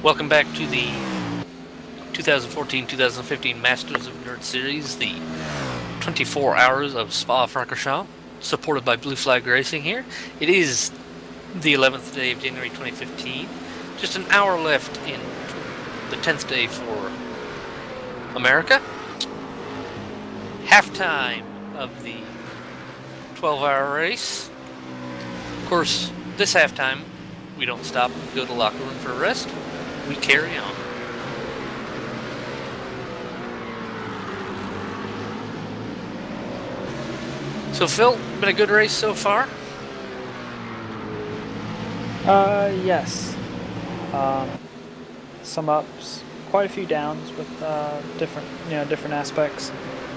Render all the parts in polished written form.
Welcome back to the 2014-2015 Masters of Nerd Series, the 24 hours of Spa-Francorchamps, supported by Blue Flag Racing here. It is the 11th day of January 2015. Just an hour left in the 10th day for America. Halftime of the 12-hour race. Of course, this halftime, we don't stop and go to the locker room for a rest. We carry on. So Phil, been a good race so far? Yes. Some ups, quite a few downs with different aspects.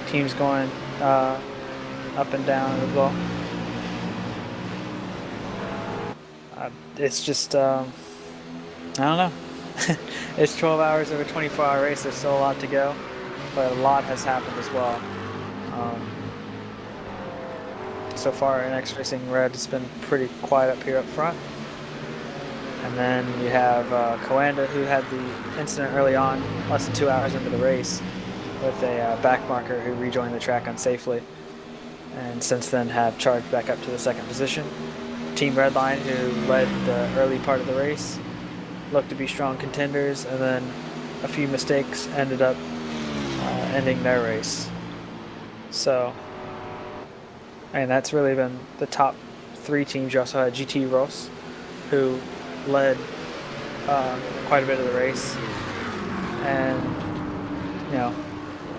Teams going up and down as well. It's just I don't know. It's 12 hours of a 24-hour race. There's still a lot to go, but a lot has happened as well. So far in X Racing Red, it's been pretty quiet up here up front. And then you have Coanda, who had the incident early on, less than 2 hours into the race, with a back marker who rejoined the track unsafely, and since then have charged back up to the second position. Team Redline, who led the early part of the race, looked to be strong contenders, and then a few mistakes ended up ending their race. So, and that's really been the top three teams. You also had GT Ross, who led quite a bit of the race, and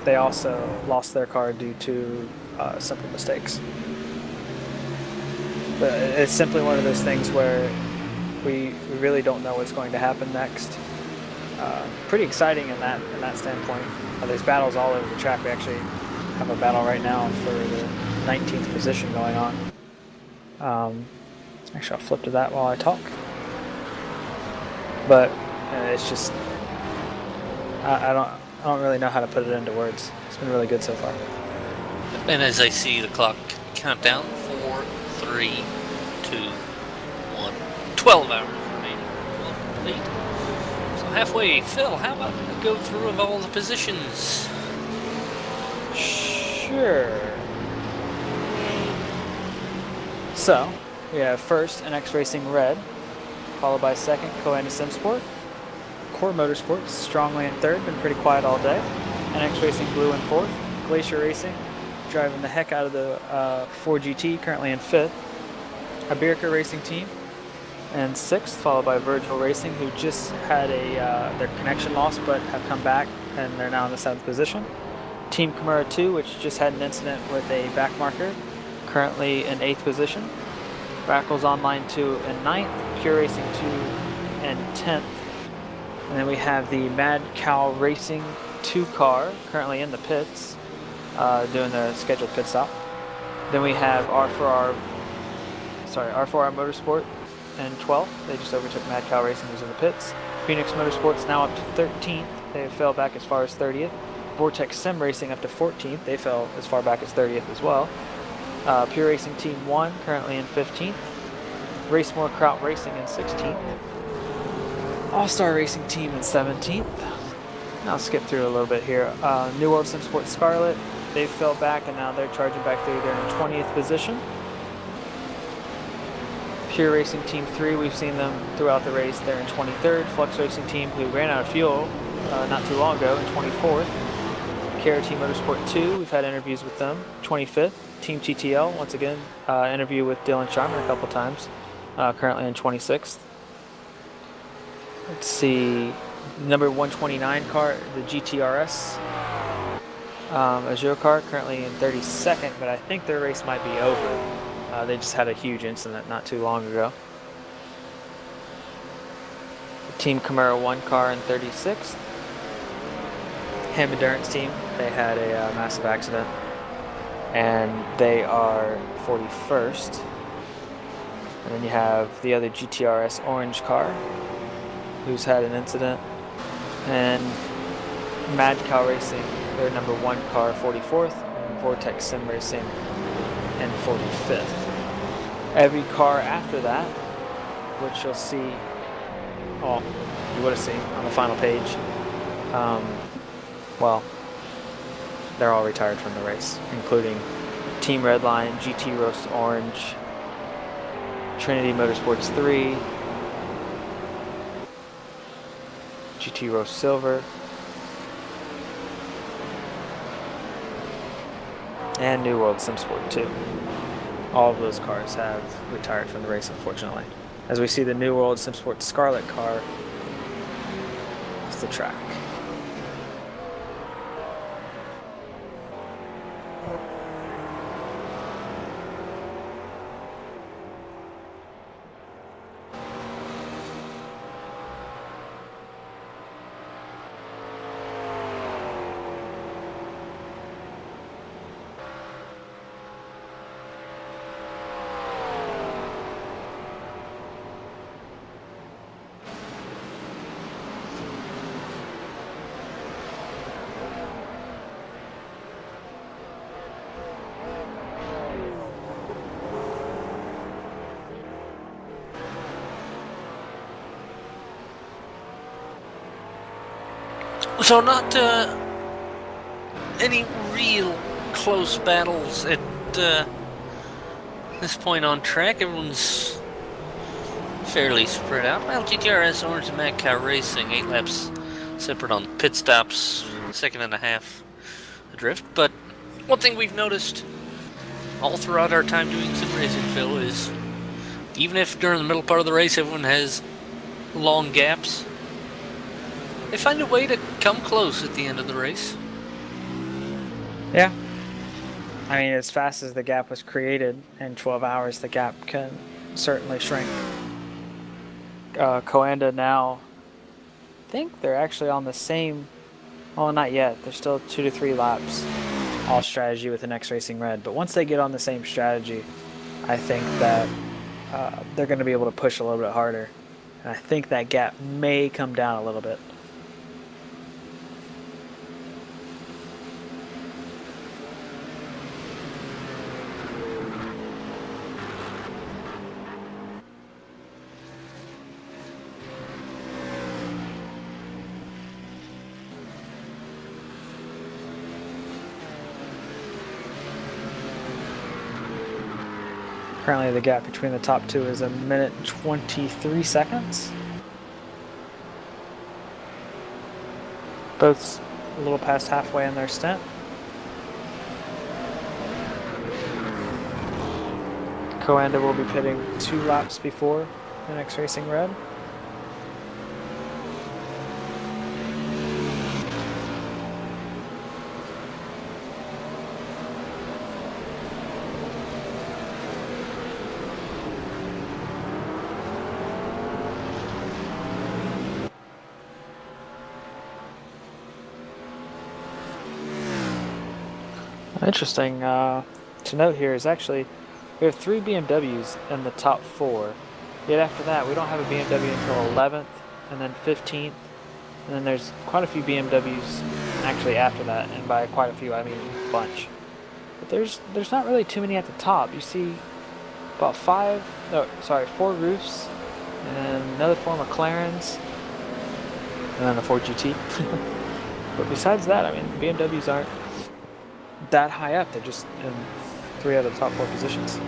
they also lost their car due to simple mistakes. But it's simply one of those things where we really don't know what's going to happen next. Pretty exciting in that standpoint. There's battles all over the track. We actually have a battle right now for the 19th position going on. Actually, I'll flip to that while I talk. But it's just I don't really know how to put it into words. It's been really good so far. And as I see the clock count down, 4, 3, 2, 1, 12 hours remaining. 12 complete. So halfway, Phil, how about we go through of all the positions? Sure. So, we have first in X Racing Red, followed by second Coanda Simsport. Core Motorsports strongly in third, been pretty quiet all day. And X Racing Blue in fourth. Glacier Racing driving the heck out of the 4GT, currently in fifth. Iberica Racing Team and sixth, followed by Virgil Racing, who just had their connection lost but have come back and they're now in the seventh position. Team Kimura 2, which just had an incident with a back marker, currently in 8th position. Rackles Online 2 in 9th, Pure Racing 2 and 10th. And then we have the Mad Cow Racing 2 car, currently in the pits, doing the scheduled pit stop. Then we have R4R Motorsport in 12th. They just overtook Mad Cow Racing, who's in the pits. Phoenix Motorsports now up to 13th. They fell back as far as 30th. Vortex Sim Racing up to 14th. They fell as far back as 30th as well. Pure Racing Team 1 currently in 15th. Racemore Kraut Racing in 16th. All-Star Racing Team in 17th. I'll skip through a little bit here. New World Sim Sport Scarlet, they fell back and now they're charging back through. They're in 20th position. Pure Racing Team 3, we've seen them throughout the race. They're in 23rd. Flux Racing Team, who ran out of fuel not too long ago, in 24th. Kara Team Motorsport 2, we've had interviews with them, 25th. Team TTL, once again, interview with Dylan Sharman a couple times, currently in 26th. Let's see, number 129 car, the GTRS Azure car, currently in 32nd, but I think their race might be over. They just had a huge incident not too long ago. Team Kimura 1 car in 36th. Ham Endurance Team, they had a massive accident, and they are 41st. And then you have the other GTRS orange car, who's had an incident, and Mad Cow Racing, their number 1 car, 44th, and Vortex Sim Racing in 45th. Every car after that, which you'll see well, you would have seen on the final page. Well, they're all retired from the race, including Team Redline, GT Roast Orange, Trinity Motorsports 3, GT Roast Silver, and New World SimSport 2. All of those cars have retired from the race, unfortunately. As we see the New World SimSport Scarlet car off the track. So not any real close battles at this point on track. Everyone's fairly spread out. Well, GTRS, Orange, and Mad Cow Racing, 8 laps separate on pit stops, second and a half adrift. But one thing we've noticed all throughout our time doing sim racing, Phil, is even if during the middle part of the race everyone has long gaps, they find a way to come close at the end of the race. Yeah. I mean, as fast as the gap was created, in 12 hours, the gap can certainly shrink. Coanda now, I think they're actually on the same, well, not yet. They're still 2 to 3 laps off strategy with the next Racing Red. But once they get on the same strategy, I think that they're going to be able to push a little bit harder. And I think that gap may come down a little bit. Currently the gap between the top two is 1:23 seconds. Both a little past halfway in their stint. Coanda will be pitting 2 laps before the next Racing Red. Interesting to note here is actually we have 3 BMWs in the top 4. Yet after that, we don't have a BMW until 11th and then 15th. And then there's quite a few BMWs actually after that. And by quite a few, I mean a bunch. But there's not really too many at the top. You see about 4 roofs and another 4 McLarens and then a 4 GT. But besides that, I mean, BMWs aren't that high up. They're just in 3 out of the top 4 positions.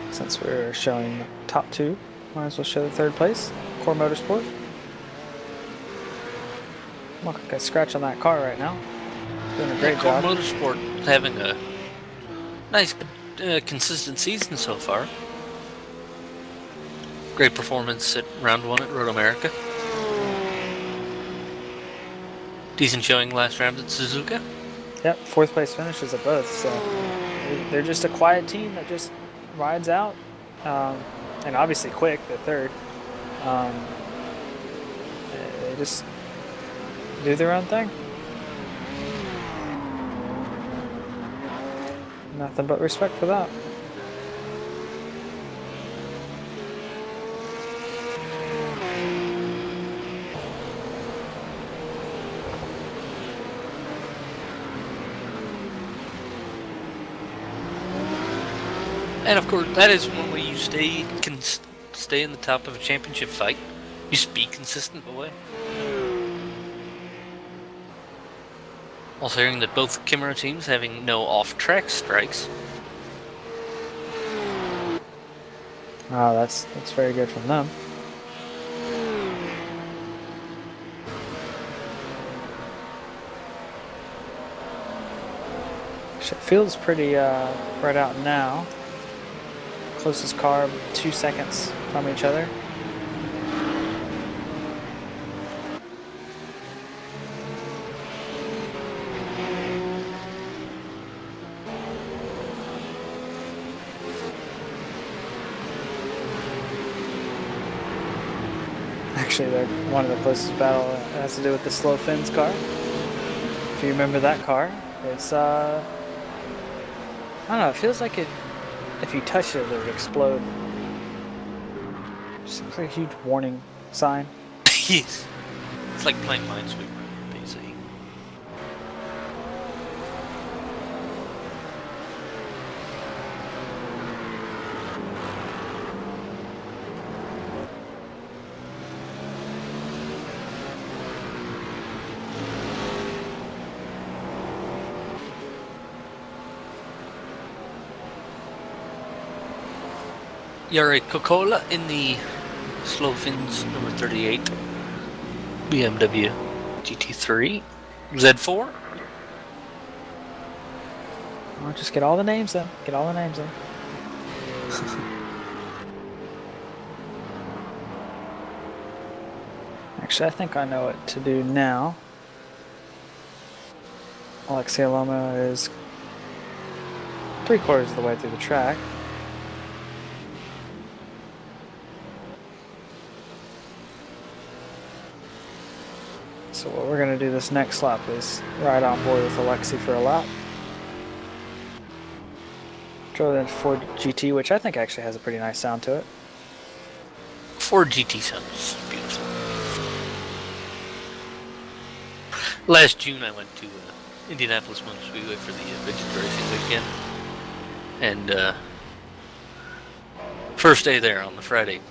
Since we're showing the top 2, might as well show the 3rd place, Core Motorsport. Look, I got a scratch on that car right now. Doing a great job. Core Motorsport having a nice, consistent season so far. Great performance at round 1 at Road America. Decent showing last round at Suzuka. Yep, 4th place finishes at both. So they're just a quiet team that just rides out, and obviously quick, the 3rd. They just do their own thing. Nothing but respect for that. And of course, that is one way you can stay in the top of a championship fight. You just be consistent away. Also hearing that both camera teams having no off-track strikes. Oh, that's very good from them. Field's pretty spread out now. Closest car 2 seconds from each other. Actually, they're one of the closest battle has to do with the slow Finn's car. If you remember that car, it's I don't know, it feels like it, if you touch it, it would explode. Seems like a huge warning sign. Yes. It's like playing Minesweeper on your PC. Yari Coca-Cola in the Slow Fins number 38 BMW GT3 Z4. Well, just get all the names in. Get all the names in. Actually, I think I know what to do now. Alexia Loma is 3/4 of the way through the track. So what we're going to do this next lap is ride on board with Alexi for a lap. Drove in Ford GT, which I think actually has a pretty nice sound to it. Ford GT sounds beautiful. Last June I went to Indianapolis Motor Speedway for the Vintage Racing weekend. And first day there on the Friday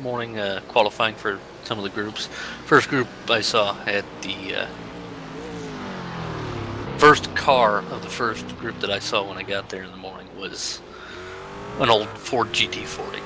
morning, qualifying for some of the groups. First group I saw had the first car of the first group that I saw when I got there in the morning was an old Ford GT40.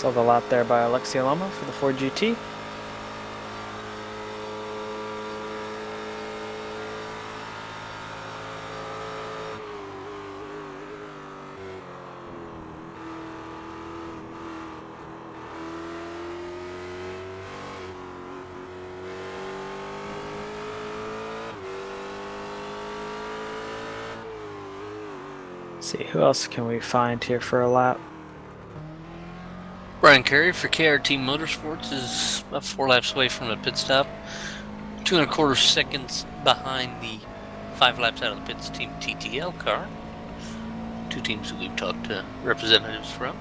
Saw the lap there by Alexia Loma for the Ford GT. See, who else can we find here for a lap? Brian Carey for KRT Motorsports is about 4 laps away from the pit stop. 2.25 seconds behind the 5 laps out of the pits Team TTL car. 2 teams that we've talked to representatives from.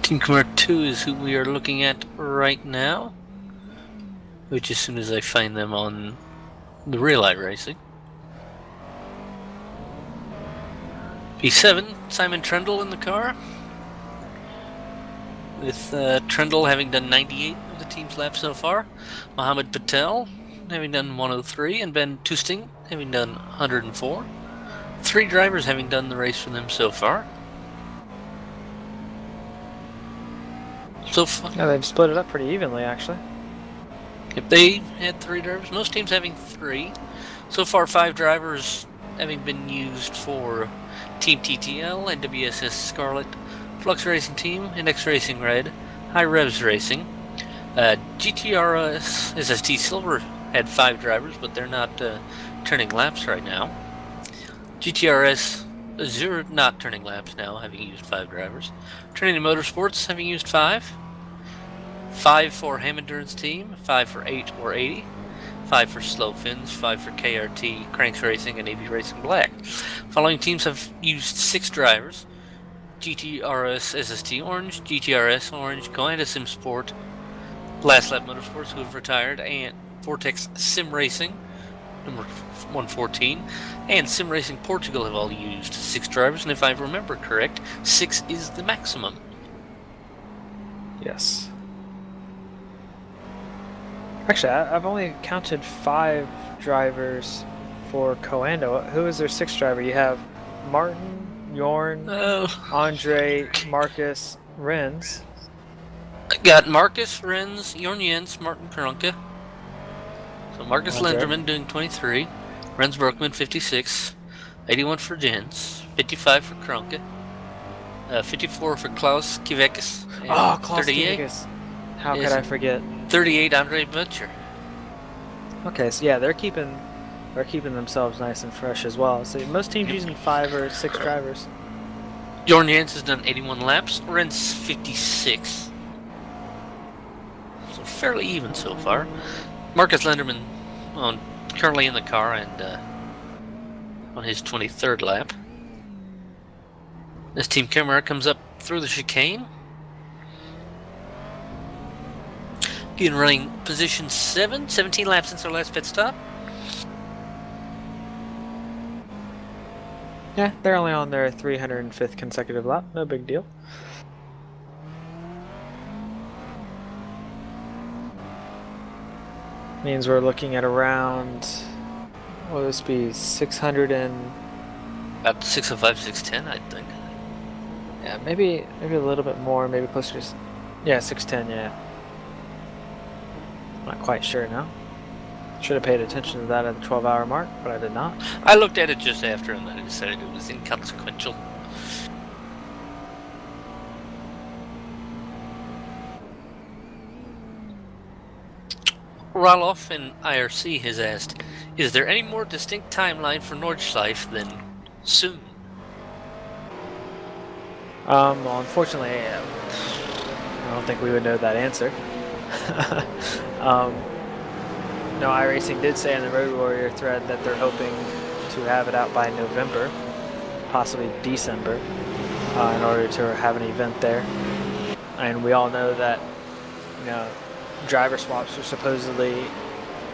Team Comer 2 is who we are looking at right now, which as soon as I find them on the real iRacing. P7, Simon Trendle in the car, with Trendle having done 98 of the team's laps so far, Mohammed Patel having done 103, and Ben Tusting having done 104. 3 drivers having done the race for them so far. So far, Yeah, they've split it up pretty evenly, actually. if they had 3 drivers, most teams having 3. So far, 5 drivers having been used for Team TTL, NWSS Scarlet, Flux Racing Team, NX Racing Red, High Revs Racing. GTRS SST Silver had 5 drivers, but they're not turning laps right now. GTRS Azure not turning laps now, having used 5 drivers. Trinity Motorsports having used 5. 5 for Ham Endurance Team, 5 for 8 or 80, 5 for Slow Fins, 5 for KRT, Cranks Racing, and AB Racing Black. Following teams have used 6 drivers: GTRS SST Orange, GTRS Orange, Coanda Sim Sport, Last Lap Motorsports, who have retired, and Vortex Sim Racing, number 114, and Sim Racing Portugal have all used 6 drivers, and if I remember correct, 6 is the maximum. Yes. Actually, I've only counted 5 drivers for Coando. Who is their 6th driver? You have Martin, Jorn, Andre, Marcus, Renz. I got Marcus, Renz, Jorn Jens, Martin Kronke. So Marcus Andre. Lenderman doing 23, Renz Broekman 56, 81 for Jens, 55 for Kronke, 54 for Klaus Kivekis. Oh, Klaus 38. Kivekis. How could I forget? 38 Andre Butcher. Okay, so yeah, they're keeping themselves nice and fresh as well. So most teams using 5 or 6 drivers. Jorn Jens has done 81 laps, Renz 56. So fairly even so far. Marcus Lenderman currently in the car and on his 23rd lap. This Team Camera comes up through the chicane. Again, running position 7, 17 laps since our last pit stop. Yeah, they're only on their 305th consecutive lap. No big deal. Means we're looking at around, what will this be, 600 and... About 605, 610, I think. Yeah, maybe a little bit more, maybe closer to... Yeah, 610, yeah. Not quite sure now. Should have paid attention to that at the 12-hour mark, but I did not. I looked at it just after and then I decided it was inconsequential. Roloff in IRC has asked, is there any more distinct timeline for Nordschleife than soon? Well, unfortunately, I don't think we would know that answer. No, iRacing did say on the Road Warrior thread that they're hoping to have it out by November, possibly December, in order to have an event there. And we all know that, driver swaps were supposedly,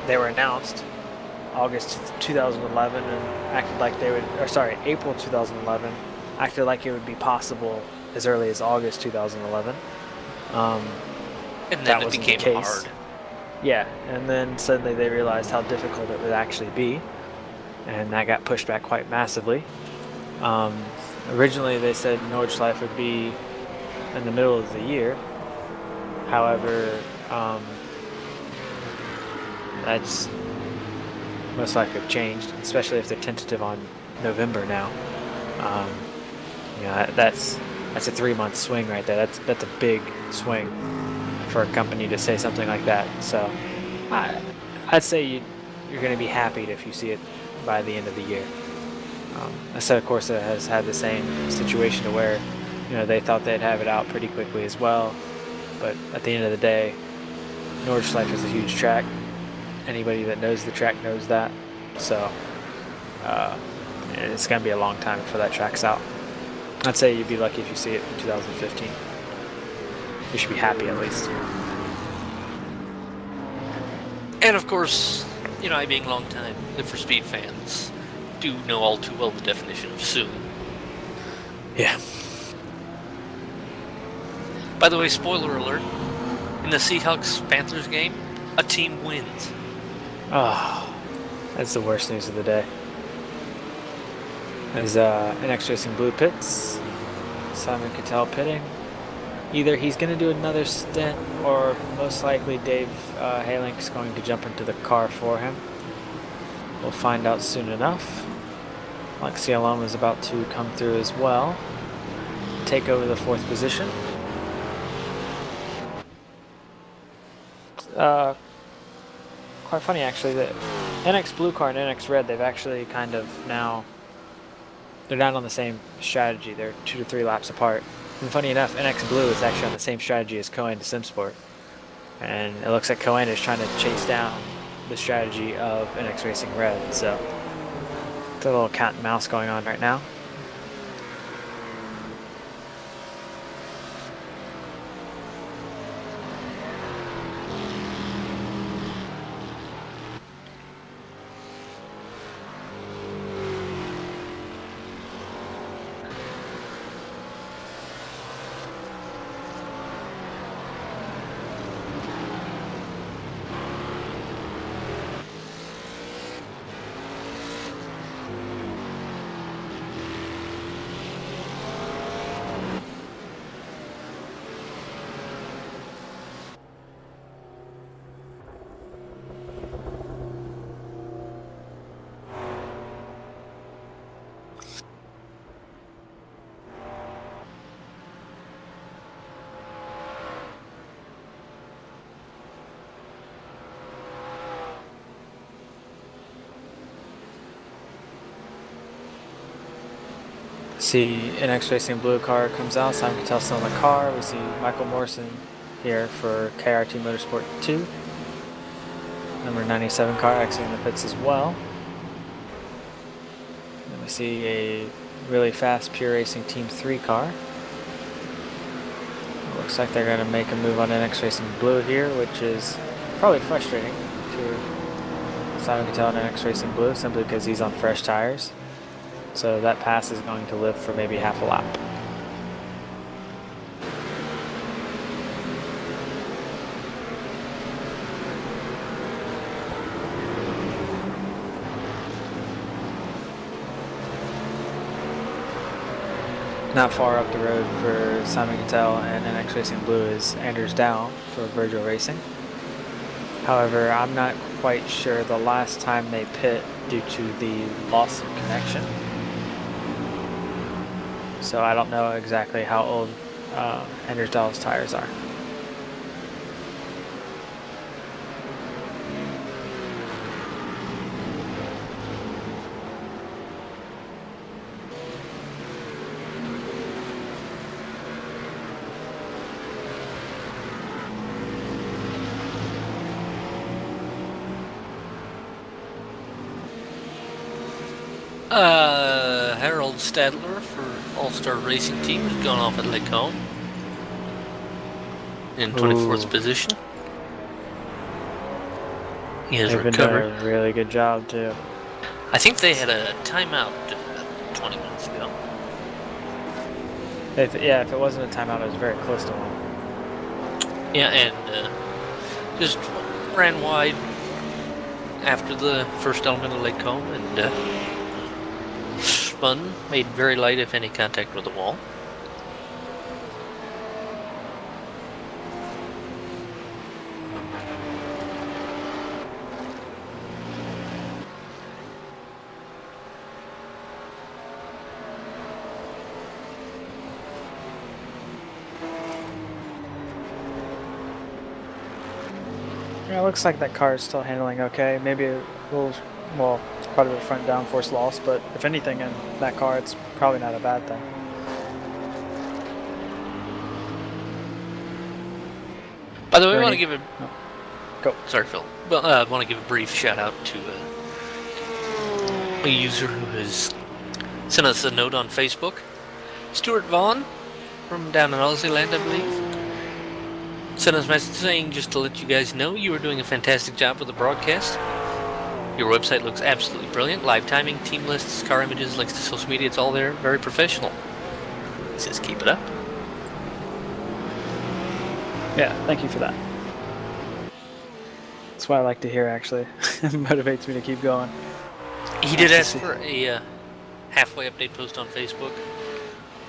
they were announced August 2011 and acted like they would, April 2011, acted like it would be possible as early as August 2011. And then it became hard. Yeah, and then suddenly they realized how difficult it would actually be, and that got pushed back quite massively. Originally, they said Nordschleife would be in the middle of the year. However, that's most likely changed, especially if they're tentative on November now. Um, that's a 3 month swing right there. That's a big swing for a company to say something like that. So I'd say you're going to be happy if you see it by the end of the year. Assetto Corsa has had the same situation to where they thought they'd have it out pretty quickly as well, but at the end of the day, Nordschleife is a huge track. Anybody that knows the track knows that. So it's going to be a long time before that track's out. I'd say you'd be lucky if you see it in 2015. You should be happy at least. And of course, I being long-time Live for Speed fans do know all too well the definition of soon. Yeah. By the way, spoiler alert, in the Seahawks-Panthers game, a team wins. Oh, that's the worst news of the day. There's NX Racing Blue pits. Simon Cattell pitting. Either he's going to do another stint, or most likely Dave Halink's going to jump into the car for him. We'll find out soon enough. Lexi Alum is about to come through as well. Take over the 4th position. Quite funny actually that NX Blue car and NX Red, they've actually kind of now, they're not on the same strategy. They're 2 to 3 laps apart. And funny enough, NX Blue is actually on the same strategy as Cohen to SimSport. And it looks like Cohen is trying to chase down the strategy of NX Racing Red. So it's a little cat and mouse going on right now. See NX Racing Blue car comes out, Simon Cattell still in the car. We see Michael Morrison here for KRT Motorsport 2. Number 97 car exiting the pits as well. And we see a really fast Pure Racing Team 3 car. Looks like they're going to make a move on NX Racing Blue here, which is probably frustrating to Simon Cattell and NX Racing Blue simply because he's on fresh tires. So that pass is going to live for maybe half a lap. Not far up the road for Simon Cattell and NX Racing Blue is Anders Dow for Virgil Racing. However, I'm not quite sure the last time they pit due to the loss of connection. So I don't know exactly how old Anders Dow's tires are. Harold Stadler for All-Star Racing Team has gone off at Lacombe in 24th position. He has recovered. Been doing a really good job too. I think they had a timeout 20 minutes ago. If it wasn't a timeout, it was very close to one. Yeah, and just ran wide after the first element of leg comb and spun, made very light, if any, contact with the wall. Yeah, it looks like that car is still handling okay. Maybe a little, well, quite a bit of front downforce loss, but if anything in that car, it's probably not a bad thing. By the way, I want to give a... No. Go. Sorry, Phil. Well, I want to give a brief shout out to a user who has sent us a note on Facebook. Stuart Vaughn from down in Aussie land, I believe. Sent us a message saying, just to let you guys know, you are doing a fantastic job with the broadcast. Your website looks absolutely brilliant. Live timing, team lists, car images, links to social media, it's all there. Very professional. He says, keep it up. Yeah, thank you for that. That's what I like to hear, actually. It motivates me to keep going. He did ask for a halfway update post on Facebook.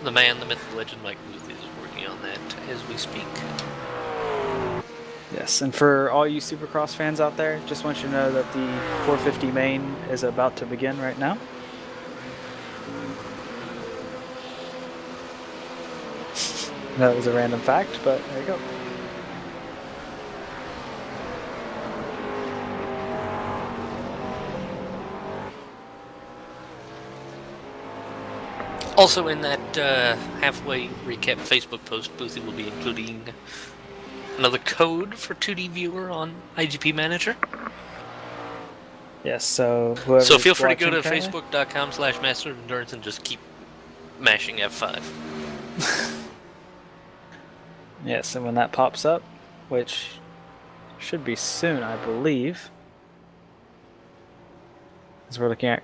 The man, the myth, the legend, Mike Booth is working on that as we speak. Yes, and for all you Supercross fans out there, just want you to know that the 450 main is about to begin right now. That was a random fact, but there you go. Also in that halfway recap Facebook post, Boothie will be including another code for 2D Viewer on Igp Manager. Yes, so feel free to go to facebook.com/Master of Endurance and just keep mashing F5. Yes, and when that pops up, which should be soon, I believe, as we're looking at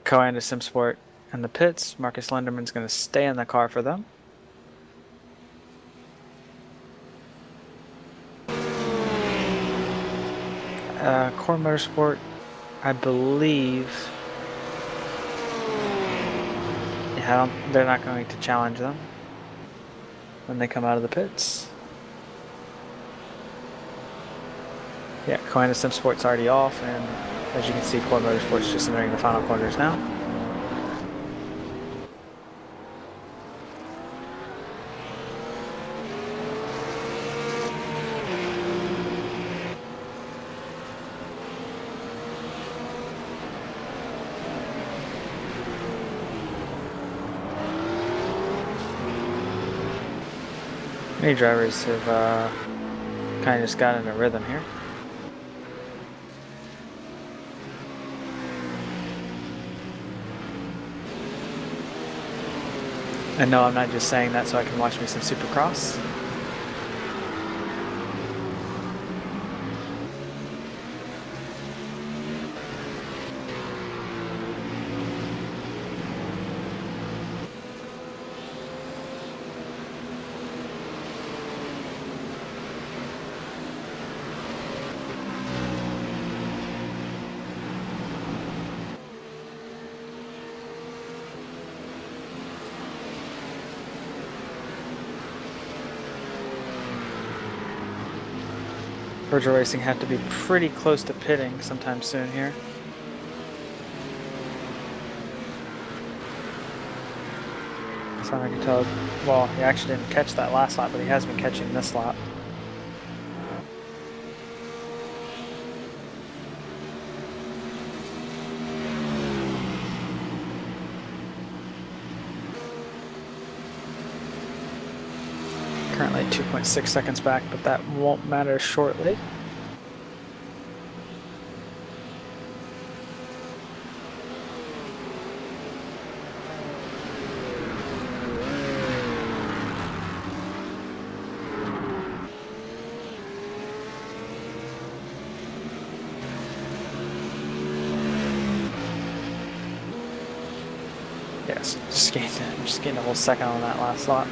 Coanda SimSport and the pits, Marcus Linderman's going to stay in the car for them. Core Motorsport, I believe, yeah, they're not going to challenge them when they come out of the pits. Yeah, Coanda SimSport's already off, and as you can see, Core Motorsport's just entering the final corners now. Many drivers have kind of just got in a rhythm here. And no, I'm not just saying that so I can watch me some Supercross. Virtual Racing have to be pretty close to pitting sometime soon here. So I can tell, well, he actually didn't catch that last lap, but he has been catching this lap. Currently 2.6 seconds back, but that won't matter shortly. Yes, just gained a whole second on that last lap.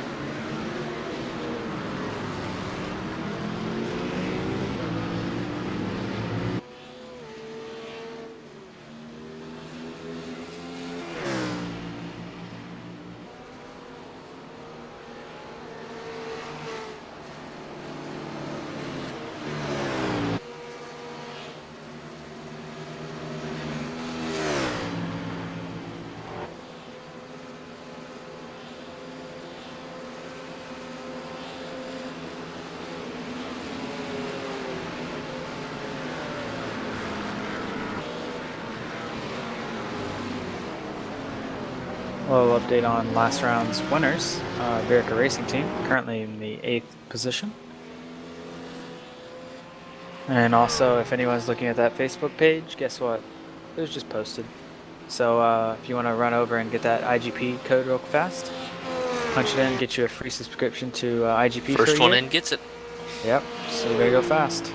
little update on last round's winners. Verica Racing Team, currently in the 8th position. And also, if anyone's looking at that Facebook page, guess what? It was just posted. So if you want to run over and get that IGP code real fast, punch it in, get you a free subscription to IGP First for a one year. in gets it. Yep, so you better go fast.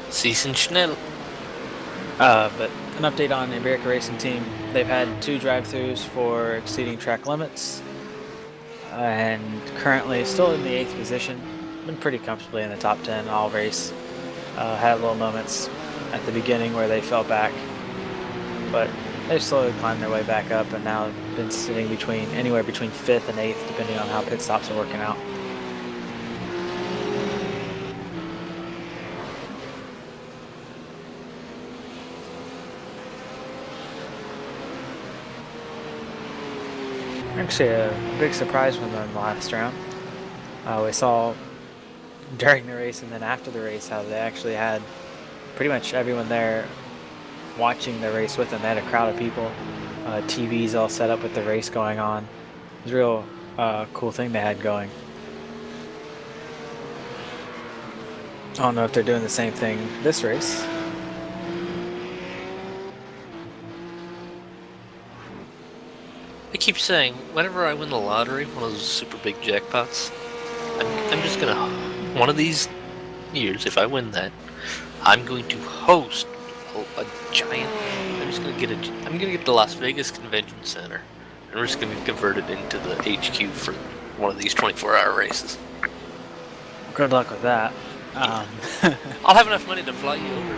Cease and Schnell. But an update on the Verica Racing Team. They've had 2 drive-thrus for exceeding track limits. And currently still in the 8th position. Been pretty comfortably in the top 10 all race. Had little moments at the beginning where they fell back. But they've slowly climbed their way back up and now been sitting anywhere between 5th and 8th depending on how pit stops are working out. Actually, a big surprise from them last round. We saw during the race and then after the race how they actually had pretty much everyone there watching the race with them. They had a crowd of people, TVs all set up with the race going on. It was a real cool thing they had going. I don't know if they're doing the same thing this race. I keep saying, whenever I win the lottery, one of those super big jackpots, I'm just gonna, one of these years, if I win that, I'm going to host a giant, I'm gonna get the Las Vegas Convention Center, and we're just gonna convert it into the HQ for one of these 24-hour races. Good luck with that. I'll have enough money to fly you over.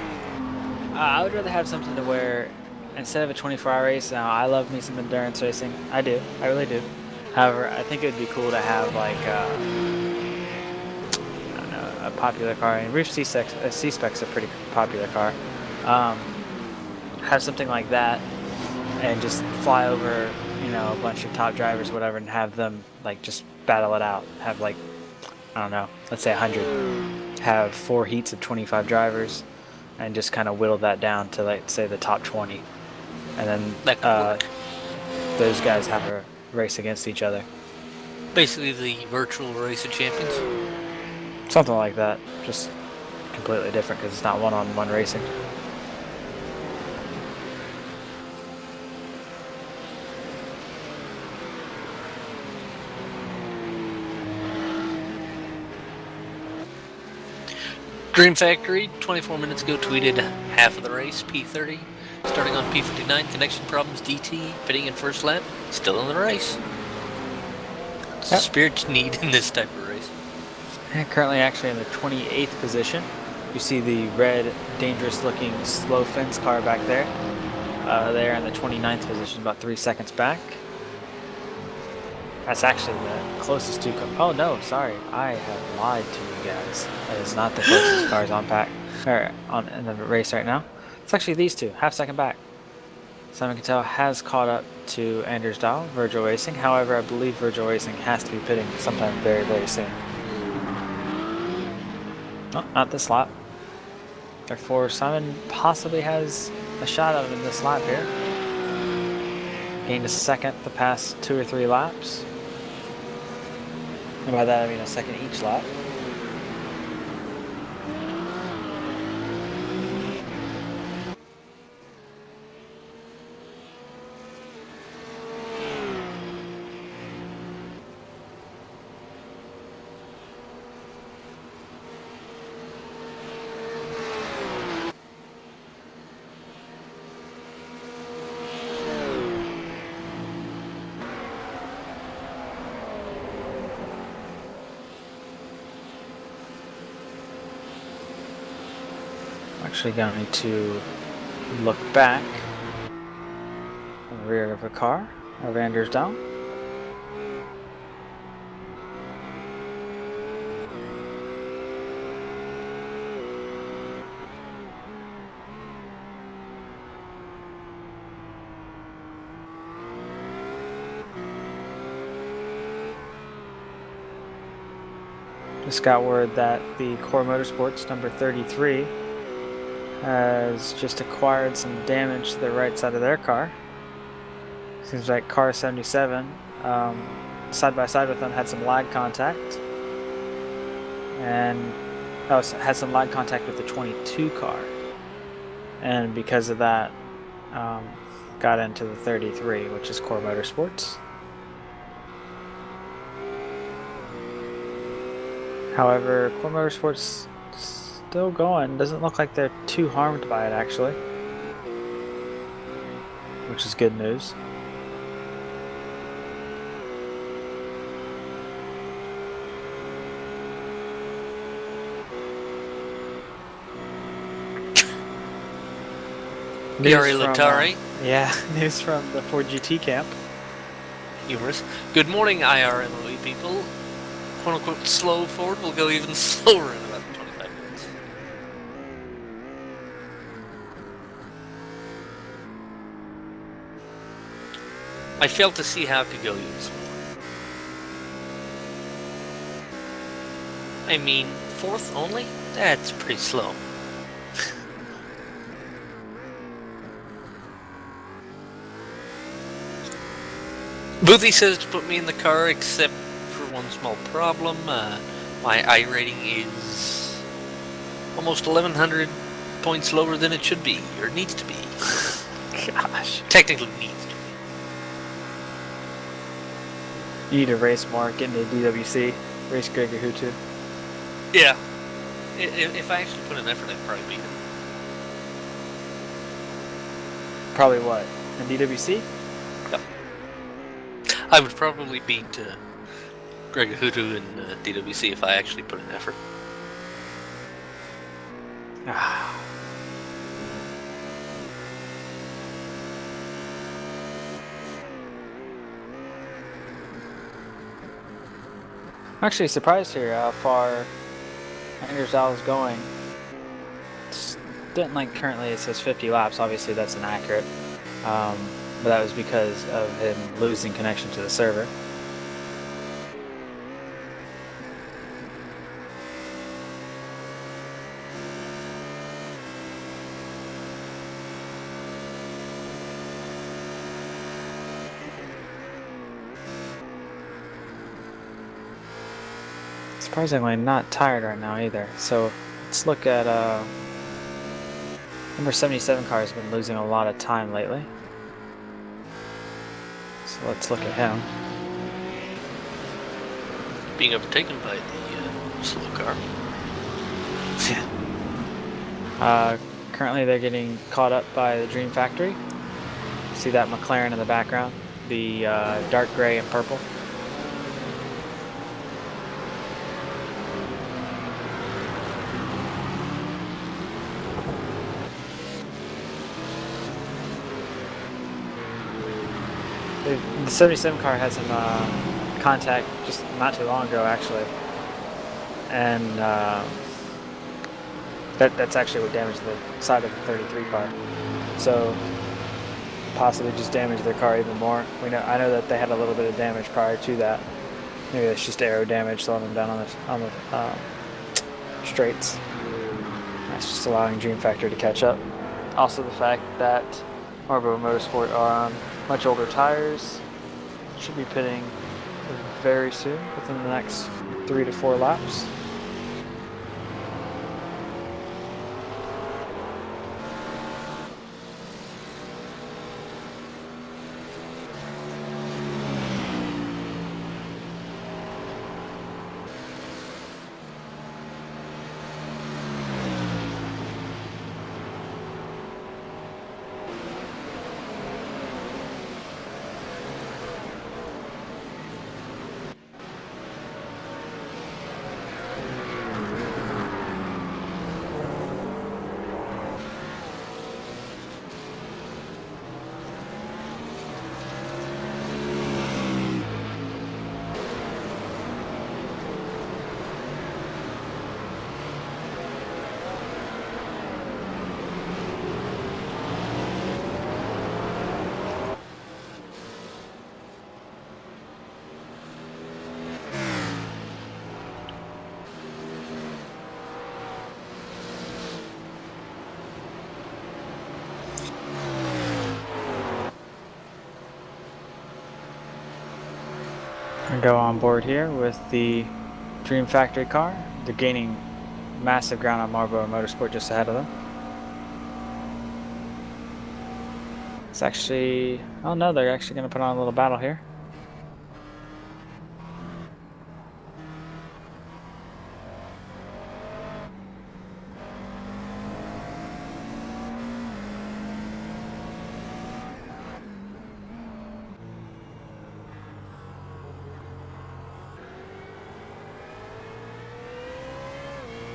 I would rather have something to where, instead of a 24-hour race, now I love me some endurance racing. I do. I really do. However, I think it would be cool to have like I don't know, a popular car. I mean, Roof C-Spec's a pretty popular car. Have something like that and just fly over, you know, a bunch of top drivers, whatever, and have them like just battle it out. Have like, I don't know, let's say 100. Have 4 heats of 25 drivers and just kind of whittle that down to, like, say the top 20. And then those guys have a race against each other. Basically the virtual race of champions. Something like that. Just completely different because it's not one-on-one racing. Dream Factory, 24 minutes ago, tweeted half of the race, P30. Starting on P59, connection problems, DT, pitting in first lap, still in the race. It's the spirit you need in this type of race. And currently actually in the 28th position. You see the red, dangerous-looking slow fence car back there. There in the 29th position, about 3 seconds back. That's actually the closest to... Oh, no, sorry. I have lied to you guys. That is not the closest cars on pack. Or in the race right now. It's actually these two, half second back. Simon Cattell has caught up to Anders Dahl, Virgil Racing. However, I believe Virgil Racing has to be pitting sometime very, very soon. No, not this lap. Therefore, Simon possibly has a shot at him in this lap here. Gained a second the past 2 or 3 laps. And by that I mean a second each lap. Actually going to look back in the rear of a car of Anders Dahl. Just got word that the Core Motorsports number 33 has just acquired some damage to the right side of their car. Seems like car 77, side by side with them, had some lag contact, and had some lag contact with the 22 car, and because of that, got into the 33, which is Core Motorsports. However, Core Motorsports still going. Doesn't look like they're too harmed by it, actually, which is good news. Yari Latari. Yeah, news from the Ford GT camp. Humorous. Good morning, IRMOE people. Quote-unquote slow Ford will go even slower in about 25 minutes. I failed to see how it could go even slower. I mean, fourth only? That's pretty slow. Boothie says to put me in the car, except for one small problem. My I rating is almost 1,100 points lower than it should be, or needs to be. Gosh. Technically needs to be. You need to race more, get into DWC, race Greg Hutu. Yeah. If I actually put an effort, I'd probably beat him. Probably what? In DWC? Yep. I would probably beat Greg Hutu in DWC if I actually put an effort. I'm actually surprised here how far Anders Dahl is going. Stint length currently it says 50 laps. Obviously that's inaccurate, but that was because of him losing connection to the server. Surprisingly not tired right now either. So let's look at number 77 car has been losing a lot of time lately. So let's look at him. Being overtaken by the slow car. Currently they're getting caught up by the Dream Factory. See that McLaren in the background? The dark gray and purple. The 77 car had some contact just not too long ago, actually, and that's actually what damaged the side of the 33 car. So possibly just damaged their car even more. I know that they had a little bit of damage prior to that. Maybe it's just aero damage slowing them down on the straights. That's just allowing Dream Factory to catch up. Also, the fact that Onboard Motorsport are on much older tires. Should be pitting very soon, within the next 3 to 4 laps. And go on board here with the Dream Factory car. They're gaining massive ground on Marlboro Motorsport just ahead of them. It's actually, oh no, they're actually going to put on a little battle here.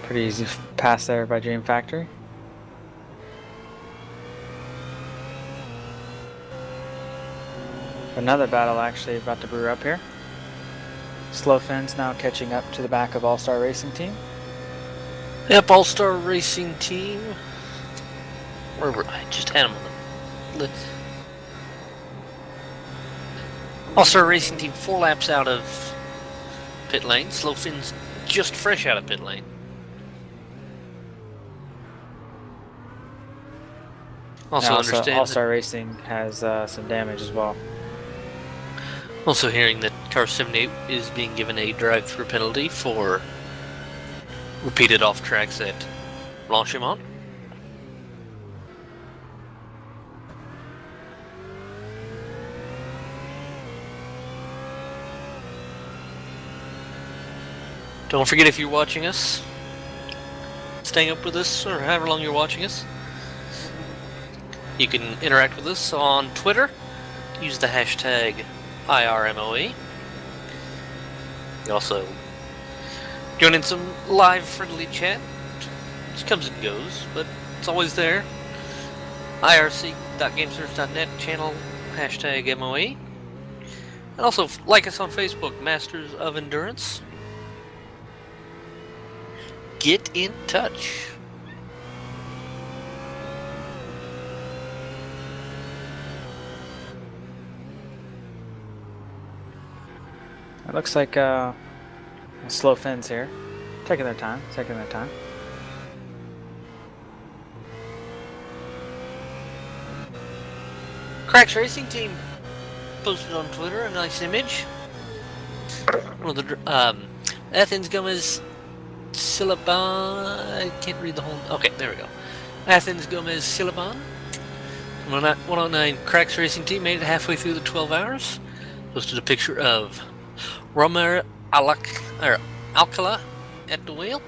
Pretty easy pass there by Dream Factory. Another battle actually about to brew up here. Slow Fins now catching up to the back of All-Star Racing Team. Yep, All-Star Racing Team. I just had them on the list. All-Star Racing Team 4 laps out of pit lane. Slow Fins just fresh out of pit lane. Also understand All-Star Racing has some damage as well. Also hearing that car 78 is being given a drive-through penalty for repeated off tracks at Blanchimont. Don't forget, if you're watching us, staying up with us, or however long you're watching us, you can interact with us on Twitter. Use the hashtag IRMOE. You can also join in some live friendly chat. It comes and goes, but it's always there. irc.gamesearch.net channel hashtag MOE. And also like us on Facebook, Masters of Endurance. Get in touch. It looks like Slow Fins here, taking their time. Cracks Racing Team posted on Twitter a nice image. One of the Athens Gomez Silaban. I can't read the whole. Okay, there we go. Athens Gomez Silaban. 109 Cracks Racing Team made it halfway through the 12 hours. Posted a picture of Romer Alcala at the wheel.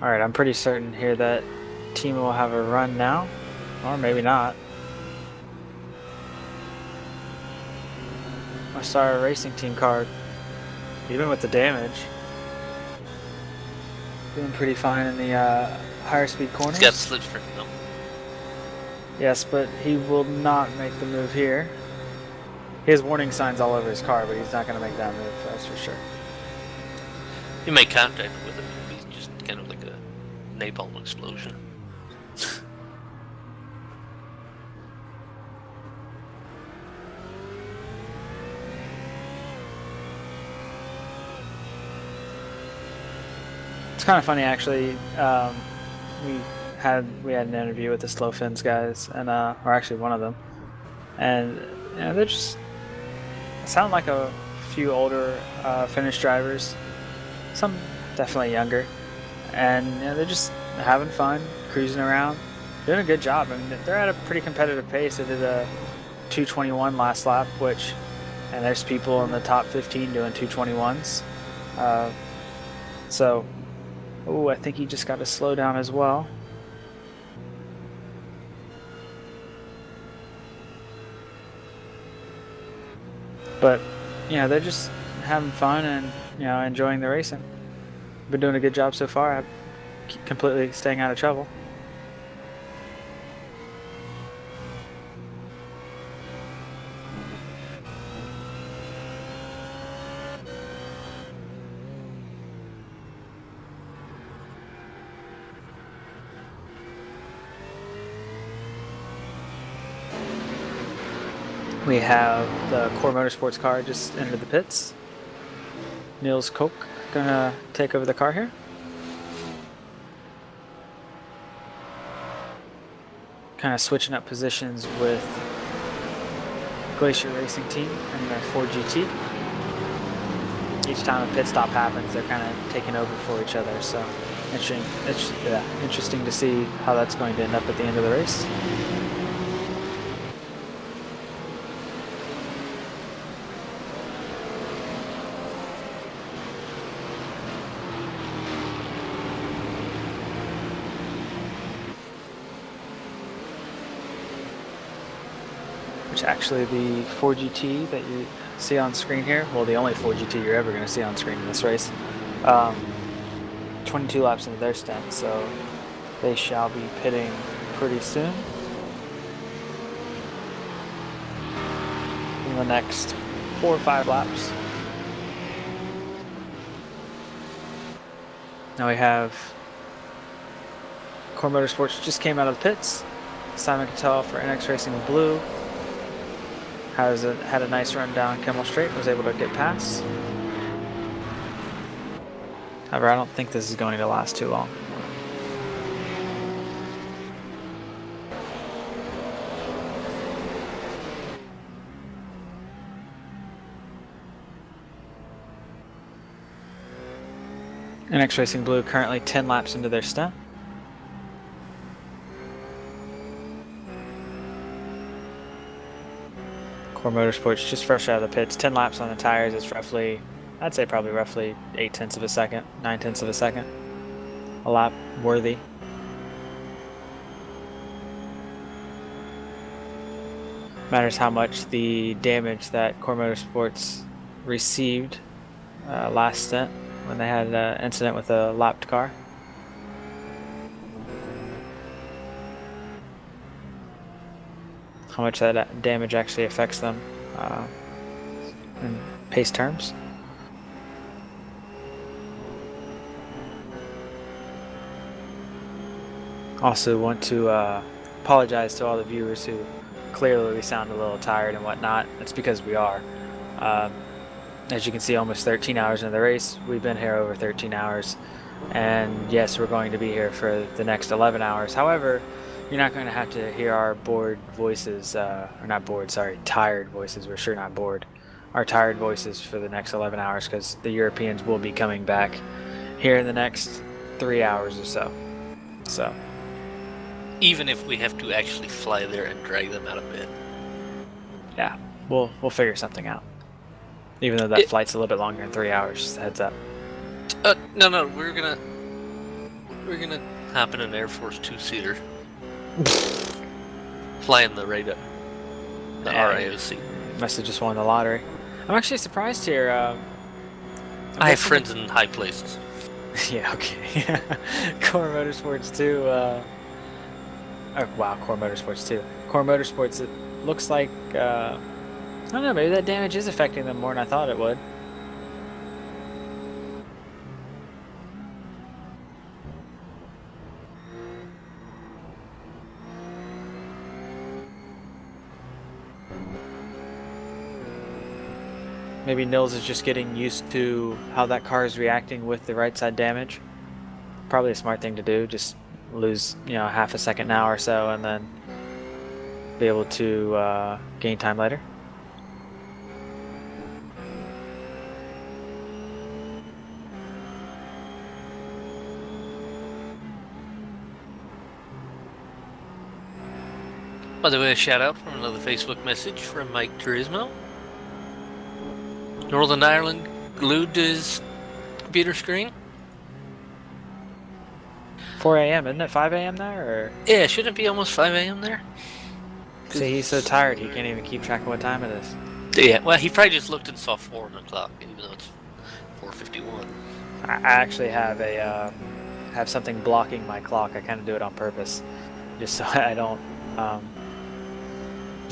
Alright, I'm pretty certain here that team will have a run now, or maybe not. I saw a Racing Team car, even with the damage, doing pretty fine in the higher speed corners. He's got slipstream though. Yes, but he will not make the move here. He has warning signs all over his car, but he's not going to make that move, that's for sure. You make contact with him, he's just kind of like a napalm explosion. It's kind of funny, actually. We had an interview with the Slow Fins guys, and or actually one of them, and you know, they're just sound like a few older Finnish drivers, some definitely younger, and you know, they're just having fun, cruising around, doing a good job. I mean, they're at a pretty competitive pace. They did a 2:21 last lap, and there's people in the top 15 doing 2:21s. So, I think he just got to slow down as well. But, you know, they're just having fun and, you know, enjoying the racing. Been doing a good job so far. I'm completely staying out of trouble. We have the Core Motorsports car just entered the pits. Niels Koch gonna take over the car here. kind of switching up positions with Glacier Racing Team and their 4GT. Each time a pit stop happens, they're kind of taking over for each other. So interesting to see how that's going to end up at the end of the race. Which actually the 4GT that you see on screen here, well, the only 4GT you're ever going to see on screen in this race, 22 laps into their stint, so they shall be pitting pretty soon. In the next 4 or 5 laps. Now we have Core Motorsports just came out of the pits. Simon Cattell for NX Racing Blue had a nice run down Kemmel Straight, was able to get past. However, I don't think this is going to last too long. NX Racing Blue currently 10 laps into their stint. Core Motorsports just fresh out of the pits, 10 laps on the tires. It's roughly, I'd say probably roughly 8/10 of a second, 9/10 of a second. A lap worthy. Matters how much the damage that Core Motorsports received last stint when they had an incident with a lapped car. How much that damage actually affects them in pace terms. Also want to apologize to all the viewers who clearly sound a little tired and whatnot. That's because we are. As you can see, almost 13 hours into the race. We've been here over 13 hours. And yes, we're going to be here for the next 11 hours. However, you're not going to have to hear our bored voices, or not bored, sorry, tired voices. We're sure not bored. Our tired voices for the next 11 hours because the Europeans will be coming back here in the next 3 hours or so. So, even if we have to actually fly there and drag them out of bed. Yeah, we'll figure something out. Even though that flight's a little bit longer than 3 hours, just a heads up. No, we're gonna hop in an Air Force 2-seater. Flying the radar, the RIOC. Must have just won the lottery. I'm actually surprised here. I have friends in high places. Yeah, okay. Core Motorsports 2. Oh, wow, Core Motorsports 2. Core Motorsports, it looks like, I don't know, maybe that damage is affecting them more than I thought it would. Maybe Nils is just getting used to how that car is reacting with the right side damage. Probably a smart thing to do, just lose, half a second now or so and then be able to gain time later. By the way, a shout out from another Facebook message from Mike Turismo. Northern Ireland glued to his computer screen. 4 a.m., isn't it 5 a.m. there? Or? Yeah, shouldn't it be almost 5 a.m. there? See, he's so tired he can't even keep track of what time it is. Yeah, well, he probably just looked and saw 4 o'clock, even though it's 4:51. I actually have have something blocking my clock. I kind of do it on purpose, just so I don't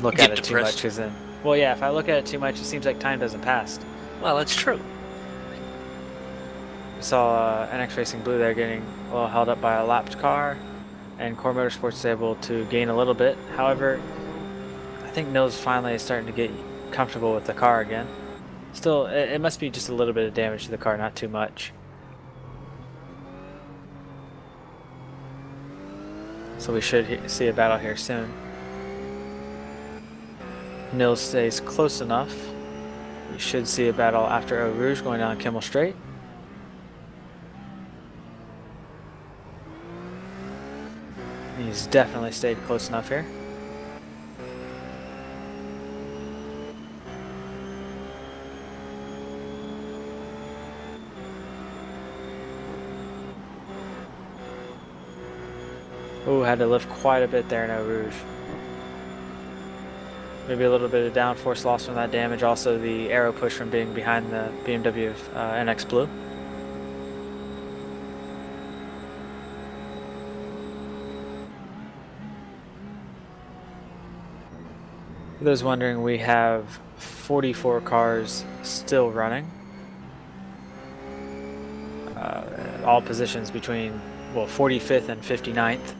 look at it too much. Because then, well, yeah, if I look at it too much, it seems like time doesn't pass. Well, that's true. We saw NX Racing Blue there getting a little held up by a lapped car, and Core Motorsports is able to gain a little bit. However, I think Nils finally is starting to get comfortable with the car again. Still, it must be just a little bit of damage to the car, not too much. so we should see a battle here soon. Nils stays close enough. We should see a battle after Eau Rouge going down Kimmel Straight. He's definitely stayed close enough here. Ooh, had to lift quite a bit there in Eau Rouge. Maybe a little bit of downforce loss from that damage. Also the aero push from being behind the BMW NX Blue. For those wondering, we have 44 cars still running. All positions between, well, 45th and 59th.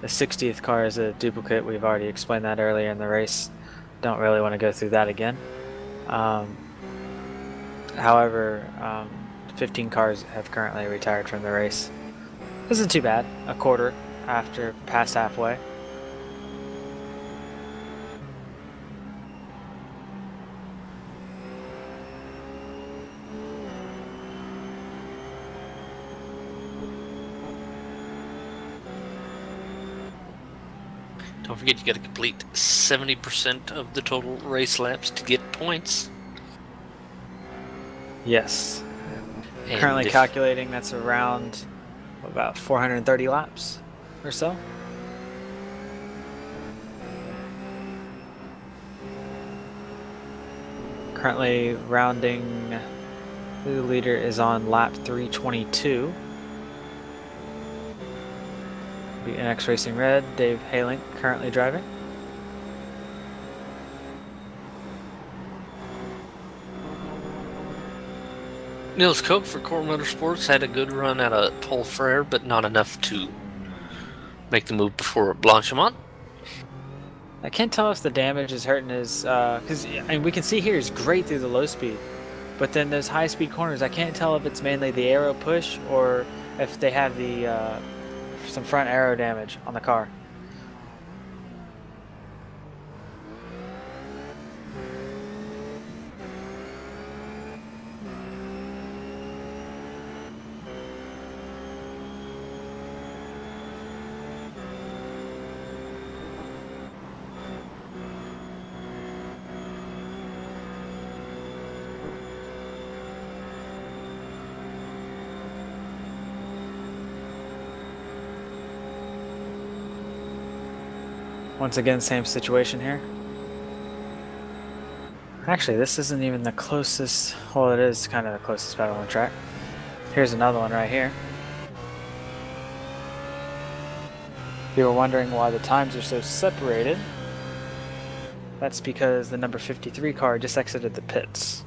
The 60th car is a duplicate. We've already explained that earlier in the race. Don't really want to go through that again. However, 15 cars have currently retired from the race. This isn't too bad. A quarter after past halfway. Don't forget you got to complete 70% of the total race laps to get points. Yes. And Currently calculating that's around about 430 laps or so. Currently rounding, the leader is on lap 322. NX Racing Red, Dave Halink currently driving. Nils Koch for Core Motorsports had a good run at a Paul Frere, but not enough to make the move before Blanchimont. I can't tell if the damage is hurting his, because we can see here he's great through the low speed, but then those high speed corners, I can't tell if it's mainly the aero push or if they have the some front aero damage on the car. Once again, same situation here. Actually, this isn't even the closest. Well, it is kind of the closest battle on the track. Here's another one right here. If you were wondering why the times are so separated, that's because the number 53 car just exited the pits.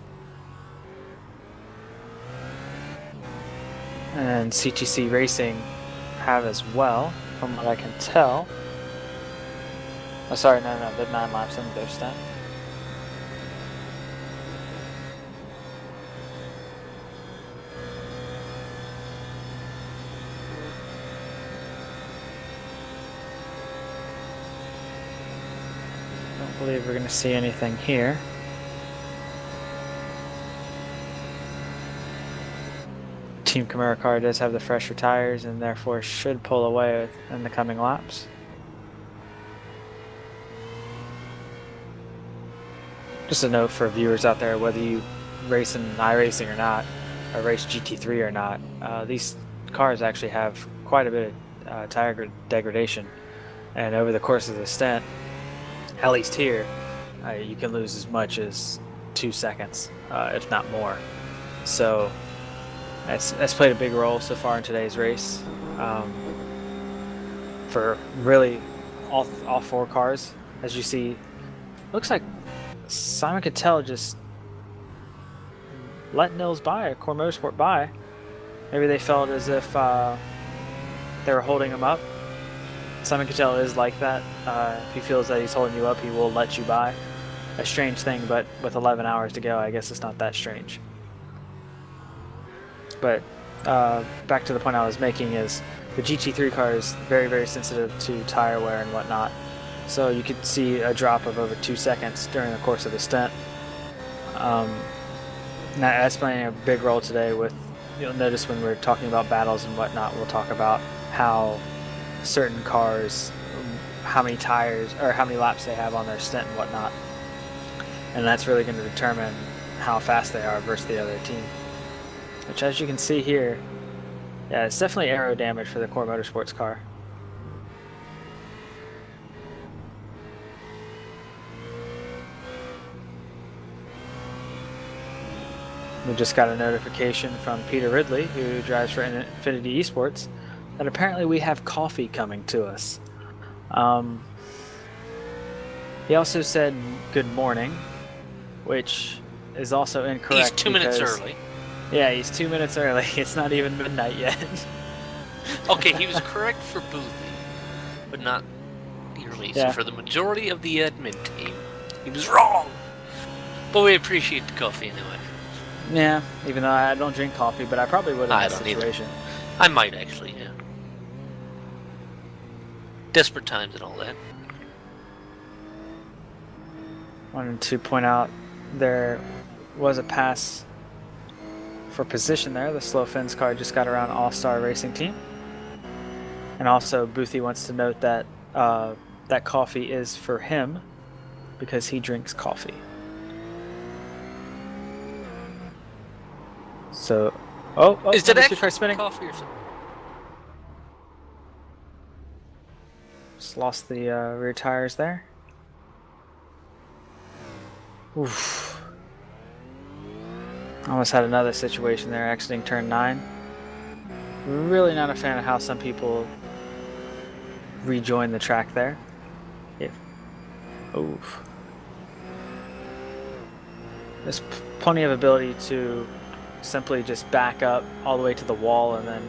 And CTC Racing have as well, from what I can tell. Oh, sorry, no, they're 9 laps into their stint. Don't believe we're going to see anything here. Team Camaro car does have the fresher tires and therefore should pull away in the coming laps. Just a note for viewers out there, whether you race in iRacing or not, or race GT3 or not, these cars actually have quite a bit of tire degradation. And over the course of the stint, at least here, you can lose as much as 2 seconds, if not more. So that's played a big role so far in today's race. For really all 4 cars, as you see, looks like Simon Cattell just let Nils by, or Core Motorsport by. Maybe they felt as if they were holding him up. Simon Cattell is like that. If he feels that he's holding you up, he will let you by. A strange thing, but with 11 hours to go, I guess it's not that strange. But back to the point I was making is the GT3 car is very, very sensitive to tire wear and whatnot. So you could see a drop of over 2 seconds during the course of the stint. That's playing a big role today with, you'll notice when we're talking about battles and whatnot, we'll talk about how certain cars, how many tires or how many laps they have on their stint and whatnot. And that's really going to determine how fast they are versus the other team. Which, as you can see here, yeah, it's definitely aero damage for the Core Motorsports car. We just got a notification from Peter Ridley, who drives for Infinity Esports, that apparently we have coffee coming to us. He also said good morning, which is also incorrect. He's 2 minutes early. Yeah, he's 2 minutes early. It's not even midnight yet. Okay, he was correct for Boothie, but not nearly. Yeah. So for the majority of the admin team, he was wrong. But we appreciate the coffee anyway. Yeah, even though I don't drink coffee, but I probably would in I this don't either. situation. I might actually, yeah. Desperate times and all that. Wanted to point out there was a pass for position there. The Slow Fins car just got around All-Star Racing Team. And also, Boothie wants to note that that coffee is for him because he drinks coffee. So, Is that number 2 actually car spinning? coffee or something? Just lost the rear tires there. Oof. Almost had another situation there exiting turn 9. Really not a fan of how some people rejoin the track there. Yeah. Oof. There's plenty of ability to simply just back up all the way to the wall and then,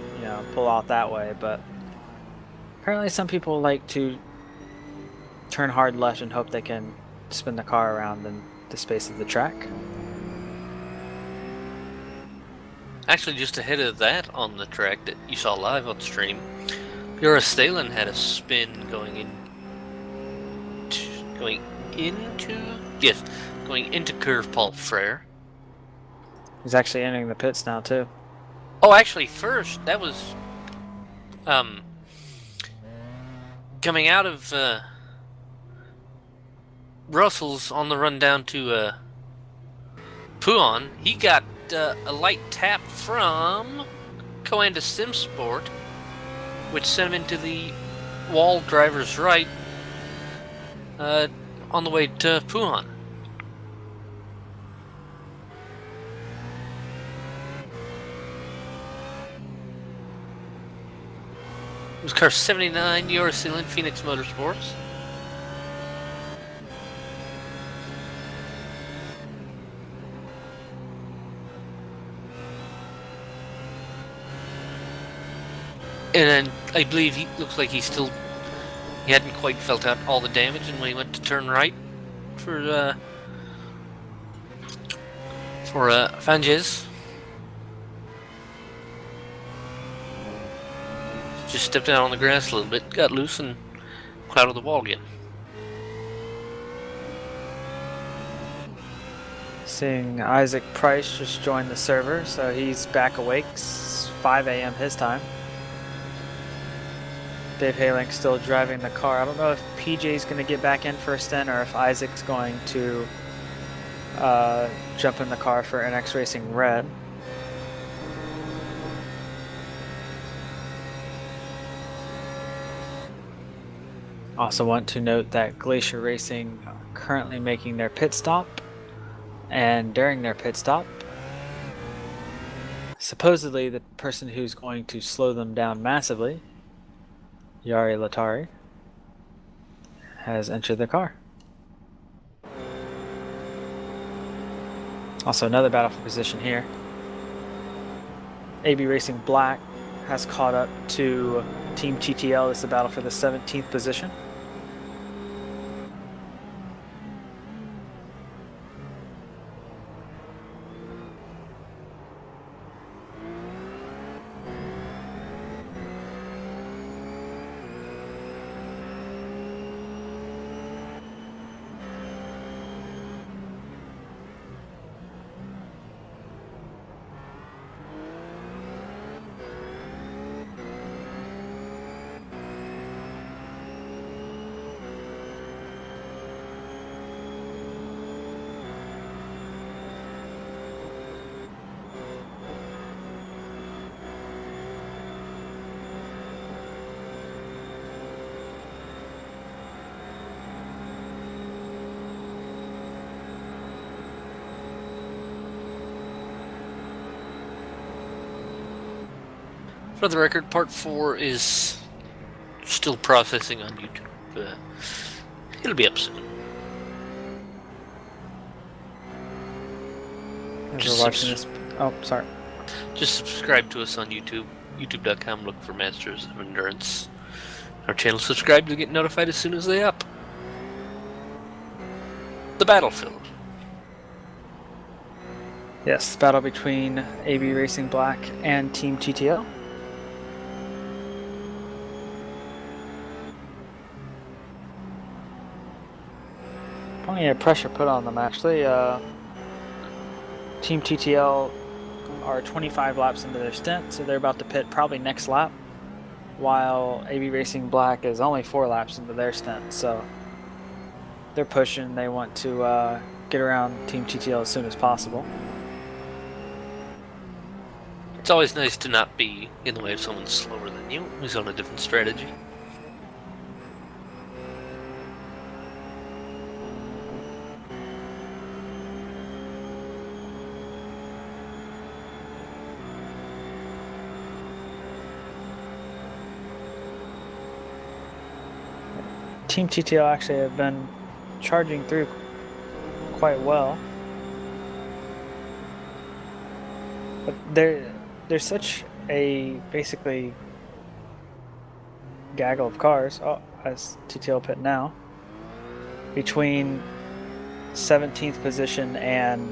pull out that way, but apparently some people like to turn hard left and hope they can spin the car around in the space of the track. Actually, just ahead of that on the track that you saw live on stream, Jura Stalen had a spin going into curve Paul Frere. He's actually entering the pits now too. Oh, actually, first that was coming out of Russell's on the run down to Puon. He got a light tap from Coanda Simsport, which sent him into the wall driver's right on the way to Puon. It was car 79, Jura Stalen, Phoenix Motorsports. And then I believe he looks like he hadn't quite felt out all the damage, and when he went to turn right for Fanges, just stepped out on the grass a little bit, got loose, and clouded the wall again. Seeing Isaac Price just joined the server, so he's back awake, 5 a.m. his time. Dave Haling still driving the car. I don't know if PJ's going to get back in for a stint or if Isaac's going to jump in the car for NX Racing Red. Also want to note that Glacier Racing are currently making their pit stop, and during their pit stop, supposedly the person who's going to slow them down massively, Yari Latari, has entered the car. Also another battle for position here. AB Racing Black has caught up to Team TTL. This is a battle for the 17th position. For the record, part 4 is still processing on YouTube. It'll be up soon. We're watching this. Oh, sorry. Just subscribe to us on YouTube. YouTube.com. Look for Masters of Endurance. Our channel. Subscribe to get notified as soon as they up. The Battlefield. Yes, battle between AB Racing Black and Team TTL. Plenty of pressure put on them, actually. Team TTL are 25 laps into their stint, so they're about to pit probably next lap, while AB Racing Black is only 4 laps into their stint, so they're pushing. They want to get around Team TTL as soon as possible. It's always nice to not be in the way of someone slower than you who's on a different strategy. Team TTL actually have been charging through quite well, but there's such a basically gaggle of cars. Oh, as TTL pit now, between 17th position and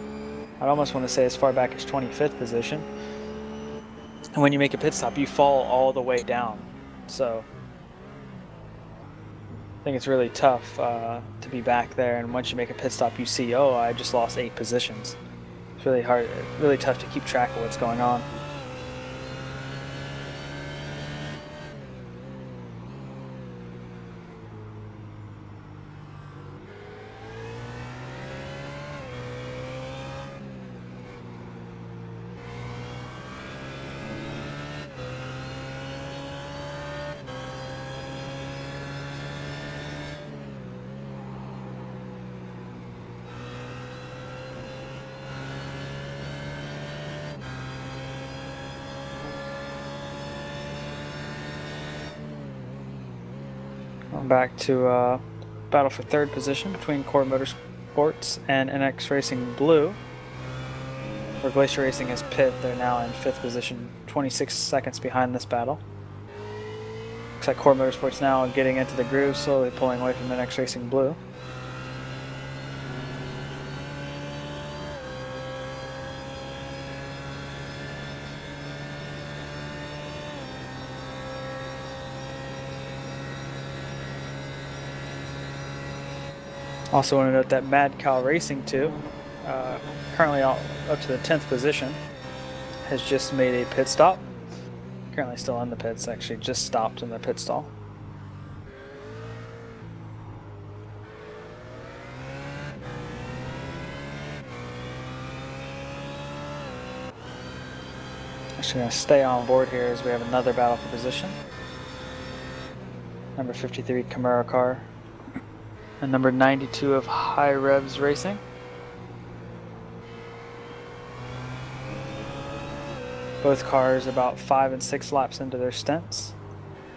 I'd almost want to say as far back as 25th position. And when you make a pit stop, you fall all the way down. So I think it's really tough to be back there, and once you make a pit stop, you see, oh, I just lost 8 positions. It's really hard, really tough to keep track of what's going on. Back to battle for 3rd position between Core Motorsports and NX Racing Blue. Where Glacier Racing has pit, they're now in 5th position, 26 seconds behind this battle. Looks like Core Motorsports now getting into the groove, slowly pulling away from NX Racing Blue. Also want to note that Mad Cow Racing 2, currently up to the 10th position, has just made a pit stop. Currently still in the pits, actually just stopped in the pit stall. Actually going to stay on board here as we have another battle for position. Number 53 Camaro car. And number 92 of High Revs Racing. Both cars about 5 and 6 laps into their stints.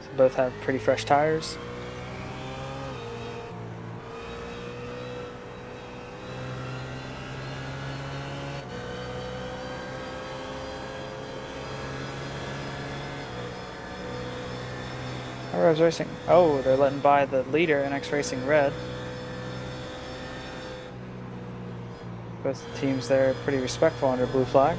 So both have pretty fresh tires. High Revs Racing. Oh, they're letting by the leader, NX Racing Red. Both teams there pretty respectful under blue flag.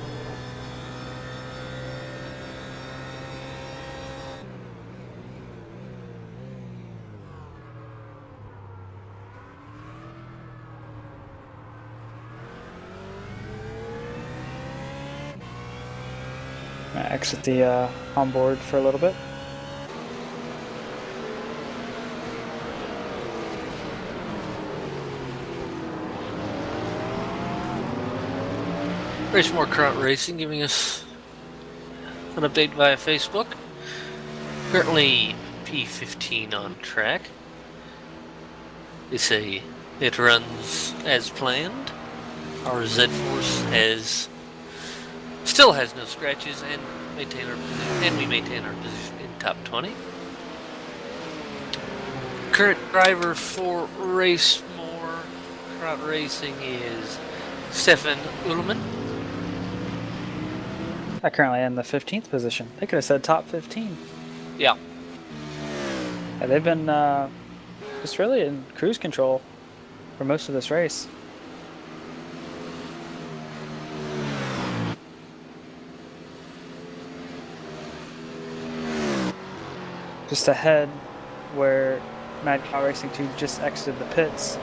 Exit the onboard for a little bit. Race More Current Racing giving us an update via Facebook. Currently P15 on track. They say it runs as planned. Our Z-Force still has no scratches and we maintain our position in top 20. Current driver for Race More Crowd Racing is Stefan Ullman. I currently am in the 15th position. They could have said top 15. Yeah. They've been just really in cruise control for most of this race. Just ahead where Mad Cow Racing 2 just exited the pits,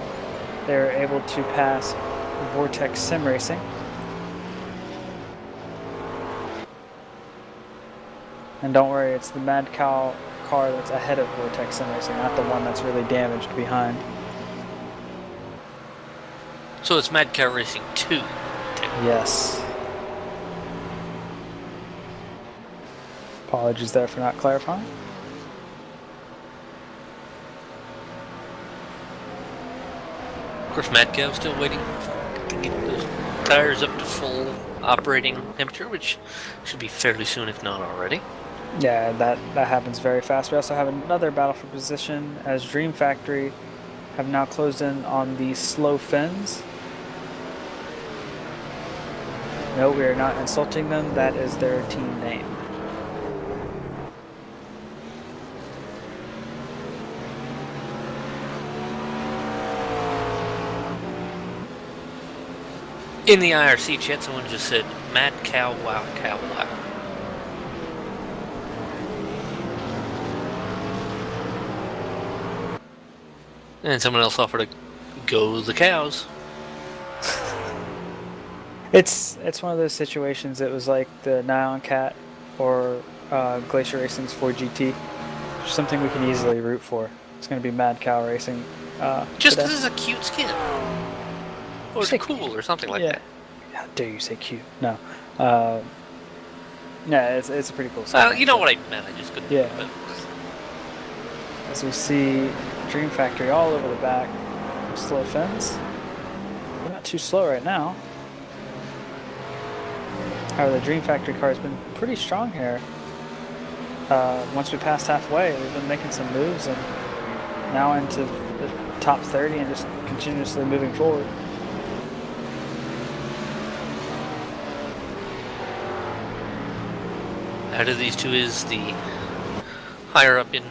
they were able to pass Vortex Sim Racing. And don't worry, it's the Mad Cow car that's ahead of Vortex Sim Racing, not the one that's really damaged behind. So it's Mad Cow Racing 2. Yes. Apologies there for not clarifying. Of course, Mad Cow's still waiting to get those tires up to full operating temperature, which should be fairly soon, if not already. Yeah, that happens very fast. We also have another battle for position as Dream Factory have now closed in on the slow fins. No, we are not insulting them. That is their team name. In the IRC chat, someone just said, Mad Cow, wow, cow, wow. And someone else offered to go the cows. It's one of those situations. It was like the Nylon Cat or Glacier Racing's 4GT. Something we can easily root for. It's going to be Mad Cow Racing. Just today. because it's a cute skin. Or it's cool or something like that. How dare you say cute? No. Yeah, it's a pretty cool skin. You know what I meant, I just couldn't. Yeah. As we see Dream Factory all over the back. Slow fins. We're not too slow right now. However, the Dream Factory car has been pretty strong here. Once we passed halfway, we've been making some moves and now into the top 30 and just continuously moving forward. Out of these two is the higher up in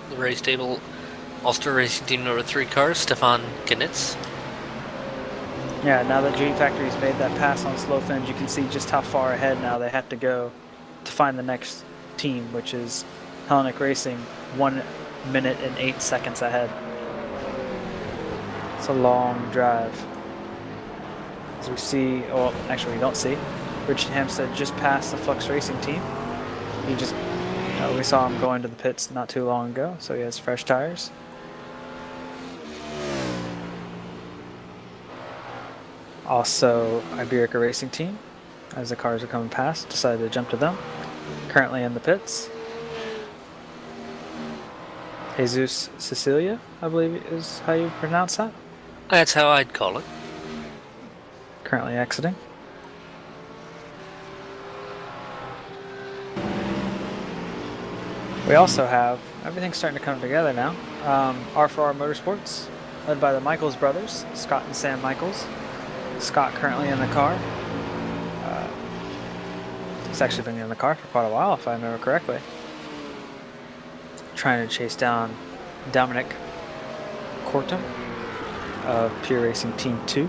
the race table Ulster Racing Team number 3 car, Stefan Knitz. Yeah, now that Dream Factory's made that pass on slow fins, you can see just how far ahead now they have to go to find the next team, which is Hellenic Racing, 1 minute and 8 seconds ahead. It's a long drive. As we see, well, actually we don't see, Richard Hampstead just passed the Flux Racing team. He just, we saw him going to the pits not too long ago, so he has fresh tires. Also, Iberica Racing Team, as the cars are coming past, decided to jump to them. Currently in the pits. Jesus Cecilia, I believe is how you pronounce that. That's how I'd call it. Currently exiting. We also have, everything's starting to come together now. R4R Motorsports, led by the Michaels brothers, Scott and Sam Michaels. Scott currently in the car. He's actually been in the car for quite a while, if I remember correctly. Trying to chase down Dominic Kortum of Pure Racing Team 2.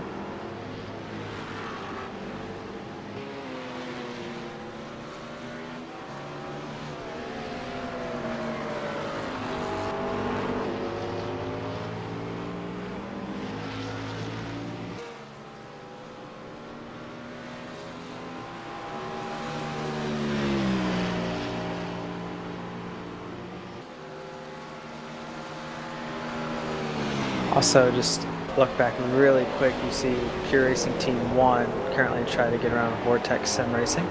Also, just look back really quick, you see Pure Racing Team 1 currently trying to get around Vortex Sim Racing.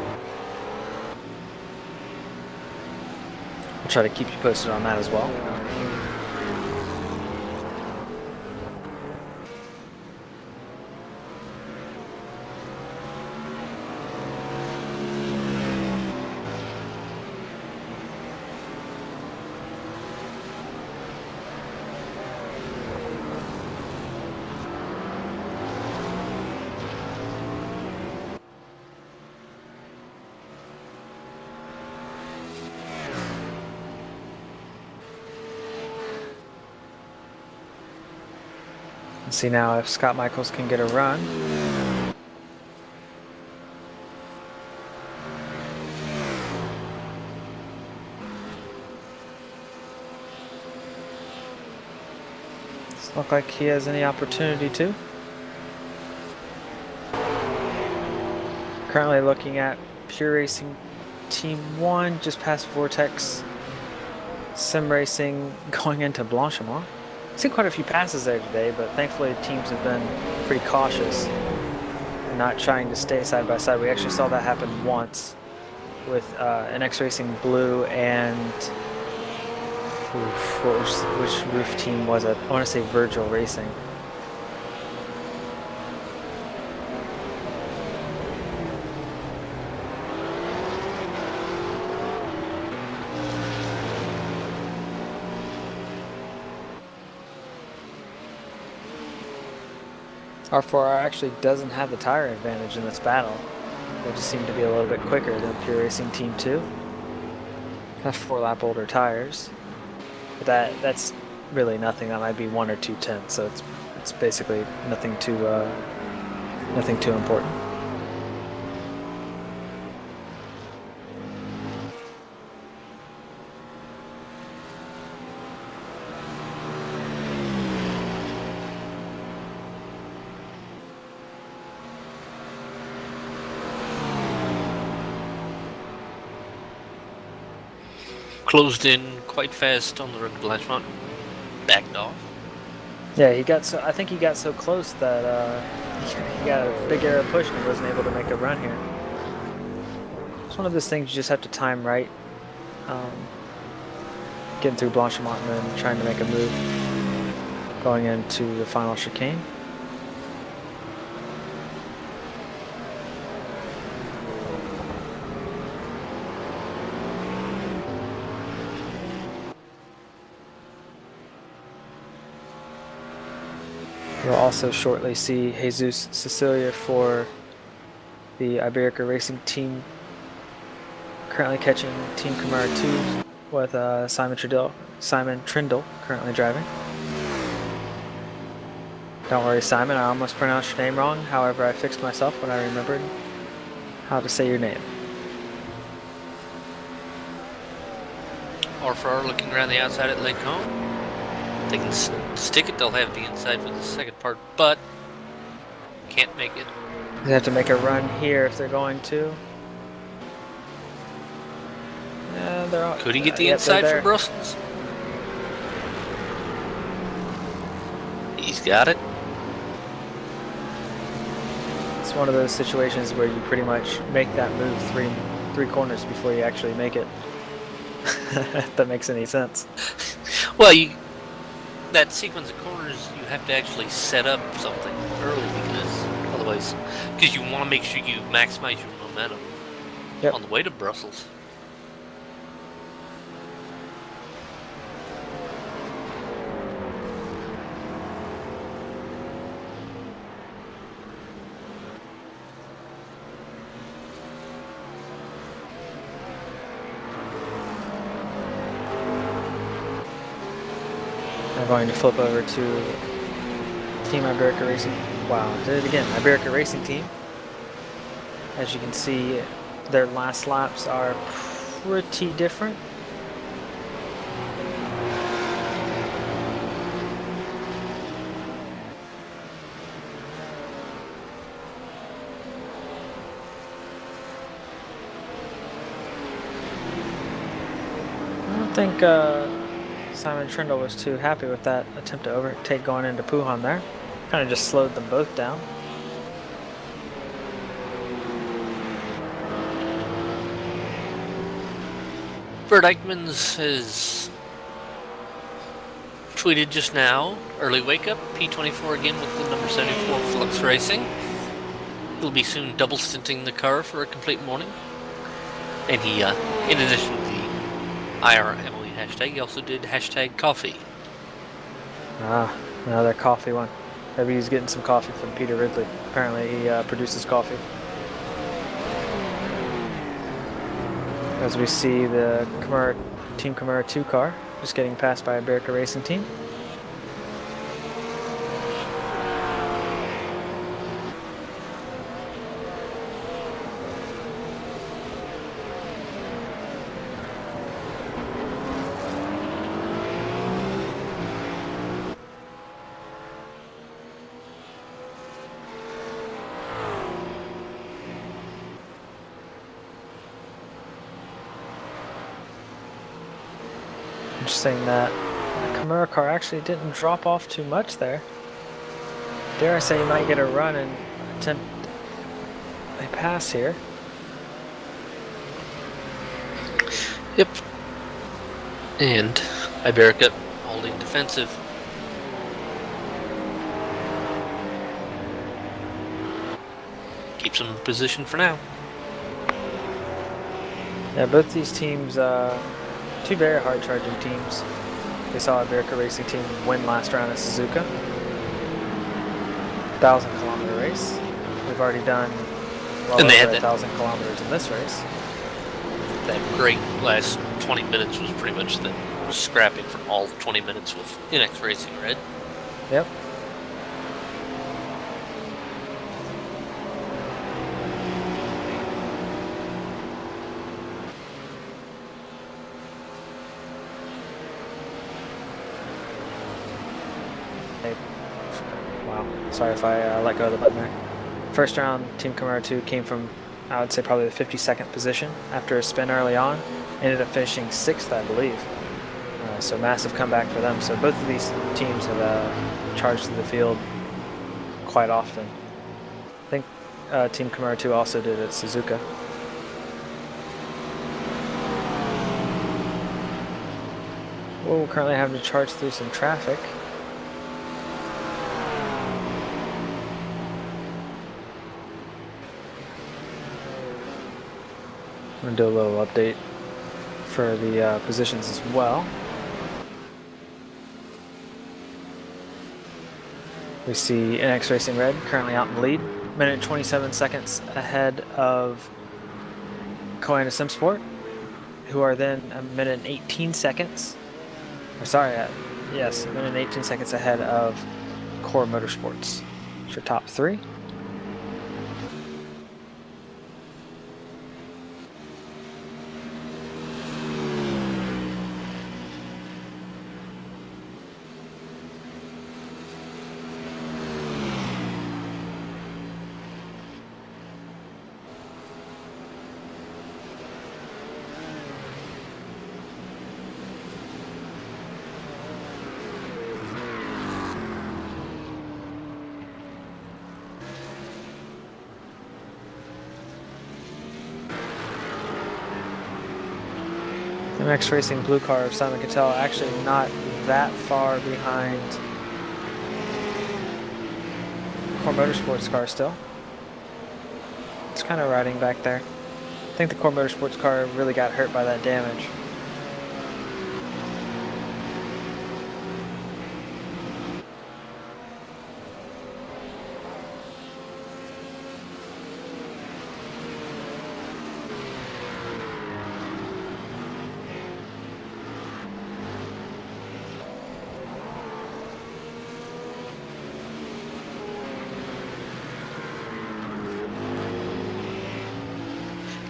I'll try to keep you posted on that as well. Let's see now if Scott Michaels can get a run. Doesn't look like he has any opportunity to. Currently looking at Pure Racing Team 1, just past Vortex Sim Racing going into Blanchimont. Seen quite a few passes there today, but thankfully teams have been pretty cautious and not trying to stay side by side. We actually saw that happen once with NX Racing Blue and which roof team was it? I want to say Virgil Racing. R4R actually doesn't have the tire advantage in this battle. They just seem to be a little bit quicker than Pure Racing Team 2. Have 4-lap older tires. But that's really nothing. That might be 1 or 2 tenths, so it's basically nothing too important. Closed in quite fast on the road to Blanchimont. Backed off. Yeah, I think he got so close that he got a big air of push and he wasn't able to make a run here. It's one of those things you just have to time right. Getting through Blanchimont and then trying to make a move going into the final chicane. You'll also shortly see Jesus Cecilia for the Iberica Racing Team, currently catching Team Camara 2 with Simon Trindle currently driving. Don't worry, Simon, I almost pronounced your name wrong. However, I fixed myself when I remembered how to say your name. R4R looking around the outside at Lake Home. They can stick it, they'll have the inside for the second part, but can't make it. They have to make a run here if they're going to. Yeah, they're all, could he get the inside for Brussels? He's got it. It's one of those situations where you pretty much make that move three corners before you actually make it. If that makes any sense. Well, that sequence of corners, you have to actually set up something early because you want to make sure you maximize your momentum on the way to Brussels. I'm going to flip over to Team Iberica Racing. Wow, did it again. Iberica Racing Team. As you can see, their last laps are pretty different. I don't think Simon Trindle was too happy with that attempt to overtake going into Puhan there. Kind of just slowed them both down. Bert Eichmans has tweeted just now, early wake up, P24 again with the number 74 Flux Racing. He'll be soon double stinting the car for a complete morning. And he, in addition to the IRMOE hashtag, he also did hashtag coffee. Ah, another coffee one. Maybe he's getting some coffee from Peter Ridley. Apparently he produces coffee. As we see the Team Camara 2 car just getting passed by Iberica Racing Team. Interesting that the Kimura car actually didn't drop off too much there. Dare I say, you might get a run and attempt a pass here. Yep. And Iberica holding defensive. Keeps them in position for now. Yeah, both these teams, two very hard charging teams. We saw Iberica Racing Team win last round at Suzuka. 1,000-kilometer race. We've already done well over 1,000 kilometers in this race. That great last 20 minutes was pretty much the scrapping from all 20 minutes with NX Racing Red. Yep. Wow, sorry if I let go of the button there. First round, Team Kimura 2 came from, I would say, probably the 52nd position after a spin early on. Ended up finishing 6th, I believe. So massive comeback for them. So both of these teams have charged through the field quite often. I think Team Kimura 2 also did at Suzuka. Well, we're currently having to charge through some traffic. I'm going to do a little update for the positions as well. We see NX Racing Red currently out in the lead, minute 27 seconds ahead of Koena Sport, who are then a minute and 18 seconds. Or sorry, yes, a minute and 18 seconds ahead of Core Motorsports. It's your top three. MX Racing blue car of Simon Cattell actually not that far behind Core Motorsports car still. It's kind of riding back there. I think the Core Motorsports car really got hurt by that damage.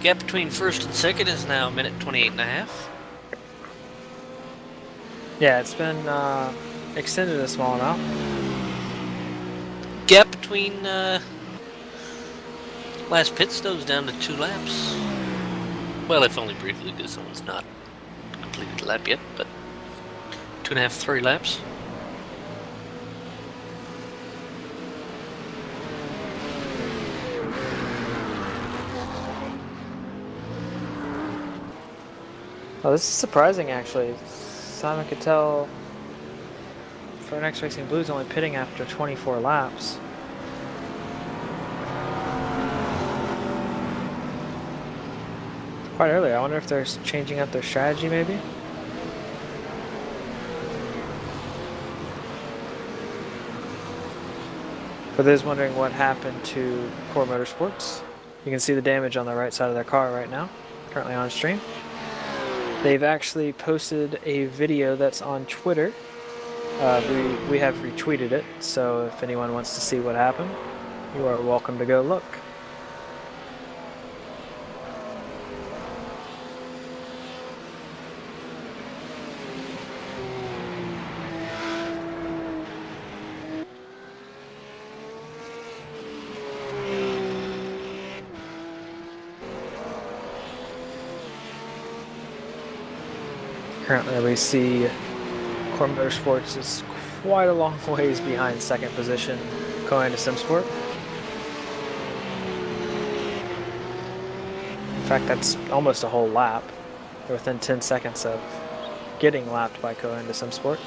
Gap between first and second is now a minute 28.5. Yeah, it's been extended a small amount. Gap between last pit stops down to 2 laps. Well, if only briefly, because someone's not completed a lap yet, but 2.5, 3 laps. Oh, this is surprising, actually. Simon Cattell for NX Racing Blue is only pitting after 24 laps. Quite early. I wonder if they're changing up their strategy, maybe? For those wondering what happened to Core Motorsports, you can see the damage on the right side of their car right now, currently on stream. They've actually posted a video that's on Twitter. We have retweeted it, so if anyone wants to see what happened, you are welcome to go look. Currently we see Core Motorsports is quite a long ways behind second position Co-Anderson Sport. In fact, that's almost a whole lap. They're within 10 seconds of getting lapped by Co-Anderson Sport.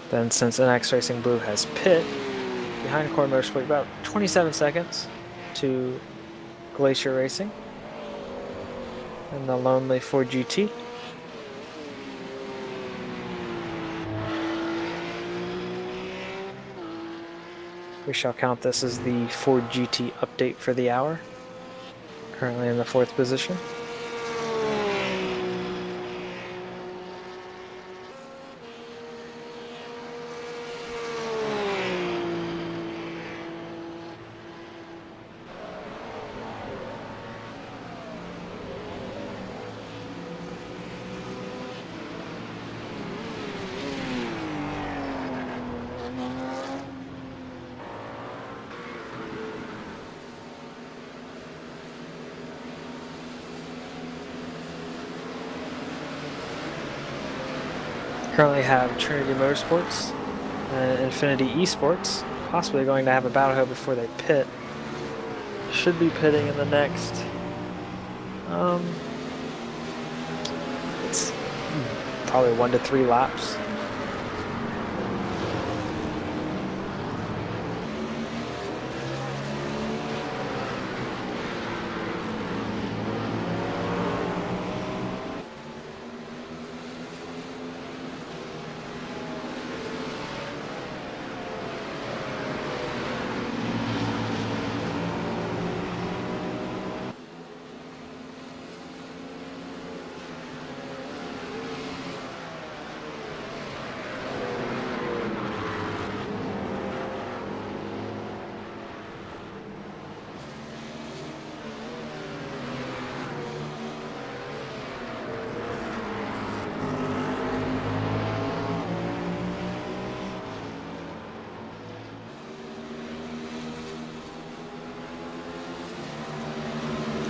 Then since NX Racing Blue has pit, behind Core Motorsport about 27 seconds to Glacier Racing and the lonely Ford GT. We shall count this as the Ford GT update for the hour. Currently in the 4th position. Currently have Trinity Motorsports and Infinity Esports possibly going to have a battle here before they pit. Should be pitting in the next it's probably 1 to 3 laps.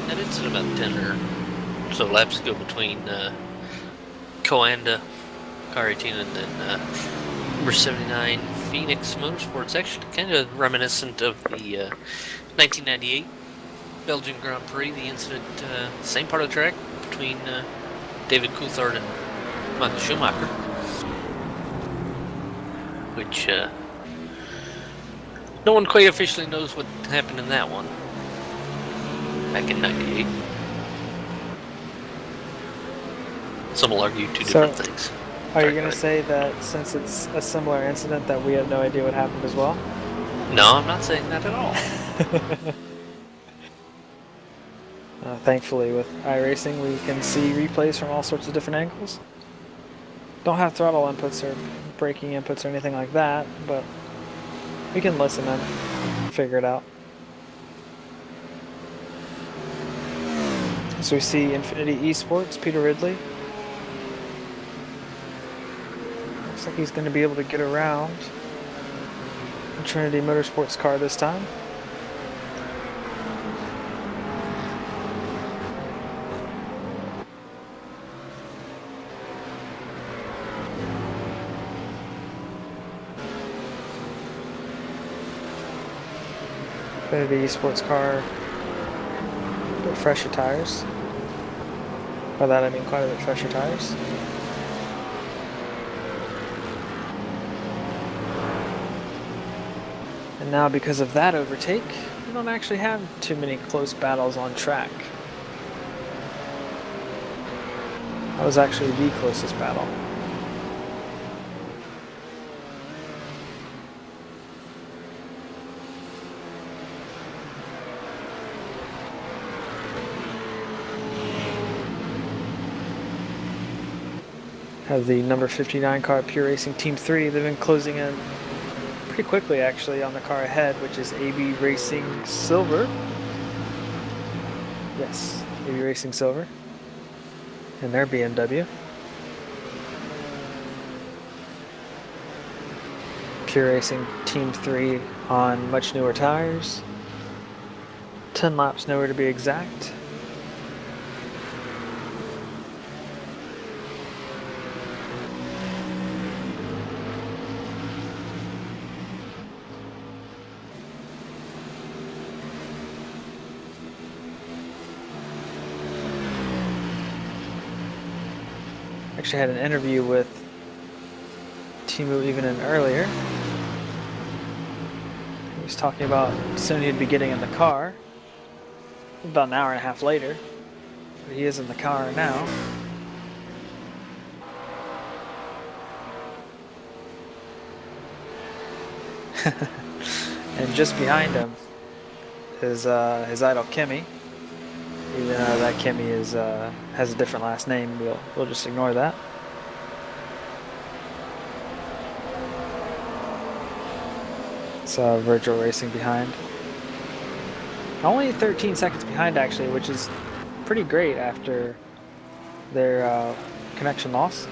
And it's at about 10 or so laps go between Coanda, Car 18, and then number 79, Phoenix Motorsports. Actually kind of reminiscent of the 1998 Belgian Grand Prix, the incident, same part of the track between David Coulthard and Michael Schumacher, which no one quite officially knows what happened in that one back in 98. Some will argue two different things. Are you going to say that since it's a similar incident that we have no idea what happened as well? No, I'm not saying that at all. Thankfully, with iRacing, we can see replays from all sorts of different angles. Don't have throttle inputs or braking inputs or anything like that, but we can listen and figure it out. So we see Infinity Esports, Peter Ridley. Looks like he's going to be able to get around the Trinity Motorsports car this time. Infinity Esports car, a bit fresher tires. By that I mean quite a bit fresher tires. And now because of that overtake, we don't actually have too many close battles on track. That was actually the closest battle. Have the number 59 car, Pure Racing Team 3. They've been closing in pretty quickly actually on the car ahead, which is AB Racing Silver. Yes, AB Racing Silver. And their BMW. Pure Racing Team 3 on much newer tires. 10 laps newer to be exact. Actually had an interview with Timu even earlier. He was talking about soon he'd be getting in the car. About an hour and a half later. But he is in the car now. And just behind him is his idol Kimi. Even though that Kimi is has a different last name, we'll just ignore that. So Virtual Racing behind. Only 13 seconds behind actually, which is pretty great after their connection loss.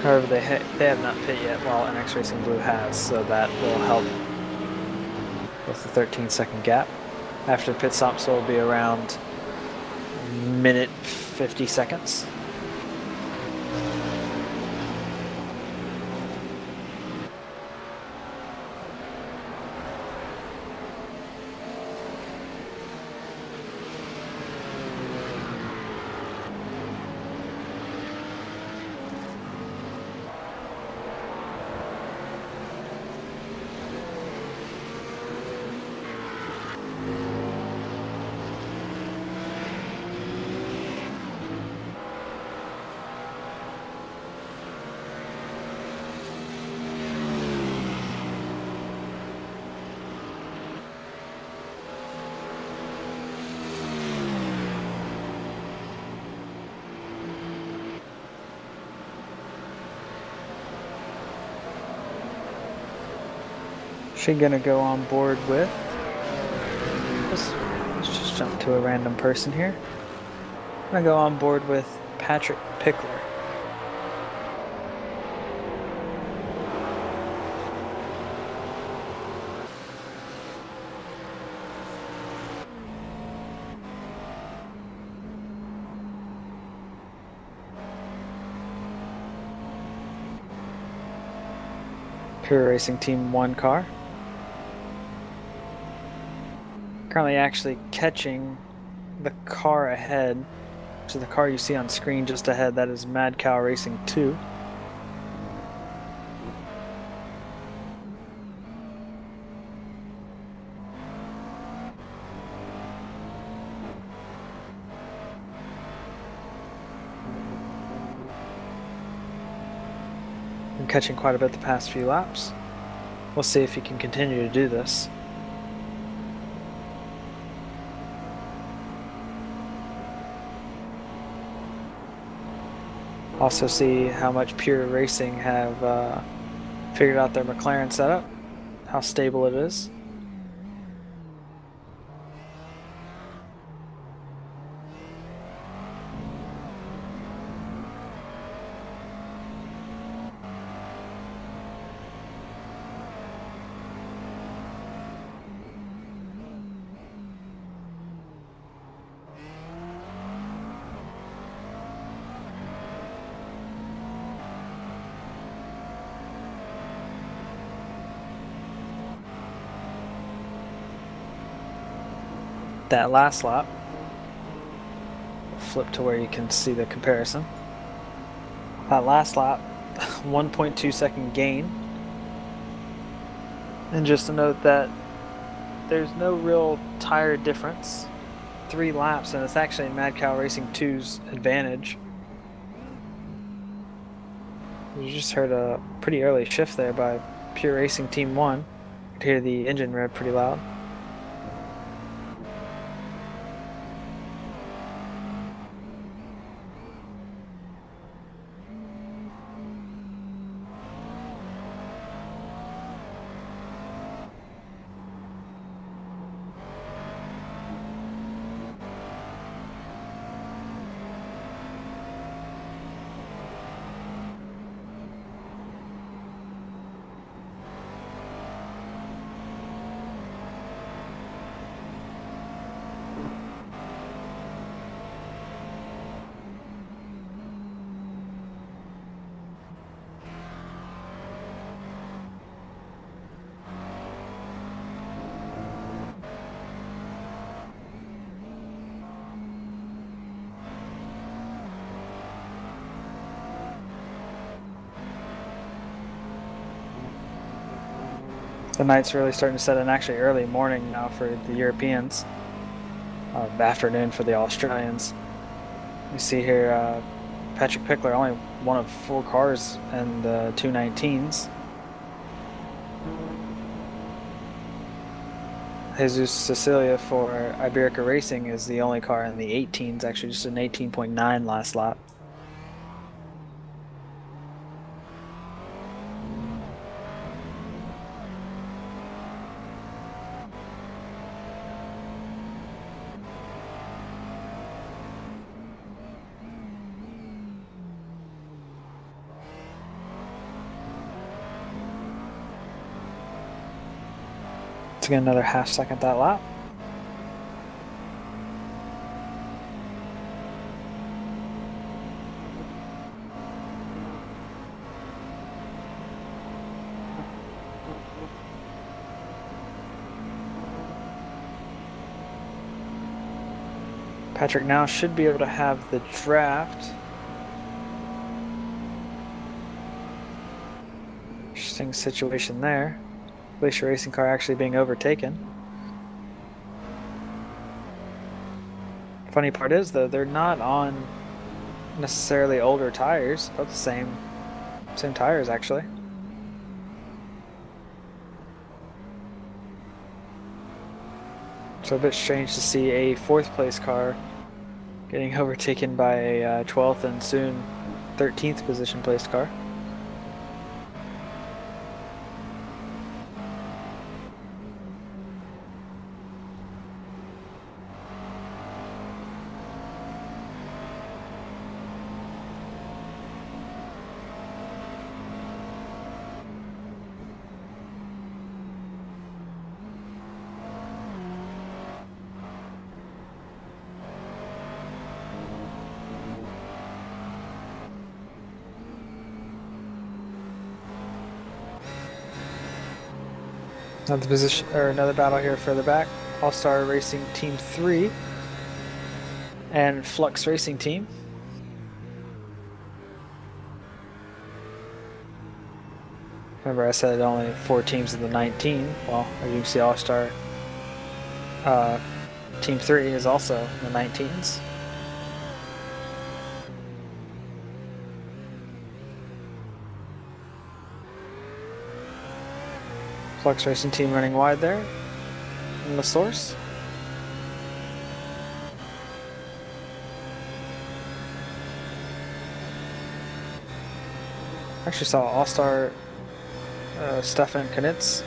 However, they have not pit yet, while NX Racing Blue has, so that will help with the 13-second gap. After pit stops, will be around minute 50 seconds. She gonna go on board with. Let's just jump to a random person here. I'm gonna go on board with Patrick Pickler. Pure Racing Team 1 car. Currently actually catching the car ahead. So the car you see on screen just ahead, that is Mad Cow Racing 2. Been catching quite a bit the past few laps. We'll see if he can continue to do this. Also see how much Pure Racing have figured out their McLaren setup, how stable it is. That last lap, flip to where you can see the comparison. That last lap, 1.2 second gain. And just to note that there's no real tire difference. 3 laps, and it's actually Mad Cow Racing 2's advantage. You just heard a pretty early shift there by Pure Racing Team 1. You could hear the engine rev pretty loud. The night's really starting to set in actually early morning now for the Europeans. Afternoon for the Australians. You see here Patrick Pickler, only one of 4 cars in the 219s. Jesus Cecilia for Iberica Racing is the only car in the 18s, actually just an 18.9 last lap. To get another half second that lap. Patrick now should be able to have the draft. Interesting situation there. Glacier Racing car actually being overtaken. Funny part is though, they're not on necessarily older tires, but the same tires actually. So a bit strange to see a 4th place car getting overtaken by a 12th and soon 13th position placed car. Another battle here further back. All-Star Racing Team 3 and Flux Racing Team. Remember I said only 4 teams in the 19. Well, as you can see, All-Star Team 3 is also in the 19s. Flux Racing Team running wide there in the source. Actually saw All-Star Stefan Knitz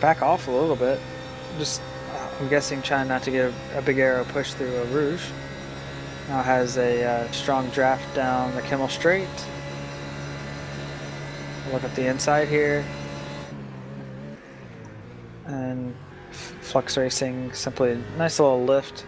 back off a little bit. Just, I'm guessing, trying not to get a big arrow push through a Rouge. Now has a strong draft down the Kimmel Straight. Look at the inside here. And Flux Racing, simply a nice little lift.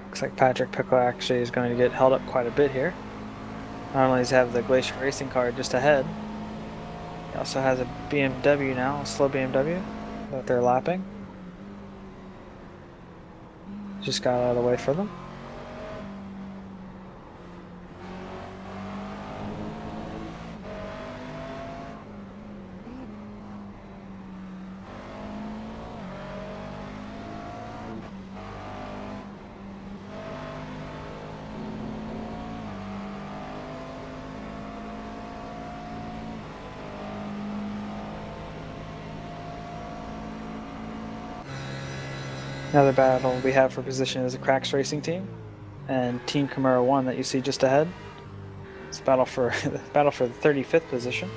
Looks like Patrick Pickler actually is going to get held up quite a bit here. Not only does he have the Glacier Racing car just ahead, he also has a BMW now, a slow BMW that they're lapping. Just got out of the way for them. Another battle we have for position is the Cracks Racing Team and Team Camaro 1 that you see just ahead. It's a battle for the 35th position.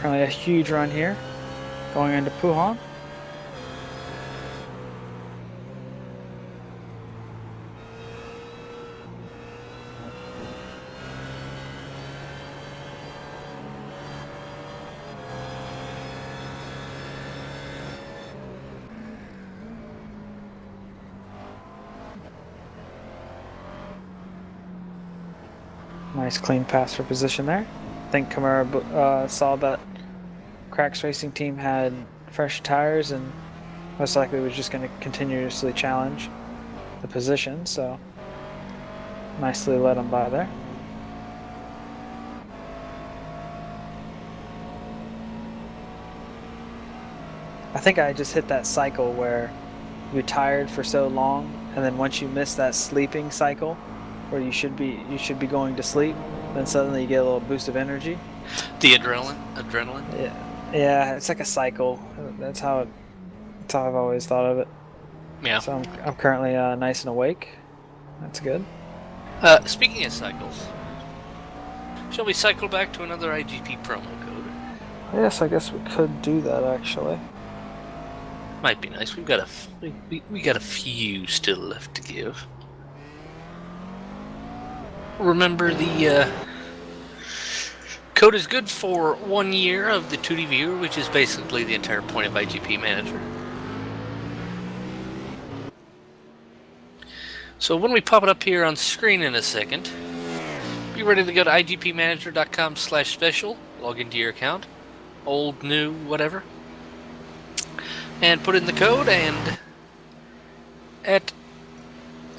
Currently a huge run here, going into Puhan. Nice clean pass for position there. I think Kamara saw that Cracks Racing team had fresh tires and most likely was just going to continuously challenge the position, so nicely led him by there. I think I just hit that cycle where you're tired for so long, and then once you miss that sleeping cycle where you should be going to sleep, then suddenly you get a little boost of energy. The adrenaline. Yeah, it's like a cycle. That's how I've always thought of it. Yeah. So I'm currently nice and awake. That's good. Speaking of cycles, shall we cycle back to another IGP promo code? Yes, I guess we could do that actually. Might be nice. We got a few still left to give. Remember, the code is good for 1 year of the 2D viewer, which is basically the entire point of IGP Manager. So when we pop it up here on screen in a second, be ready to go to igpmanager.com/special, log into your account, old, new, whatever, and put in the code, and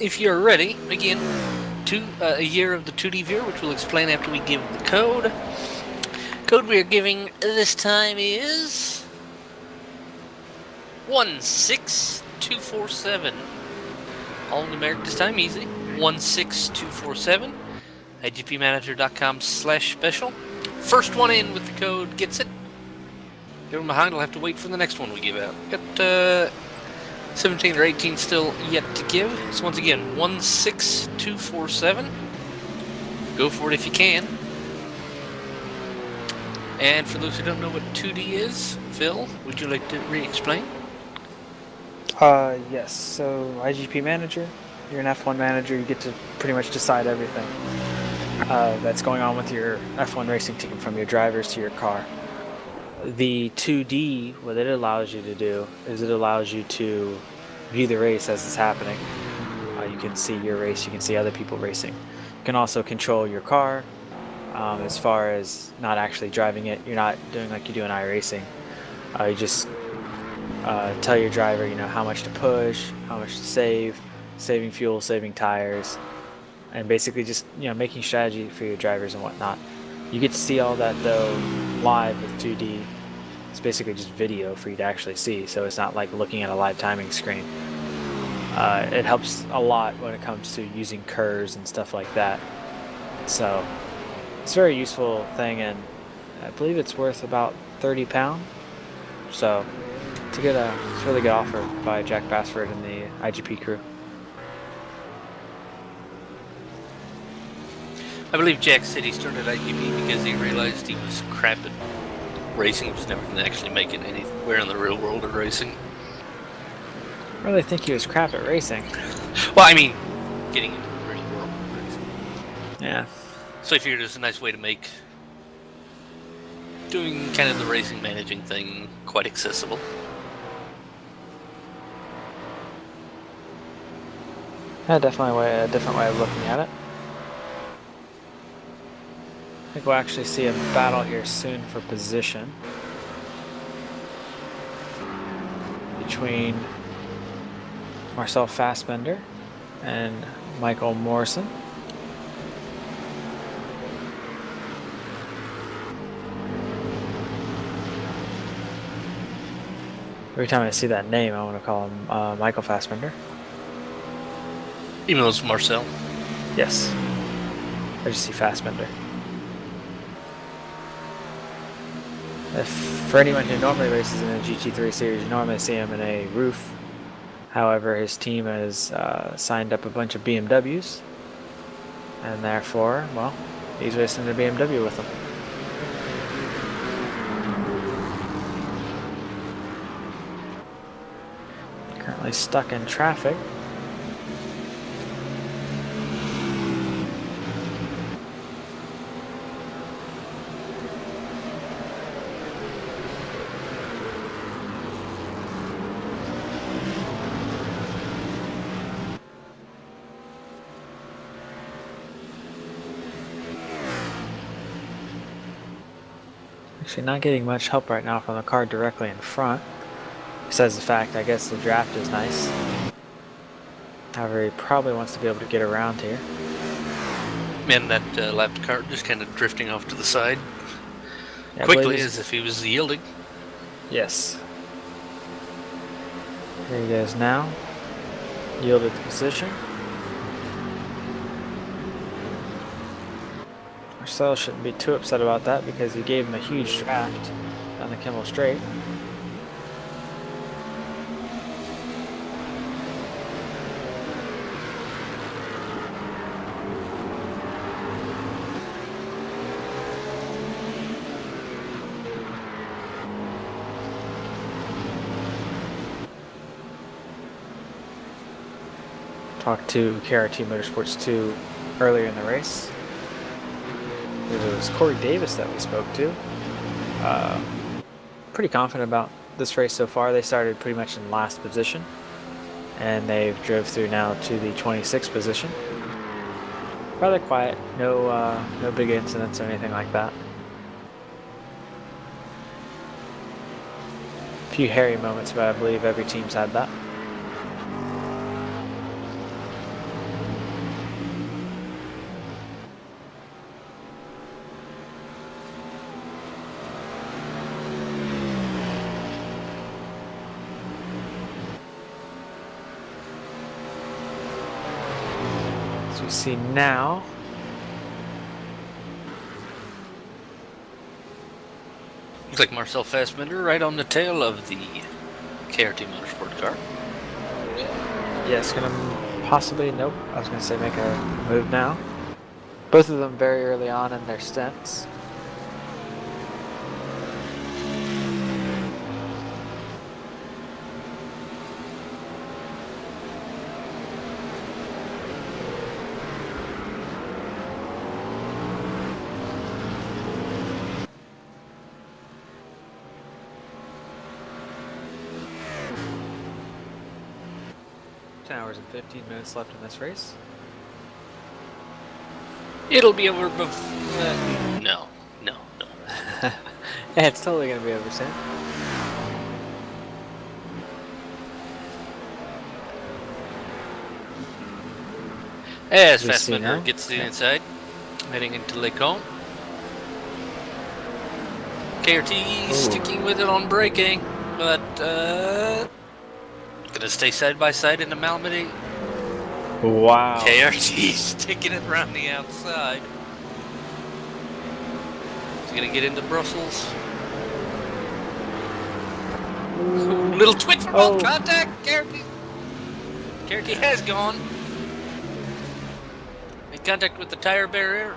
if you're ready, begin a year of the 2D viewer, which we'll explain after we give the code. Code we are giving this time is 16247. All numeric this time, easy. 16247. igpmanager.com/special. First one in with the code gets it. Everyone behind will have to wait for the next one we give out. Got 17 or 18 still yet to give. So once again, 16247. Go for it if you can. And for those who don't know what 2D is, Phil, would you like to re-explain? Yes. So IGP Manager, you're an F1 manager. You get to pretty much decide everything that's going on with your F1 racing team, from your drivers to your car. The 2D, what it allows you to do is it allows you to view the race as it's happening. You can see your race, you can see other people racing. You can also control your car as far as not actually driving it. You're not doing like you do in iRacing. You just tell your driver, how much to push, how much to save, saving fuel, saving tires, and basically just, making strategy for your drivers and whatnot. You get to see all that though live with 2D. It's basically just video for you to actually see, so it's not like looking at a live timing screen. It helps a lot when it comes to using curves and stuff like that. So it's a very useful thing, and I believe it's worth about £30. So it's a really good offer by Jack Bassford and the IGP crew. I believe Jack said he started IGP because he realized he was crap at racing. He was never going to actually make it anywhere in the real world of racing. I really think he was crap at racing. Well, I mean, getting into the real world of racing. Yeah. So I figured it was a nice way to make doing kind of the racing managing thing quite accessible. Yeah, definitely a different way of looking at it. I think we'll actually see a battle here soon for position between Marcel Fassbender and Michael Morrison. Every time I see that name, I want to call him Michael Fassbender. Even though it's Marcel? Yes. I just see Fassbender. For anyone who normally races in a GT3 series, you normally see him in a roof. However, his team has signed up a bunch of BMWs, and therefore, well, he's racing a BMW with them. Currently stuck in traffic. Actually not getting much help right now from the car directly in front. Besides the fact, I guess the draft is nice. However, he probably wants to be able to get around here. And that lapped car just kind of drifting off to the side. Yeah, Quickly, as if he was yielding. Yes. Here he goes now. Yielded the position. Marcel shouldn't be too upset about that because he gave him a huge draft down the Kimmel Straight. Talked to KRT Motorsports 2 earlier in the race. It was Corey Davis that we spoke to. Pretty confident about this race so far. They started pretty much in last position, and they've drove through now to the 26th position. Rather quiet, no big incidents or anything like that. A few hairy moments, but I believe every team's had that. As we see now, Looks like Marcel Fassbender right on the tail of the KRT Motorsport car. yes, gonna possibly, nope, I was gonna say make a move now. Both of them very early on in their stints. Hours and 15 minutes left in this race. It'll be over before. No. Yeah, it's totally gonna be over soon. As We see Fassbender now. gets to the inside, heading into Lecombe. KRT sticking with it on braking, but gonna stay side by side in the Malmedy. Wow. KRT sticking it around the outside. He's gonna get into Brussels. Ooh, little twitch for both contact. KRT has gone. Made contact with the tire barrier.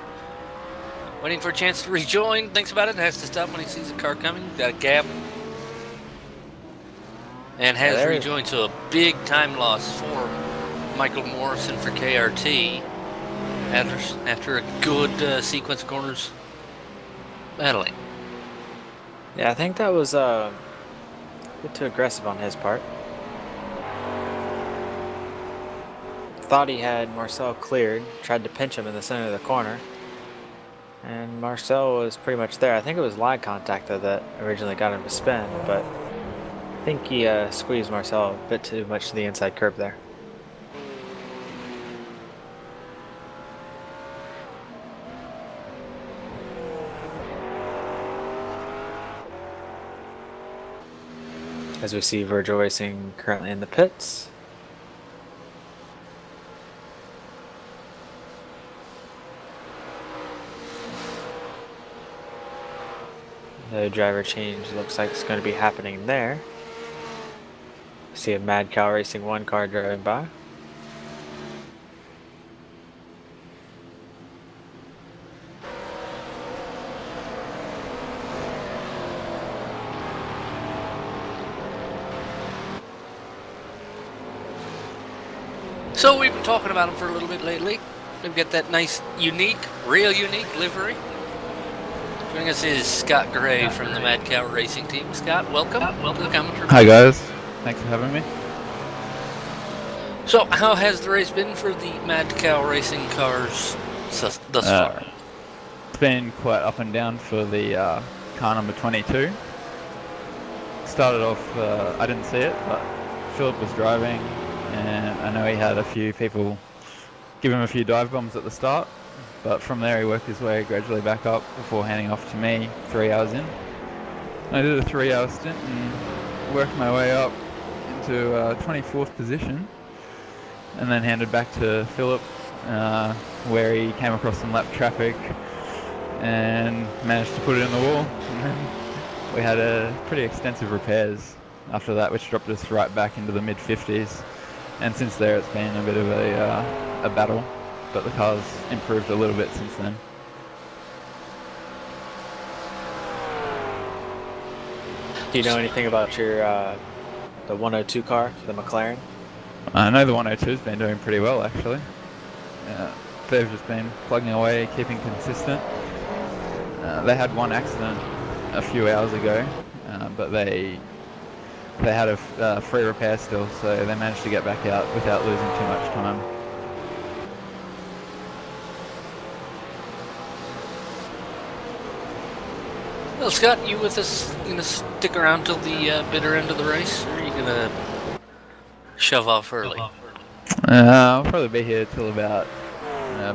Waiting for a chance to rejoin. Thinks about it. Has to stop when he sees a car coming. Got a gap. And has rejoined. So a big time loss for Michael Morrison for KRT. After a good sequence of corners battling. Yeah, I think that was a bit too aggressive on his part. Thought he had Marcel cleared, tried to pinch him in the center of the corner, and Marcel was pretty much there. I think it was line contact that originally got him to spin, but I think he squeezed Marcel a bit too much to the inside curb there. As we see Virgil Racing currently in the pits. The driver change looks like it's going to be happening there. See a Mad Cow Racing 1 car driving by. So we've been talking about them for a little bit lately. They've got that nice, real unique livery. Joining us is Scott Gray from the Mad Cow Racing Team. Scott, welcome to the commentary. Hi guys, thanks for having me. So, how has the race been for the Mad Cow Racing cars thus far? It's been quite up and down for the car number 22. Started off, I didn't see it, but Philip was driving, and I know he had a few people give him a few dive bombs at the start, but from there he worked his way gradually back up before handing off to me 3 hours in. I did a 3-hour stint and worked my way up into 24th position, and then handed back to Philip, where he came across some lap traffic and managed to put it in the wall. And then we had a pretty extensive repairs after that, which dropped us right back into the mid-50s. And since there, it's been a bit of a battle, but the car's improved a little bit since then. Do you know anything about your the 102 car, the McLaren? I know the 102's been doing pretty well, actually. They've just been plugging away, keeping consistent. They had one accident a few hours ago, but they had a free repair still, so they managed to get back out without losing too much time. Well, Scott, you with us? You gonna stick around till the bitter end of the race, or are you gonna shove off early? I'll probably be here till about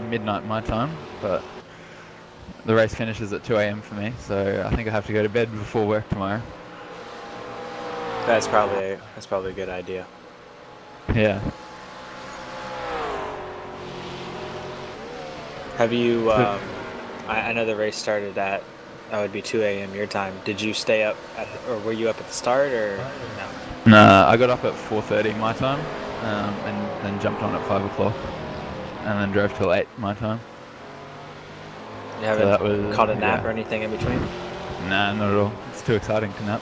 midnight my time, but the race finishes at 2 a.m. for me, so I think I have to go to bed before work tomorrow. That's probably a good idea. Yeah. Have you? I know the race started at that would be 2 a.m. your time. Did you stay up or were you up at the start or no? Nah, I got up at 4:30 my time, and then jumped on at 5 o'clock, and then drove till 8 my time. You haven't caught a nap or anything in between? Nah, not at all. It's too exciting to nap.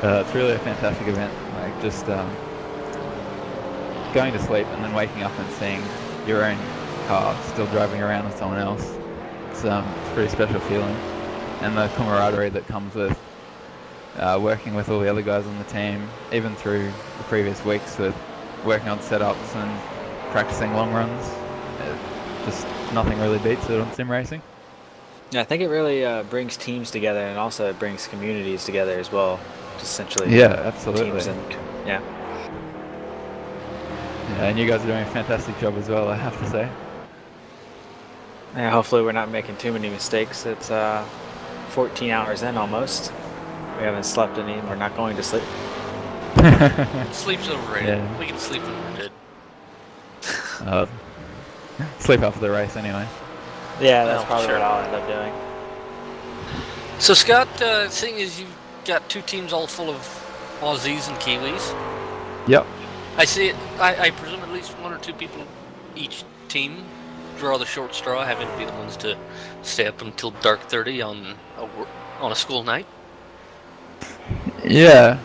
It's really a fantastic event. Like just going to sleep and then waking up and seeing your own car still driving around with someone else. It's a pretty special feeling, and the camaraderie that comes with working with all the other guys on the team, even through the previous weeks with working on setups and practicing long runs. Just nothing really beats it on sim racing. Yeah, I think it really brings teams together, and also it brings communities together as well. Essentially, yeah, absolutely. Teams and, yeah, and you guys are doing a fantastic job as well, I have to say. Yeah, hopefully we're not making too many mistakes. It's 14 hours in almost. We haven't slept any, and we're not going to sleep. Sleep's overrated. Yeah. We can sleep when we're dead. Sleep after the race anyway. Yeah, that's Oh, probably sure. what I'll end up doing. So, Scott, seeing as you've got two teams all full of Aussies and Kiwis, Yep. I see it. I presume at least one or two people each team draw the short straw, having to be the ones to stay up until dark 30 on a school night. Yeah.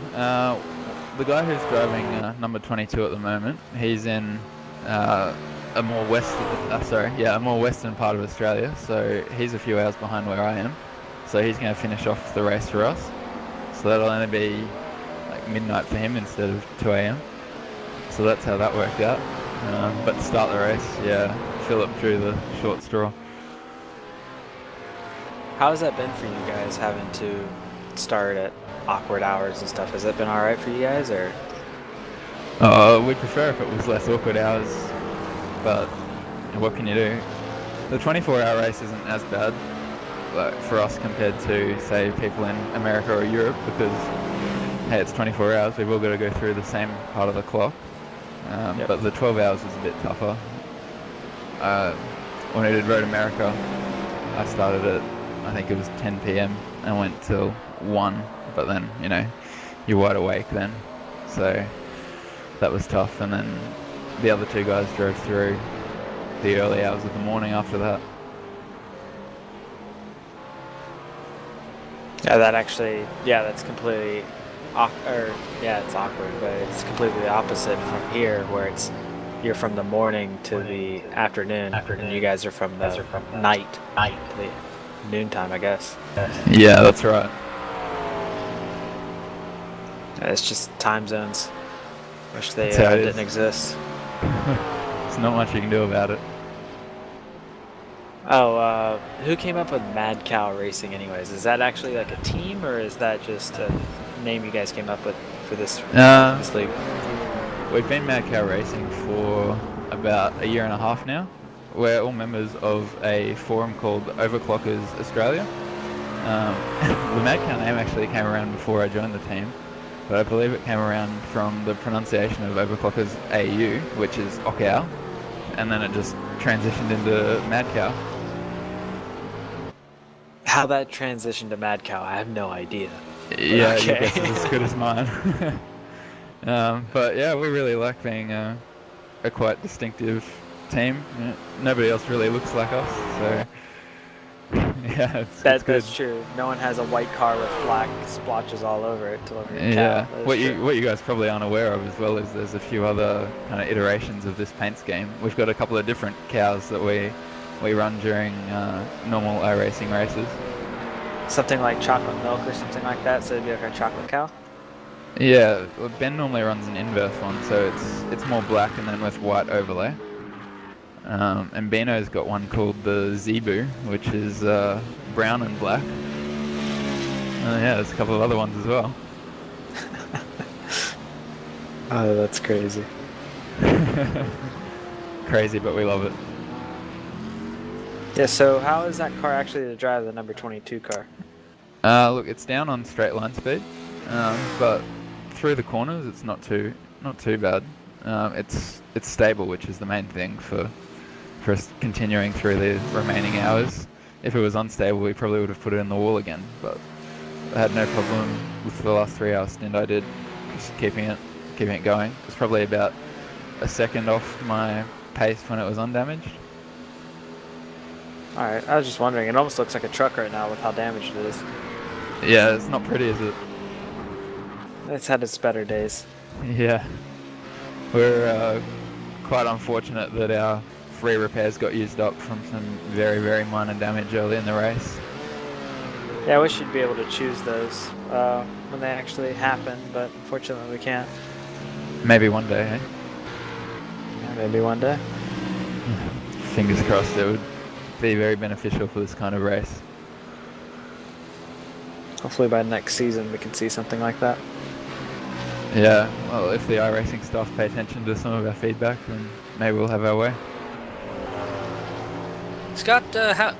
The guy who's driving number 22 at the moment, he's in a more western part of Australia, so he's a few hours behind where I am. So he's going to finish off the race for us. So that'll only be like midnight for him instead of 2 a.m. So that's how that worked out. But to start the race, yeah, Philip drew the short straw. How has that been for you guys, having to start at awkward hours and stuff? Has that been all right for you guys, or? We'd prefer if it was less awkward hours, but what can you do? The 24-hour race isn't as bad for us compared to, say, people in America or Europe, because, hey, it's 24 hours, we've all got to go through the same part of the clock. Yep. But the 12 hours was a bit tougher. When I did Road America, I started at, I think it was 10 p.m. and went till 1, but then, you know, you're wide awake then, so that was tough. And then the other two guys drove through the early hours of the morning after that. Yeah, that's completely it's awkward, but it's completely the opposite from here, where you're from the morning to the afternoon, and you guys are from the night to the noontime, I guess. Yeah, that's right. It's just time zones. Wish they That's how it didn't is. exist. There's not much you can do about it. Oh, who came up with Mad Cow Racing anyways? Is that actually like a team, or is that just a name you guys came up with for this league? We've been Mad Cow Racing for about a year and a half now. We're all members of a forum called Overclockers Australia. The Mad Cow name actually came around before I joined the team, but I believe it came around from the pronunciation of Overclockers AU, which is Okau, and then it just transitioned into Mad Cow. How that transitioned to Mad Cow, I have no idea. Yeah, okay. Your guess is as good as mine. But yeah, we really like being a quite distinctive team. Nobody else really looks like us, so yeah, it's good. That's true. No one has a white car with black splotches all over it to look like a Yeah, cow. what you guys probably aren't aware of as well is there's a few other kind of iterations of this paint scheme. We've got a couple of different cows that we run during normal iRacing races. Something like chocolate milk or something like that, so it'd be like a chocolate cow? Yeah, well, Ben normally runs an inverse one, so it's more black and then with white overlay. And Bino's got one called the Zebu, which is brown and black. Yeah, there's a couple of other ones as well. Oh, that's crazy. Crazy, but we love it. Yeah, so how is that car actually to drive, the number 22 car? Look, it's down on straight line speed, but through the corners it's not too bad. It's stable, which is the main thing for us continuing through the remaining hours. If it was unstable, we probably would have put it in the wall again, but I had no problem with the last 3 hour stint I did, just keeping it going. It was probably about a second off my pace when it was undamaged. Alright, I was just wondering, it almost looks like a truck right now with how damaged it is. Yeah, it's not pretty, is it? It's had its better days. Yeah. We're quite unfortunate that our free repairs got used up from some very, very minor damage early in the race. Yeah, I wish you'd be able to choose those when they actually happen, but unfortunately we can't. Maybe one day, eh? Yeah, maybe one day. Fingers crossed, it would be very beneficial for this kind of race. Hopefully by next season we can see something like that. Yeah, well, if the iRacing staff pay attention to some of our feedback, then maybe we'll have our way. Scott, I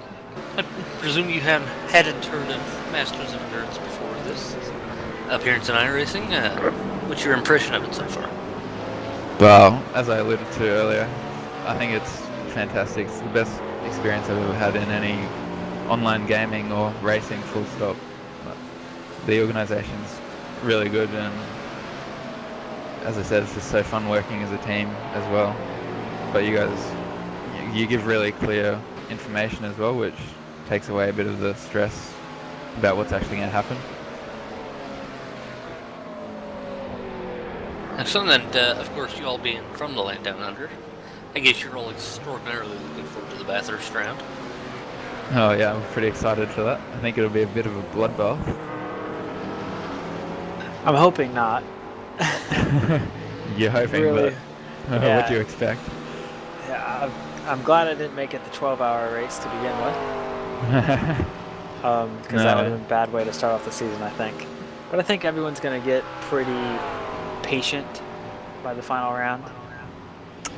presume you hadn't heard of Masters of Endurance before this appearance in iRacing. What's your impression of it so far? Well, as I alluded to earlier, I think it's fantastic. It's the best experience I've ever had in any online gaming or racing, full stop. The organisation's really good, and as I said, it's just so fun working as a team as well. But you guys, you give really clear information as well, which takes away a bit of the stress about what's actually going to happen. Excellent, and of course, you all being from the land down under, I guess you're all extraordinarily looking forward to the Bathurst round. Oh yeah, I'm pretty excited for that. I think it'll be a bit of a bloodbath. I'm hoping not. You're hoping, really, but yeah. what do you expect? Yeah, I'm glad I didn't make it the 12-hour race to begin with. Because that would have been a bad way to start off the season, I think. But I think everyone's going to get pretty patient by the final round.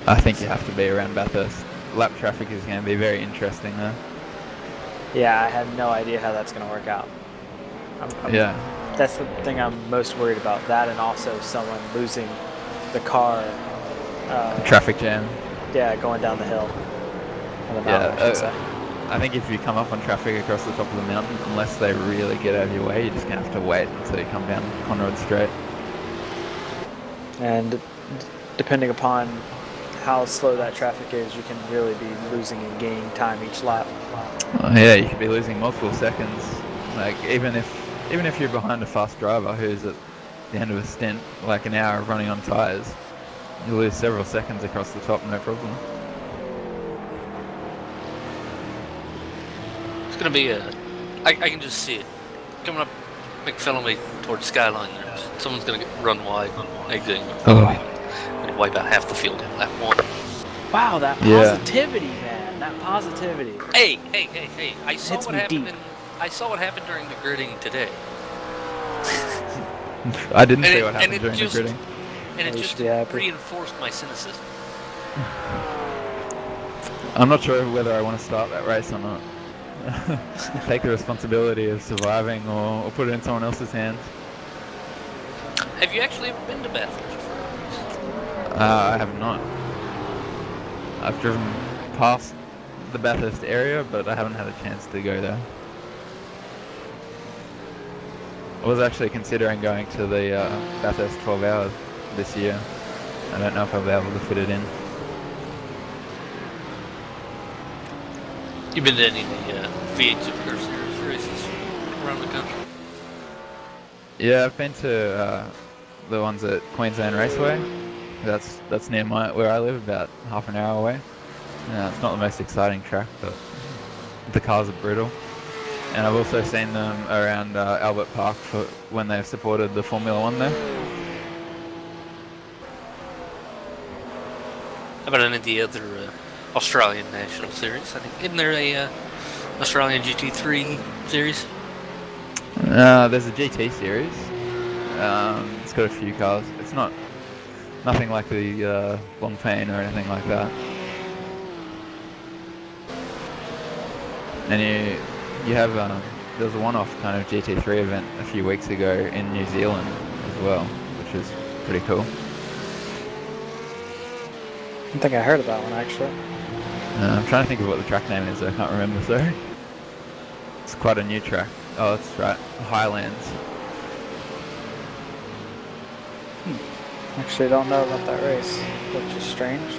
I think you have to be around Bathurst. Lap traffic is going to be very interesting though. Yeah, I have no idea how that's going to work out. Yeah. That's the thing I'm most worried about. That, and also someone losing the car. Traffic jam. Yeah, going down the hill. Or the mountain, I should say. I think if you come up on traffic across the top of the mountain, unless they really get out of your way, you're just going to have to wait until you come down Conrod Straight. And depending upon how slow that traffic is, you can really be losing and gaining time each lap. Oh, yeah, you could be losing multiple seconds. Like even if you're behind a fast driver who's at the end of a stint, like an hour of running on tyres, you lose several seconds across the top, no problem. It's gonna be I can just see it coming up McPhillamy towards Skyline. Someone's gonna run wide, exiting McPhillamy, and wipe out half the field in lap 1. Wow, that positivity, man. That positivity. Hey! I saw Hits what me happened. deep. I saw what happened during the gridding today. I didn't And see it- what and happened it during just- the gridding. And it You just should be happy. reinforced my cynicism. I'm not sure whether I want to start that race or not. Take the responsibility of surviving or put it in someone else's hands. Have you actually ever been to Bathurst for a race? I have not. I've driven past the Bathurst area, but I haven't had a chance to go there. I was actually considering going to the Bathurst 12 hours this year. I don't know if I'll be able to fit it in. You've been to any of the V8 Supercar Series races around the country? Yeah, I've been to the ones at Queensland Raceway. That's near where I live, about half an hour away. It's not the most exciting track, but the cars are brutal. And I've also seen them around Albert Park for when they've supported the Formula One there. How about any of the other Australian National Series? I think isn't there a Australian GT3 series? There's a GT series. It's got a few cars. It's nothing like the Longpain or anything like that. And you have there was a one-off kind of GT3 event a few weeks ago in New Zealand as well, which is pretty cool. I think I heard of that one, actually. I'm trying to think of what the track name is. I can't remember. Sorry. It's quite a new track. Oh, that's right. Highlands. Actually, don't know about that race, which is strange.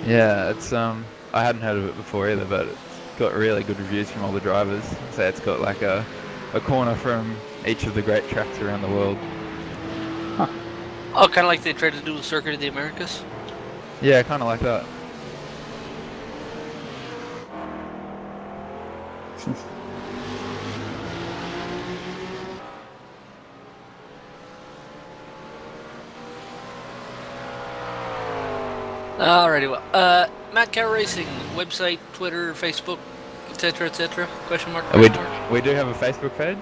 Yeah, it's I hadn't heard of it before either, but it's got really good reviews from all the drivers. So it's got like a corner from each of the great tracks around the world. Oh, kind of like they tried to do with Circuit of the Americas. Yeah, kind of like that. Alrighty, well, Matt Cow Racing website, Twitter, Facebook, etc., etc. Question mark? Question mark? We do have a Facebook page,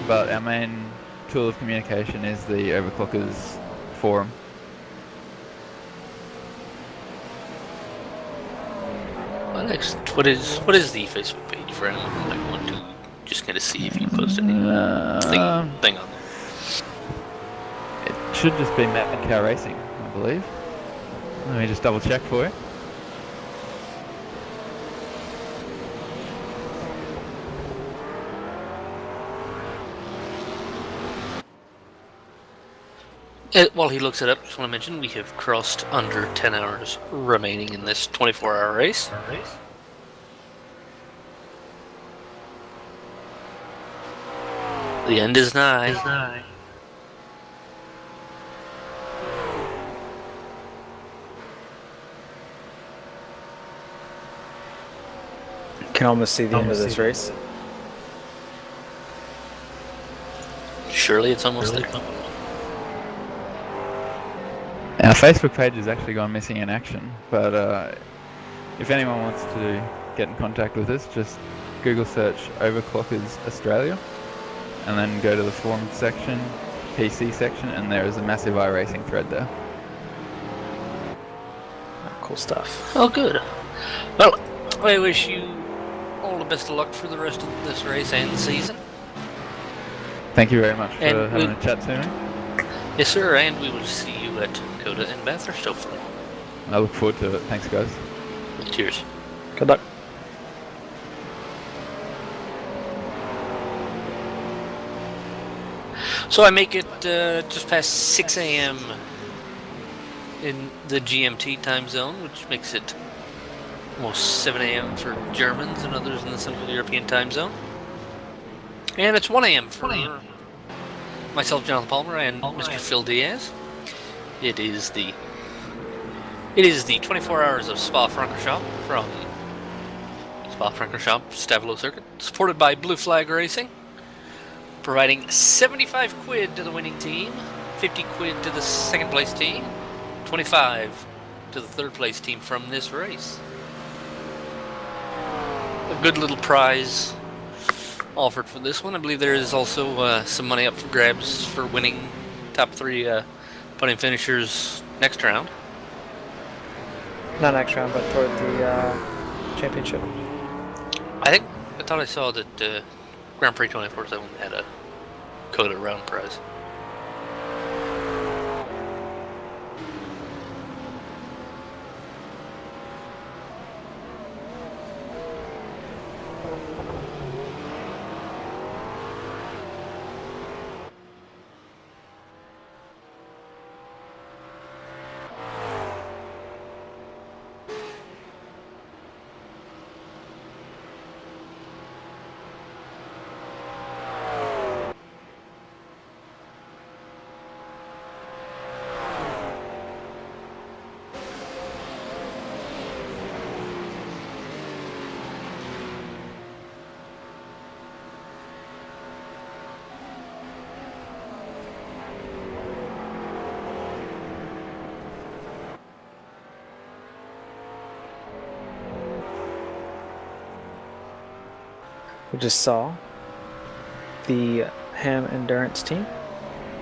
but our main tool of communication is the Overclockers forum. Well, next, what is the Facebook page for anyone who might want to just kind of see if you post anything on there? It should just be Matt Cow Racing, I believe. Let me just double check for you. While he looks it up, just want to mention we have crossed under 10 hours remaining in this 24-hour race. The end is nigh. Can almost see the end of this race. Surely it's almost there. Our Facebook page has actually gone missing in action, but if anyone wants to get in contact with us, just Google search Overclockers Australia and then go to the forum section, PC section, and there is a massive iRacing thread there. Cool stuff. Oh, good. Well, I wish you all the best of luck for the rest of this race and the season. Thank you very much for And having a chat to me. Yes, sir, and we will see you at Coda and Bathurst, hopefully. I look forward to it. Thanks, guys. Cheers. Good luck. So I make it just past 6 a.m. in the GMT time zone, which makes it almost 7 a.m. for Germans and others in the Central European time zone. And it's 1 a.m. for myself, Jonathan Palmer, and Mr. Phil Diaz. It is the 24 hours of Spa-Francorchamps from Spa-Francorchamps Stavelo Circuit, supported by Blue Flag Racing, providing 75 quid to the winning team, 50 quid to the second place team, 25 to the third place team from this race. A good little prize offered for this one. I believe there is also some money up for grabs for winning top 3 podium finishers next round. Not next round, but toward the championship. I thought I saw that Grand Prix 24/7 had a coda round prize. We just saw the Ham Endurance team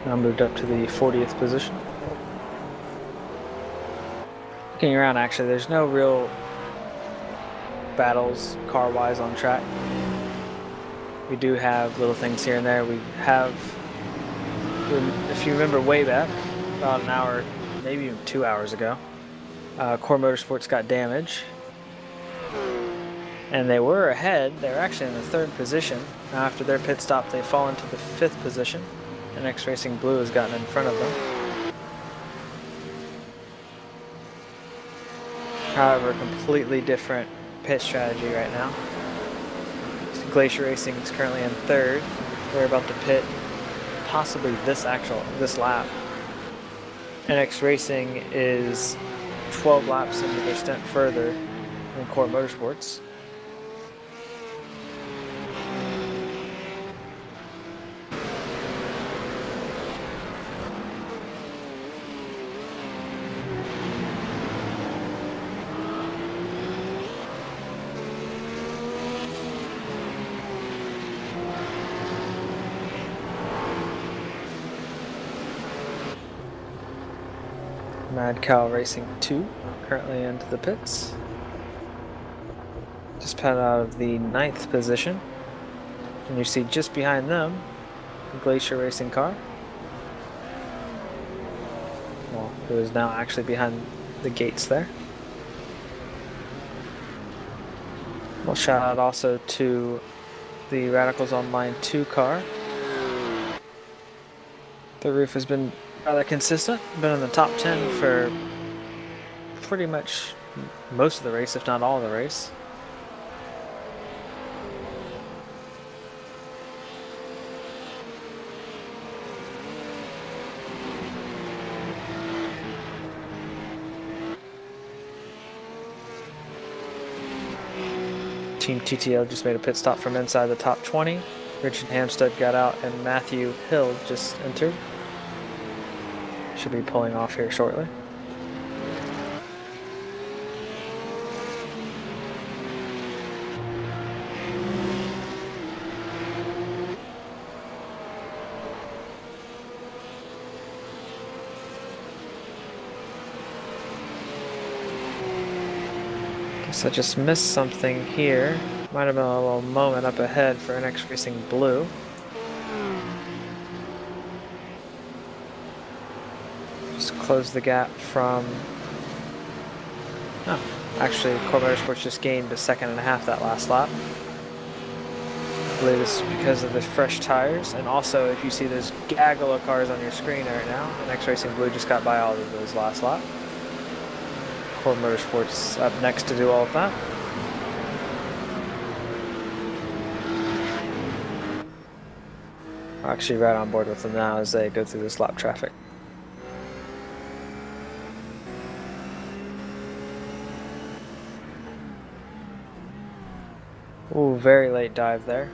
now moved up to the 40th position. Looking around, actually, there's no real battles car-wise on track. We do have little things here and there. We have, if you remember way back, about an hour, maybe even 2 hours ago, Core Motorsports got damage. And they were ahead. They were actually in the 3rd position. Now after their pit stop, they fall into the 5th position. And X Racing Blue has gotten in front of them. However, completely different pit strategy right now. Glacier Racing is currently in 3rd. They're about to pit possibly this lap. And X Racing is 12 laps into their stint further than Core Motorsports. Mad Cow Racing 2 currently into the pits. Just put out of the 9th position. And you see just behind them, the Glacier Racing car. Well, it is now actually behind the gates there. We'll shout out also to the Radicals Online 2 car. The roof has been rather consistent, been in the top 10 for pretty much most of the race, if not all of the race. Team TTL just made a pit stop from inside the top 20. Richard Hamstead got out and Matthew Hill just entered. Should be pulling off here shortly. Guess I just missed something here. Might have been a little moment up ahead for an X Racing Blue. Close the gap from... Oh, actually, Core Motorsports just gained a second and a half that last lap. I believe this is because of the fresh tires, and also if you see those gaggle of cars on your screen right now, and X Racing Blue just got by all of those last lap. Core Motorsports up next to do all of that. I'm actually right on board with them now as they go through this lap traffic. Ooh, very late dive there.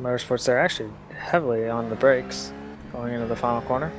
Motorsports, they're actually heavily on the brakes going into the final corner.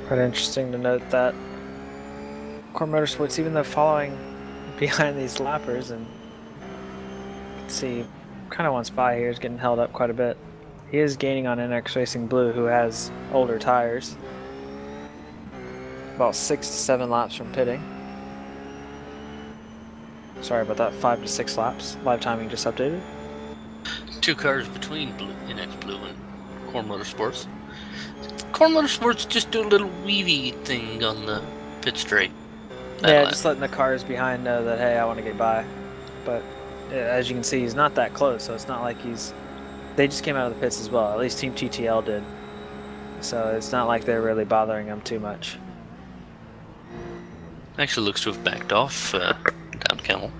Quite interesting to note that Core Motorsports, even though following behind these lappers, and you can see kind of one spot here is getting held up quite a bit. He is gaining on NX Racing Blue, who has older tires. About 6 to 7 laps from pitting. Sorry about that, 5 to 6 laps. Live timing just updated. 2 cars between NX Blue and Core Motorsports. Core Motorsports just do a little weavy thing on the pit straight. Yeah, just letting the cars behind know that, hey, I want to get by. But as you can see, he's not that close, so it's not like he's... They just came out of the pits as well. At least Team TTL did. So it's not like they're really bothering him too much. Actually looks to have backed off down Camel.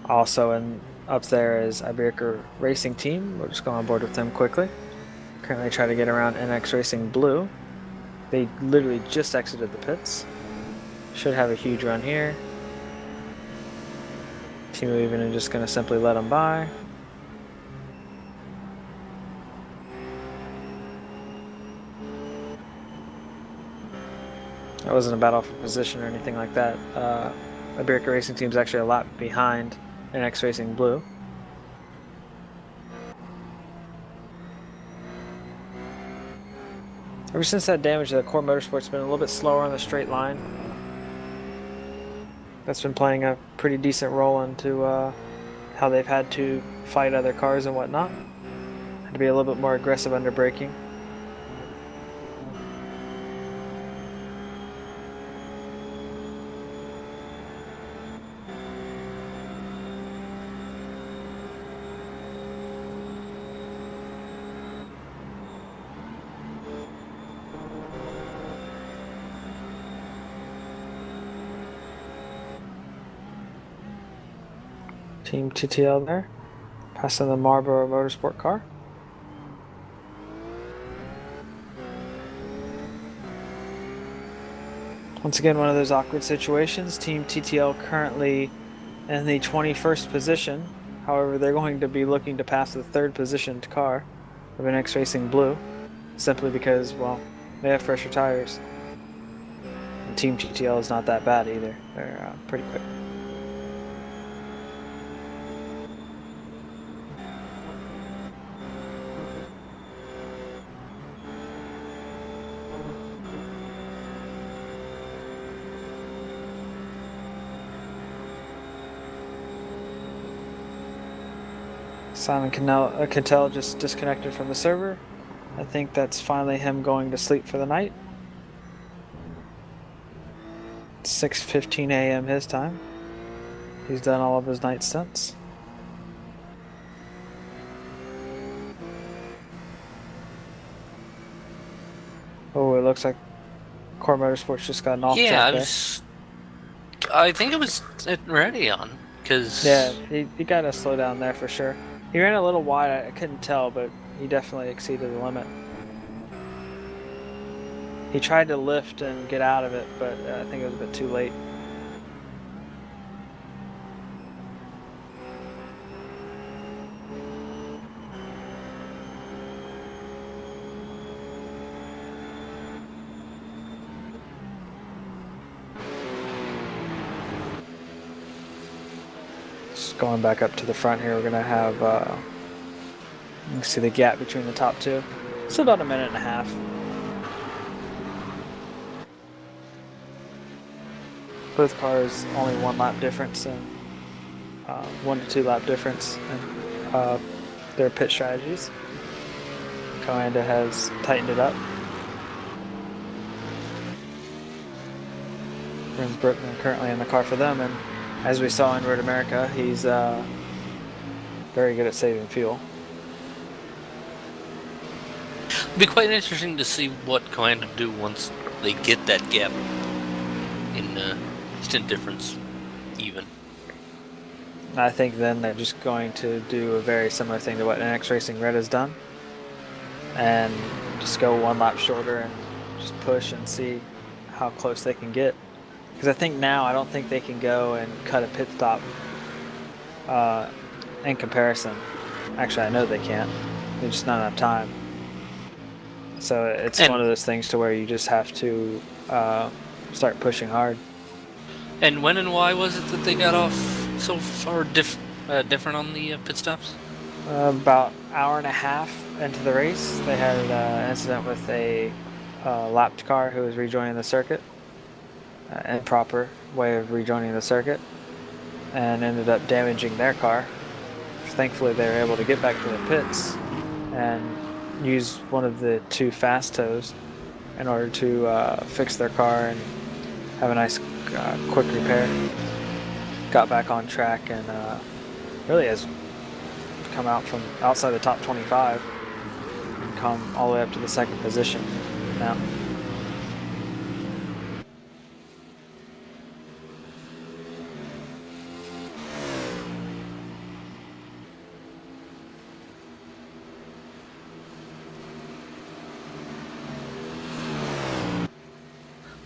Also up there is Iberica Racing Team. We'll just go on board with them quickly. Currently trying to get around NX Racing Blue. They literally just exited the pits. should have a huge run here. Team even is just going to simply let them by. That wasn't a battle for position or anything like that. Iberica Racing Team's actually a lap behind NX Racing Blue. Ever since that damage, the Core Motorsport's been a little bit slower on the straight line. That's been playing a pretty decent role into how they've had to fight other cars and whatnot. Had to be a little bit more aggressive under braking. Team TTL there, passing the Marlboro Motorsport car. Once again, one of those awkward situations. Team TTL currently in the 21st position. However, they're going to be looking to pass the 3rd positioned car of NX Racing Blue, simply because, well, they have fresher tires. And Team TTL is not that bad either. They're pretty quick. Simon Cantell just disconnected from the server. I think that's finally him going to sleep for the night. It's 6:15 a.m. his time. He's done all of his night stunts. Oh, it looks like Core Motorsports just got an off track there. I think it was ready on, because... Yeah, he got to slow down there for sure. He ran a little wide, I couldn't tell, but he definitely exceeded the limit. He tried to lift and get out of it, but I think it was a bit too late. Just going back up to the front here, we're going to have, you can see the gap between the top two. It's about a minute and a half. Both cars only 1 lap difference and 1 to 2 lap difference in their pit strategies. Coanda has tightened it up. Brins Brookman currently in the car for them, and as we saw in Road America, he's very good at saving fuel. It'll be quite interesting to see what Coanda do once they get that gap in stint difference even. I think then they're just going to do a very similar thing to what NX Racing Red has done, and just go 1 lap shorter and just push and see how close they can get. Because I think now, I don't think they can go and cut a pit stop in comparison. Actually, I know they can't. There's just not enough time. So it's one of those things to where you just have to start pushing hard. And when and why was it that they got off so far different on the pit stops? About an hour and a half into the race, they had an incident with a lapped car who was rejoining the circuit. Improper way of rejoining the circuit, and ended up damaging their car. Thankfully, they were able to get back to the pits and use one of the 2 fast tows in order to fix their car and have a nice quick repair. Got back on track and really has come out from outside the top 25 and come all the way up to the 2nd position now.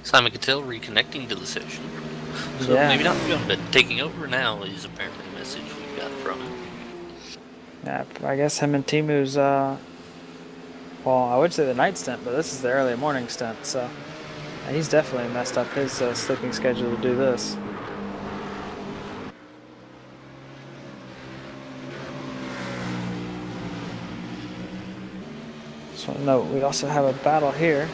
Simon Cattell reconnecting to the session. So Yeah. maybe not feeling, but taking over now is apparently the message we got from him. Yeah, I guess him and Timu's, well, I would say the night stint, but this is the early morning stint, so he's definitely messed up his sleeping schedule to do this. Just want to note, we also have a battle here.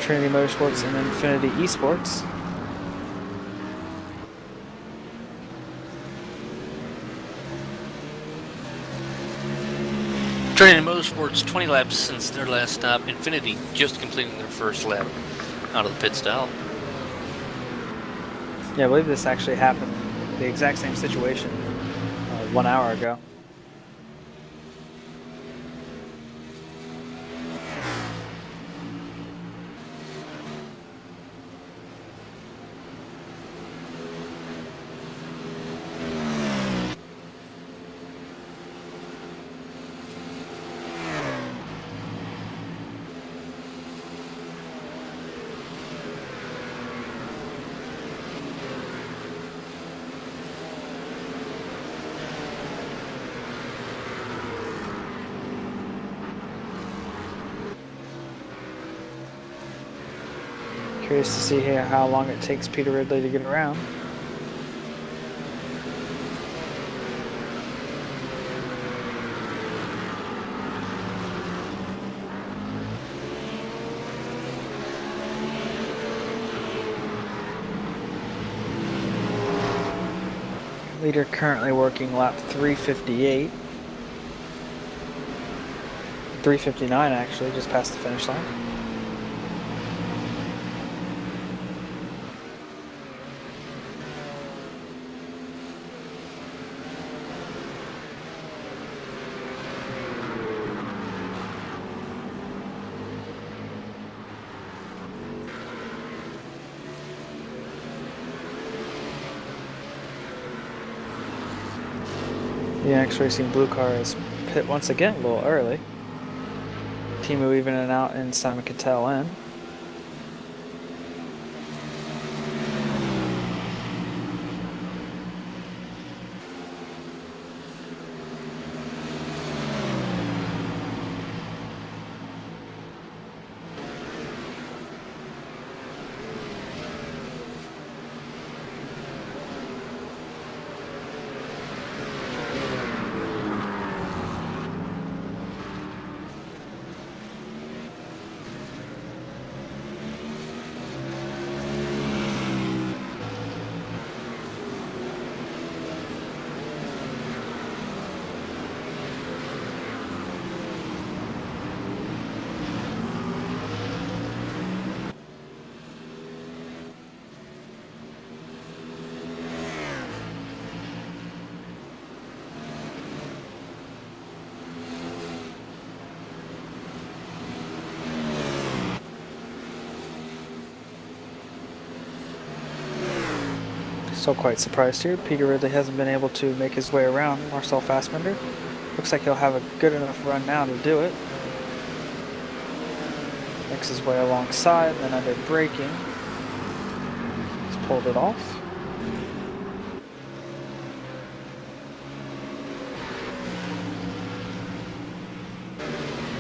Trinity Motorsports and Infinity Esports. Trinity Motorsports 20 laps since their last stop. Infinity just completing their first lap out of the pit stop. Yeah, I believe this actually happened, the exact same situation, 1 hour ago. Curious to see here how long it takes Peter Ridley to get around. Leader currently working lap 358. 359 actually, just past the finish line. The NX Racing blue car is pit once again a little early. Timu evening out and Simon Cattell in. Still quite surprised here. Peter Ridley hasn't been able to make his way around Marcel Fassbender. Looks like he'll have a good enough run now to do it. Makes his way alongside, and then under braking, he's pulled it off.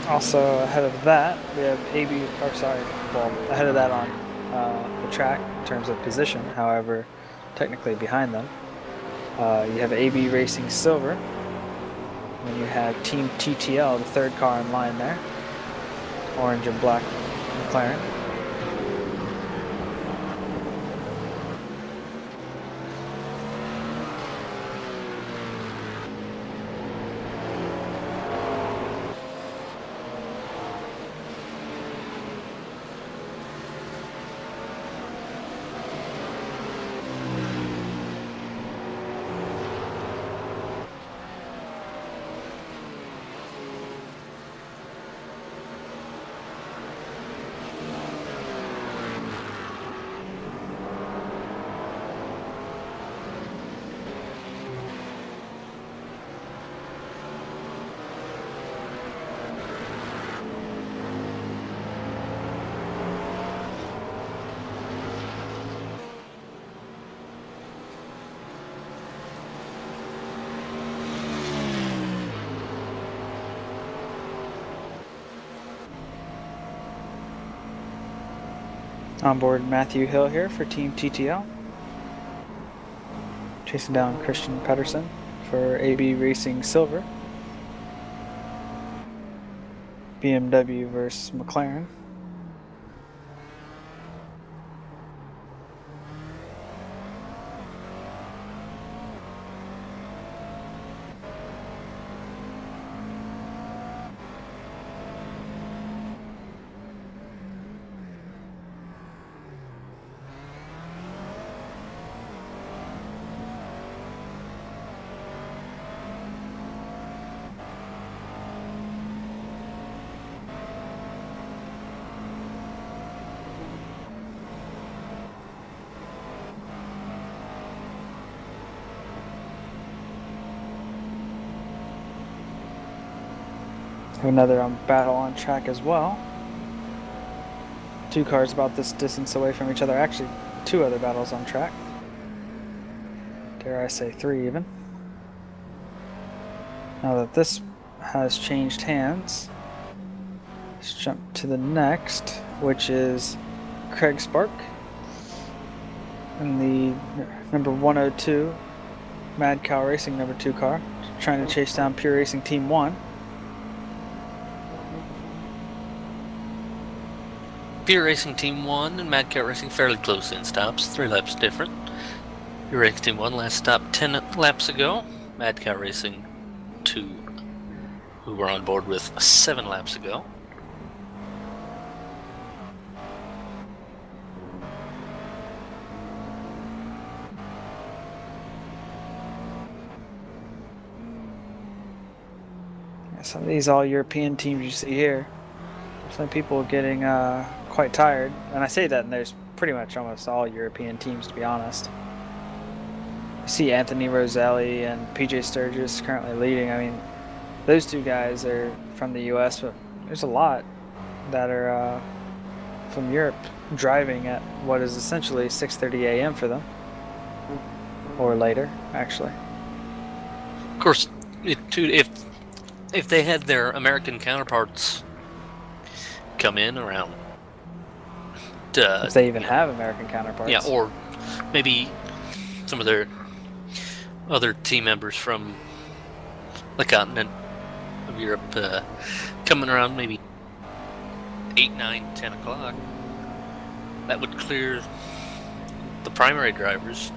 Also ahead of that, we have ahead of that on the track in terms of position. However, technically behind them, you have AB Racing Silver, and you have Team TTL, the third car in line there, orange and black McLaren. Onboard Matthew Hill here for Team TTL. Chasing down Christian Pedersen for AB Racing Silver. BMW versus McLaren. Another battle on track as well. Two cars about this distance away from each other. Actually, two other battles on track. Dare I say three even. Now that this has changed hands, let's jump to the next, which is Craig Spark in the number 102 Mad Cow Racing number 2 car, trying to chase down Pure Racing Team 1. Pure Racing Team 1 and Mad Cow Racing fairly close in stops, 3 laps different. Pure Racing Team 1 last stop 10 laps ago. Mad Cow Racing 2, who were on board with 7 laps ago. Some of these all-European teams you see here, some people getting quite tired, and I say that, and there's pretty much almost all European teams, to be honest. You see Anthony Roselli and PJ Sturgis currently leading. I mean, those two guys are from the US, but there's a lot that are from Europe driving at what is essentially 6:30 a.m. for them, or later, actually. Of course, if they had their American counterparts come in around, if they even have American counterparts. Yeah, or maybe some of their other team members from the continent of Europe coming around maybe 8, 9, 10 o'clock. That would clear the primary drivers.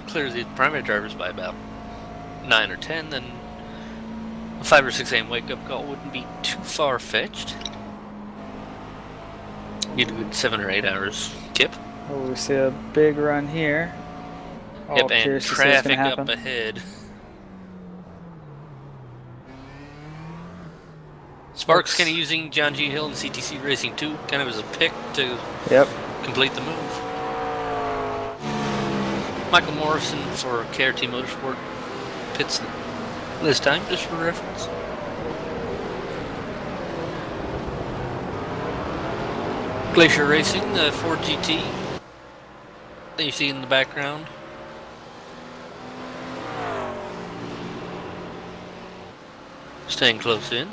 Clear the primary drivers by about 9 or 10. Then a 5 or 6 a.m. wake up call wouldn't be too far fetched. You'd do 7 or 8 hours, Kip. Oh, we see a big run here. Yep, and traffic up ahead. Sparks kind of using John G. Hill and CTC Racing 2 kind of as a pick to complete the move. Michael Morrison for KRT Motorsport pits this time, just for reference. Glacier Racing, the Ford GT that you see in the background. Staying close in.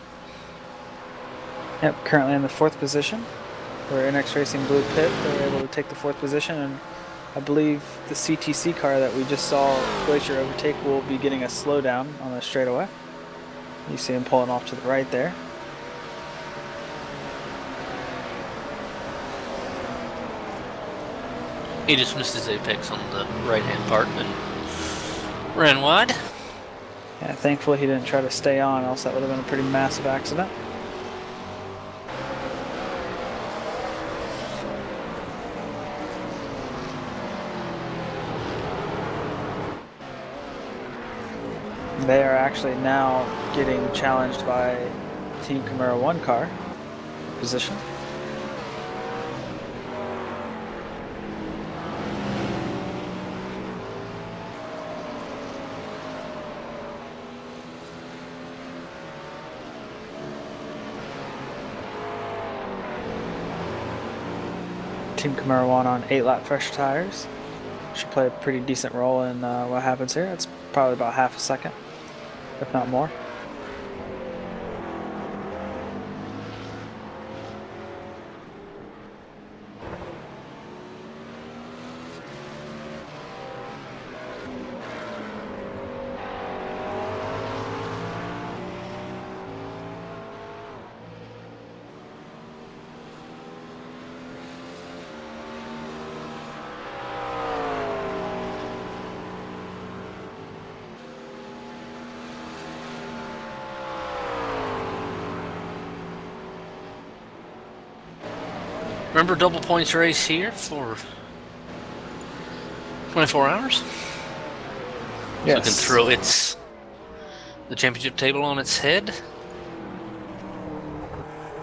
Yep, currently in the 4th position. We're NX Racing Blue Pit. They were able to take the 4th position, and I believe the CTC car that we just saw Glacier overtake will be getting a slowdown on the straightaway. You see him pulling off to the right there. He just missed his apex on the right-hand part and ran wide. Yeah, thankfully he didn't try to stay on, else that would have been a pretty massive accident. They are actually now getting challenged by Team Camaro 1 car position. Team Camaro 1 on 8-lap fresh tires. Should play a pretty decent role in what happens here. It's probably about half a second, if not more. Remember double points race here for 24 hours? Yes. So it can throw the championship table on its head.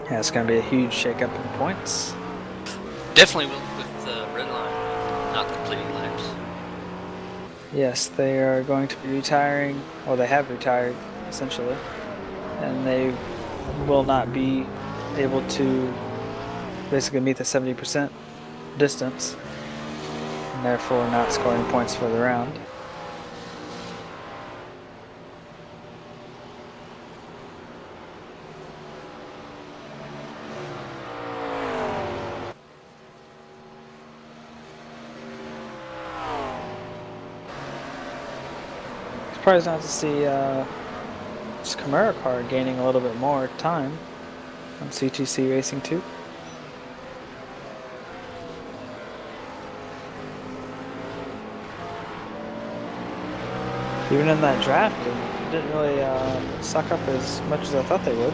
Yeah, it's going to be a huge shakeup in points. Definitely with the red line not completing laps. Yes, they are going to be retiring. Well, they have retired, essentially. And they will not be able to basically meet the 70% distance. And therefore not scoring points for the round. Surprised not to see this Camaro car gaining a little bit more time on CTC Racing 2. Even in that draft, it didn't really suck up as much as I thought they would.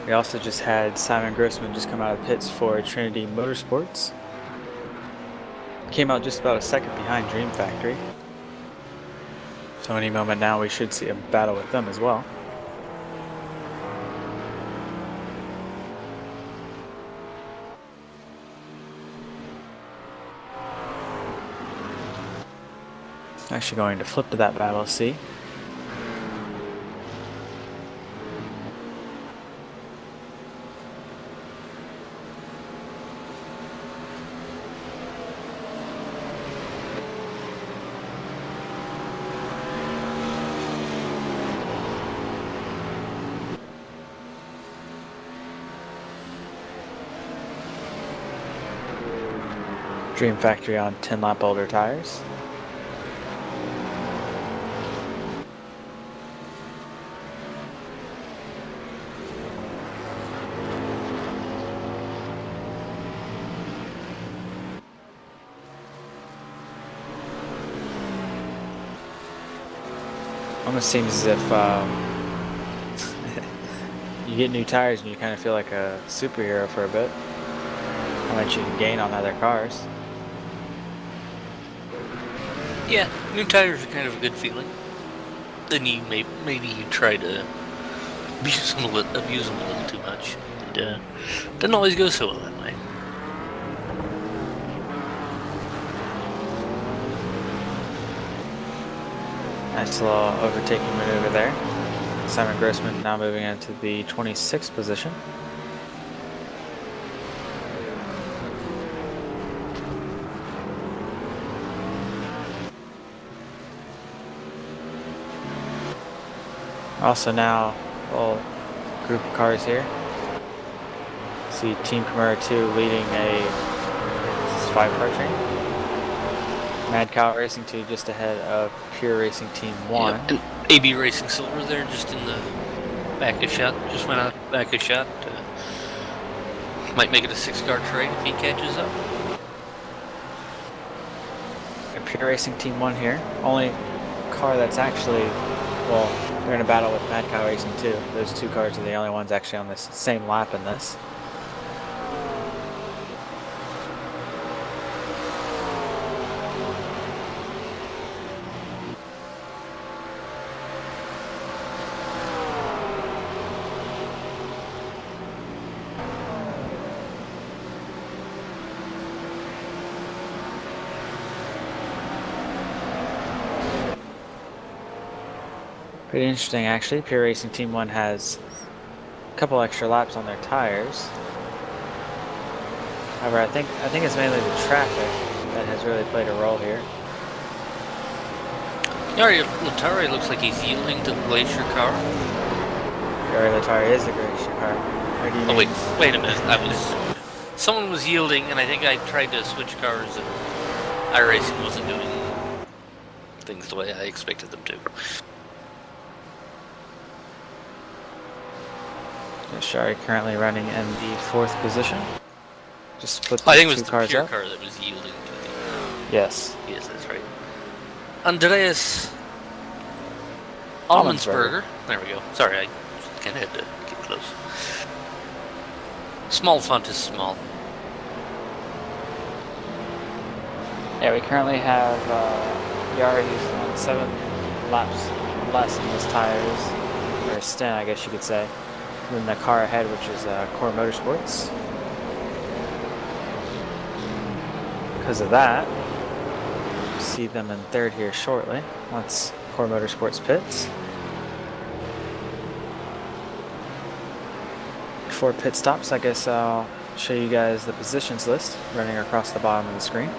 We also just had Simon Grossman just come out of pits for Trinity Motorsports. Came out just about a second behind Dream Factory. So any moment now we should see a battle with them as well. Actually going to flip to that battle, see. Dream Factory on 10-lap older tires. Almost seems as if you get new tires and you kind of feel like a superhero for a bit. How much you can gain on other cars. Yeah, new tires are kind of a good feeling. Then you maybe you try to abuse them a little too much. And doesn't always go so well that way. Nice little overtaking maneuver there. Simon Grossman now moving into the 26th position. Also now, a little group of cars here. See Team Camaro 2 leading a 5-car train. Mad Cow Racing 2 just ahead of Pure Racing Team 1. Yeah, and AB Racing Silver there just in the back of shot. Just went out back of shot. Might make it a 6-car trade if he catches up. Pure Racing Team 1 here. Only car that's actually, well, they're in a battle with Mad Cow Racing 2. Those two cars are the only ones actually on this same lap in this. Pretty interesting actually. Pure Racing Team 1 has a couple extra laps on their tires. However, I think it's mainly the traffic that has really played a role here. Latari looks like he's yielding to the Glacier car. Your regular car is the greatest car. Or do you Oh mean- wait a minute. Someone was yielding, and I think I tried to switch cars, and iRacing wasn't doing things the way I expected them to. Shari currently running in the 4th position. Just split I the think it was two the cars pure up. car that was yielding to the. Yes. Yes, that's right. Andreas Almensberger. There we go. Sorry, I kind of had to get close. Small font is small. Yeah, we currently have Yari who's on 7 laps less in his tires, or stint, I guess you could say, than the car ahead, which is Core Motorsports. Because of that, we'll see them in 3rd here shortly, once Core Motorsports pits. Before pit stops, I guess I'll show you guys the positions list running across the bottom of the screen.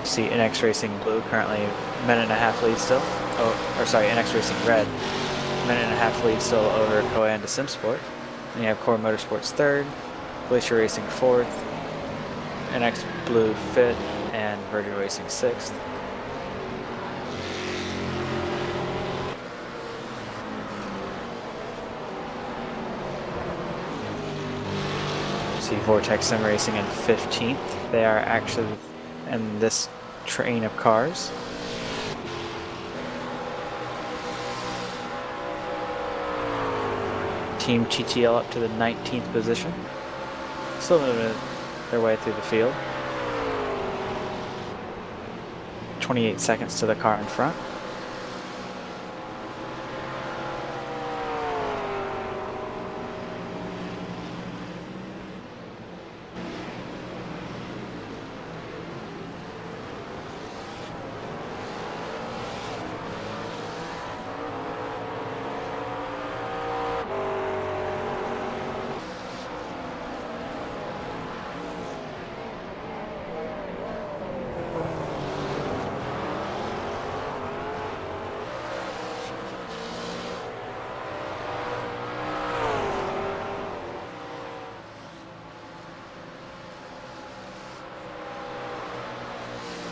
See NX Racing Blue currently a minute and a half lead still. Oh, or sorry, NX Racing Red, minute and a half lead still over Coanda Simsport. Then you have Core Motorsports 3rd, Glacier Racing 4th, NX Blue 5th, and Virgin Racing 6th. See Vortex Sim Racing in 15th. They are actually in this train of cars. Team TTL up to the 19th position. Still moving their way through the field. 28 seconds to the car in front.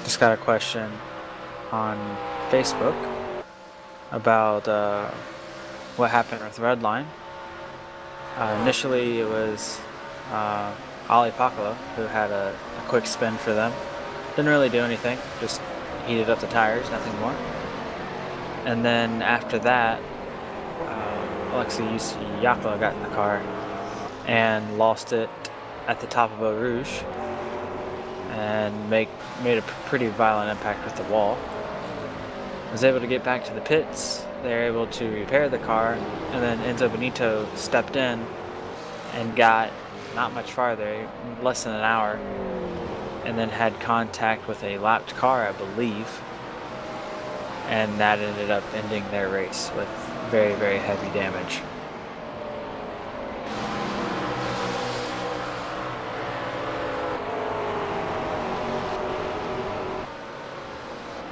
Just got a question on Facebook about what happened with Redline. Initially, it was Ali Pakala who had a quick spin for them. Didn't really do anything, just heated up the tires, nothing more. And then after that, Alexei Yakla got in the car and lost it at the top of Eau Rouge and made a pretty violent impact with the wall. Was able to get back to the pits. They were able to repair the car, and then Enzo Benito stepped in and got not much farther, less than an hour, and then had contact with a lapped car, I believe, and that ended up ending their race with very, very heavy damage.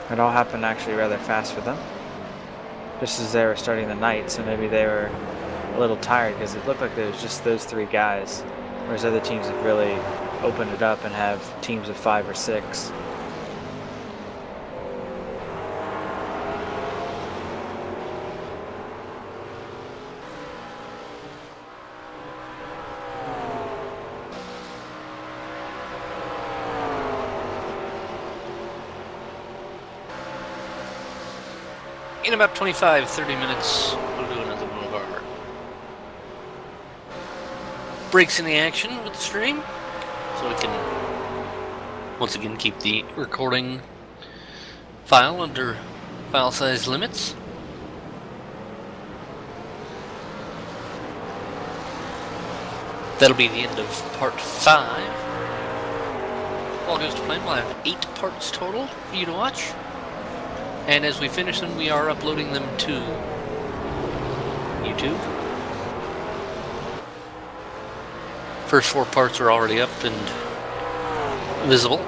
It all happened actually rather fast for them, just as they were starting the night, so maybe they were a little tired because it looked like there was just those 3 guys, whereas other teams have really opened it up and have teams of 5 or 6. In about 25-30 minutes, we'll do another one of our breaks in the action with the stream, so we can once again keep the recording file under file size limits. That'll be the end of part 5. All goes to plan, we'll have 8 parts total for you to watch. And as we finish them, we are uploading them to YouTube. First 4 parts are already up and visible.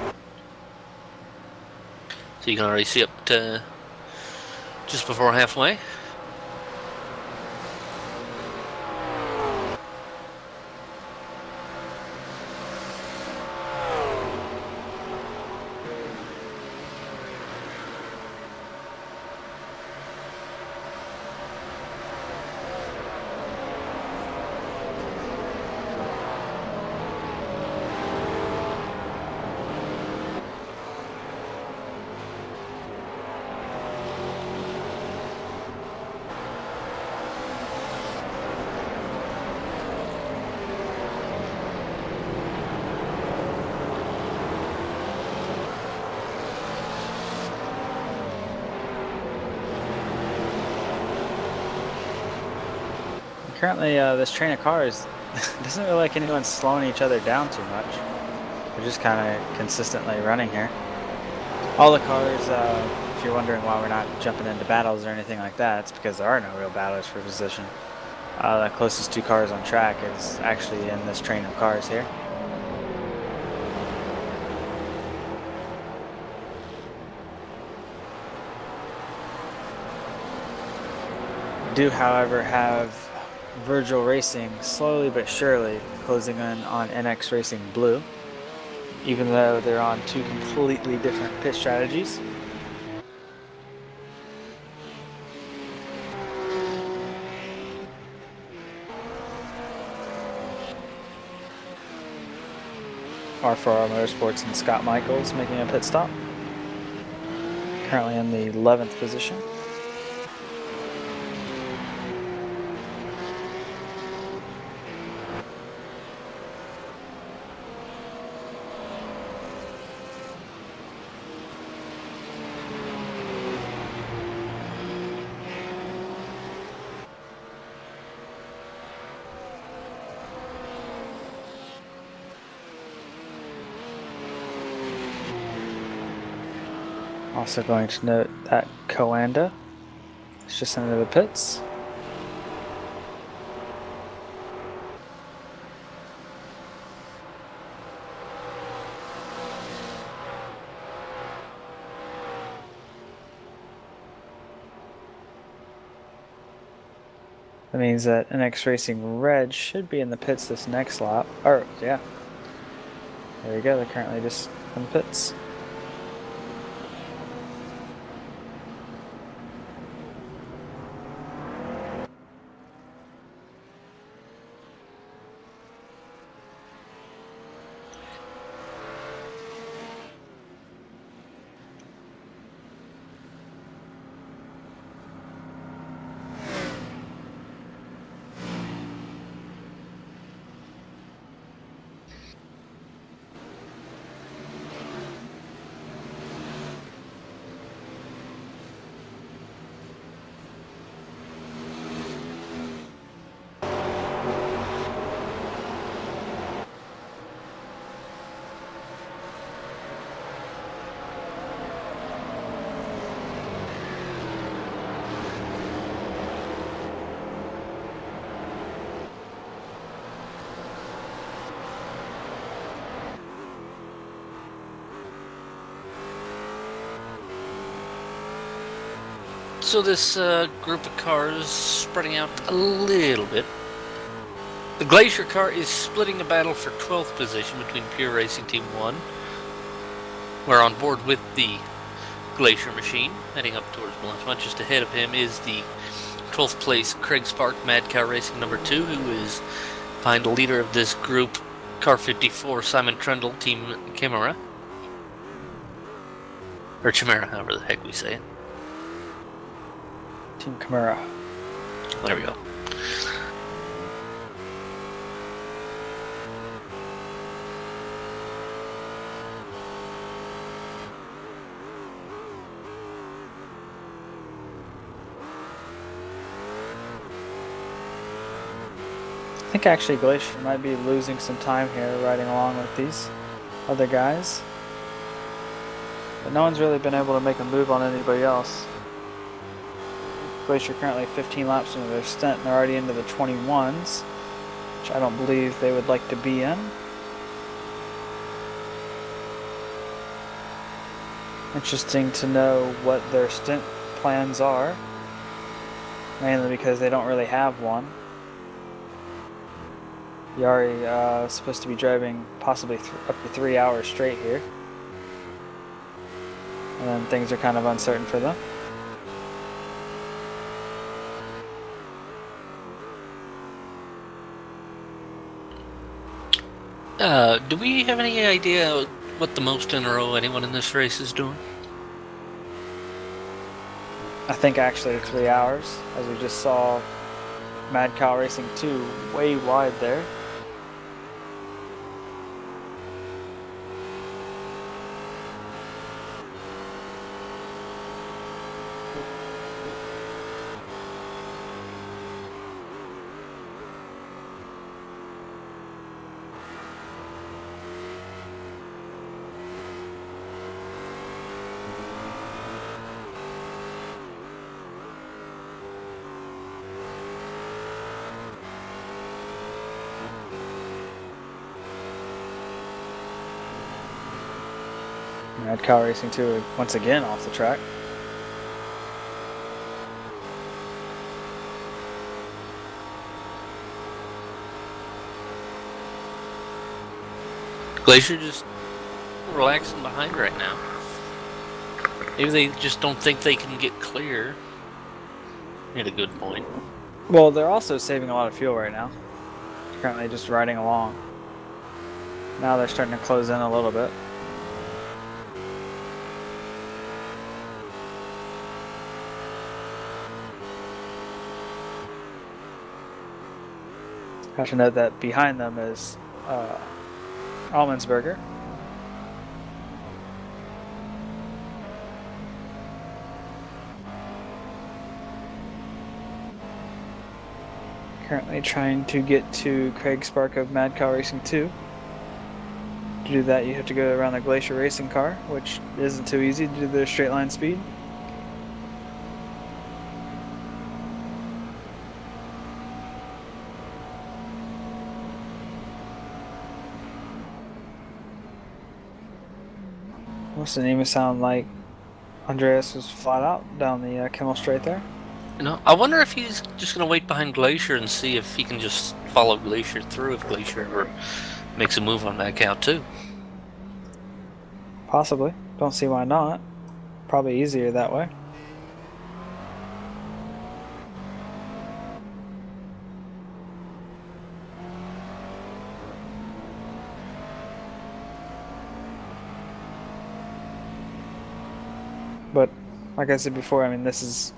So you can already see up to just before halfway. Currently, this train of cars doesn't really like anyone slowing each other down too much. We're just kind of consistently running here. All the cars, if you're wondering why we're not jumping into battles or anything like that, it's because there are no real battles for position. The closest 2 cars on track is actually in this train of cars here. Do, however, have Virgil Racing slowly but surely closing in on NX Racing Blue, even though they're on 2 completely different pit strategies. R4R Motorsports and Scott Michaels making a pit stop, currently in the 11th position. Also going to note that Coanda is just into the pits. That means that NX Racing Red should be in the pits this next lap. Or, yeah. There you go, they're currently just in the pits. So this group of cars spreading out a little bit. The Glacier car is splitting a battle for 12th position between Pure Racing Team 1. We're on board with the Glacier machine, heading up towards Blanchemont. Just ahead of him is the 12th place Craig Spark Mad Cow Racing number 2, who is behind the leader of this group, Car 54 Simon Trundle, Team Chimera. Or Chimera, however the heck we say it. Team Chimera. There we go. I think actually Glacier might be losing some time here riding along with these other guys. But no one's really been able to make a move on anybody else. Glacier currently 15 laps into their stint and they're already into the 21s, which I don't believe they would like to be in. Interesting to know what their stint plans are, mainly because they don't really have one. Yari is supposed to be driving possibly up to 3 hours straight here, and then things are kind of uncertain for them. Do we have any idea what the most in a row anyone in this race is doing? I think actually 3 hours, as we just saw Mad Cow Racing 2 way wide there. Mad Cow Racing 2 once again off the track. Glacier just relaxing behind right now. Maybe they just don't think they can get clear. At a good point. Well, they're also saving a lot of fuel right now. Currently just riding along. Now they're starting to close in a little bit. Have to note that behind them is Almondsberger. Currently trying to get to Craig Spark of Mad Cow Racing 2. To do that, you have to go around the Glacier Racing car, which isn't too easy to do the straight line speed. What's the name? It sound like Andreas was flat out down the Kimmel Straight there. You know, I wonder if he's just going to wait behind Glacier and see if he can just follow Glacier through if Glacier ever makes a move on that count too. Possibly. Don't see why not. Probably easier that way. But like I said before, I mean, this is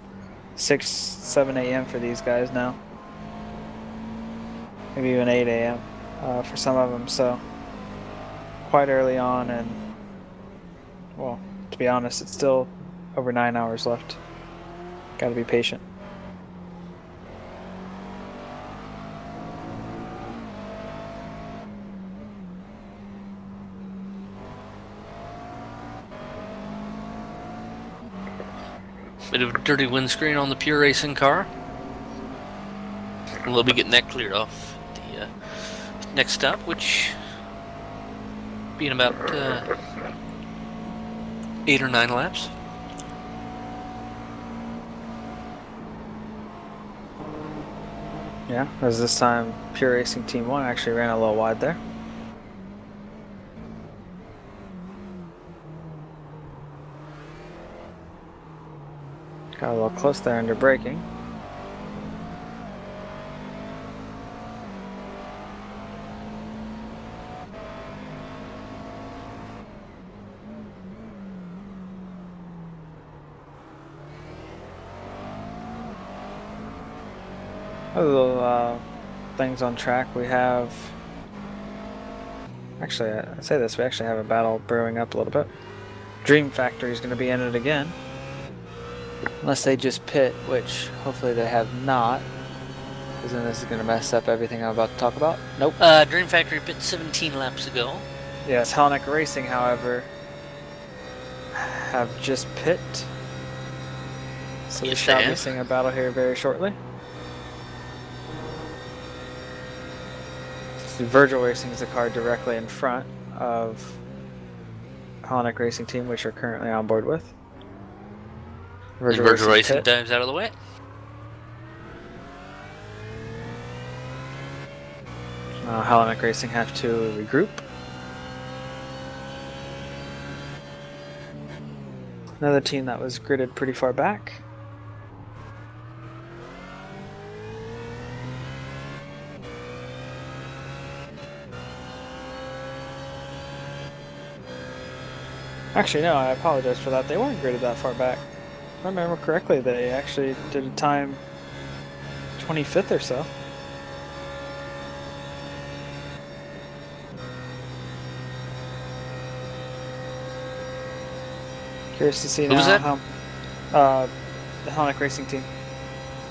6, 7 a.m. for these guys now. Maybe even 8 a.m. For some of them, so quite early on, and well, to be honest, it's still over 9 hours left. Gotta be patient. Bit of a dirty windscreen on the Pure Racing car. And we'll be getting that cleared off the next stop, which being about 8 or 9 laps. Yeah, as this time Pure Racing Team 1 actually ran a little wide there. Got a little close there under braking. Other little things on track. We have, actually, I say this, we actually have a battle brewing up a little bit. Dream Factory is going to be in it again. Unless they just pit, which hopefully they have not. Because then this is going to mess up everything I'm about to talk about. Nope. Dream Factory pit 17 laps ago. Yes, Hellenic Racing, however, have just pit. So we shall be seeing a battle here very shortly. So Virgil Racing is the car directly in front of Hellenic Racing Team, which are currently on board with. Virgil Racing dives out of the way. Hellenic Racing have to regroup. Another team that was gridded pretty far back. Actually, no, I apologize for that. They weren't gridded that far back. If I remember correctly, they actually did a time 25th or so. Curious to see Who was that? how the Hellenic Racing Team.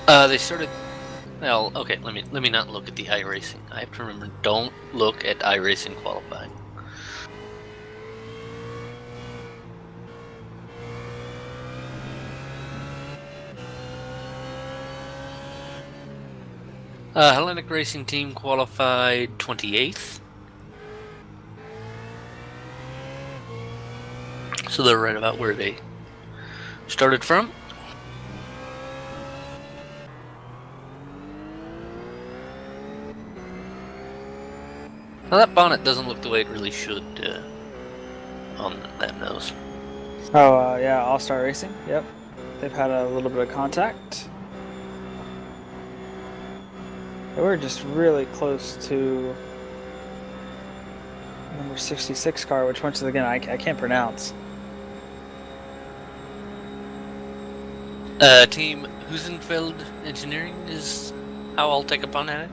They started. Well, okay. Let me not look at the iRacing. I have to remember. Don't look at iRacing qualifying. Hellenic Racing Team qualified 28th. So they're right about where they started from. Now that bonnet doesn't look the way it really should on that nose. Oh, yeah, All-Star Racing. Yep. They've had a little bit of contact. They were just really close to number 66 car, which once again I can't pronounce. Team Husenfeld Engineering is how I'll take upon it.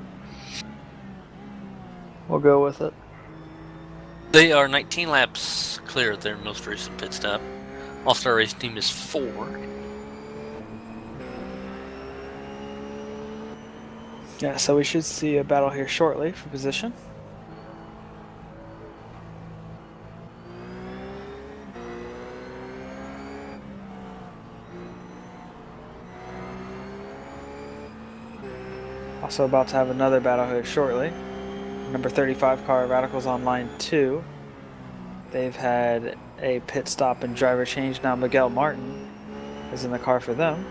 We'll go with it. They are 19 laps clear of their most recent pit stop. All-Star Race Team is 4. Yeah, so we should see a battle here shortly for position. Also about to have another battle here shortly. Number 35 car, Radicals on line 2. They've had a pit stop and driver change. Now Miguel Martin is in the car for them.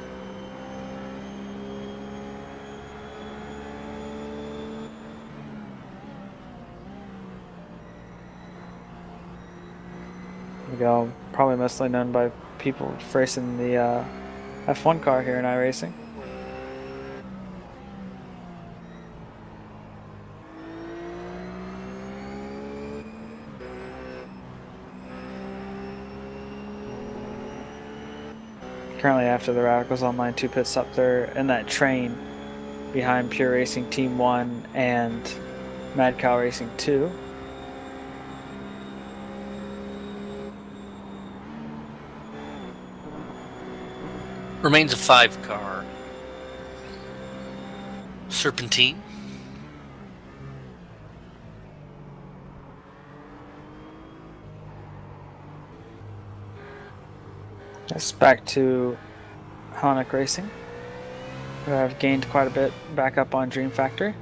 Miguel, probably mostly known by people racing the F1 car here in iRacing. Currently after the Radicals on line 2 pit stop, they're in that train behind Pure Racing Team 1 and Mad Cow Racing 2. Remains a 5 car. Serpentine. It's back to Honic Racing, who have gained quite a bit back up on Dream Factory.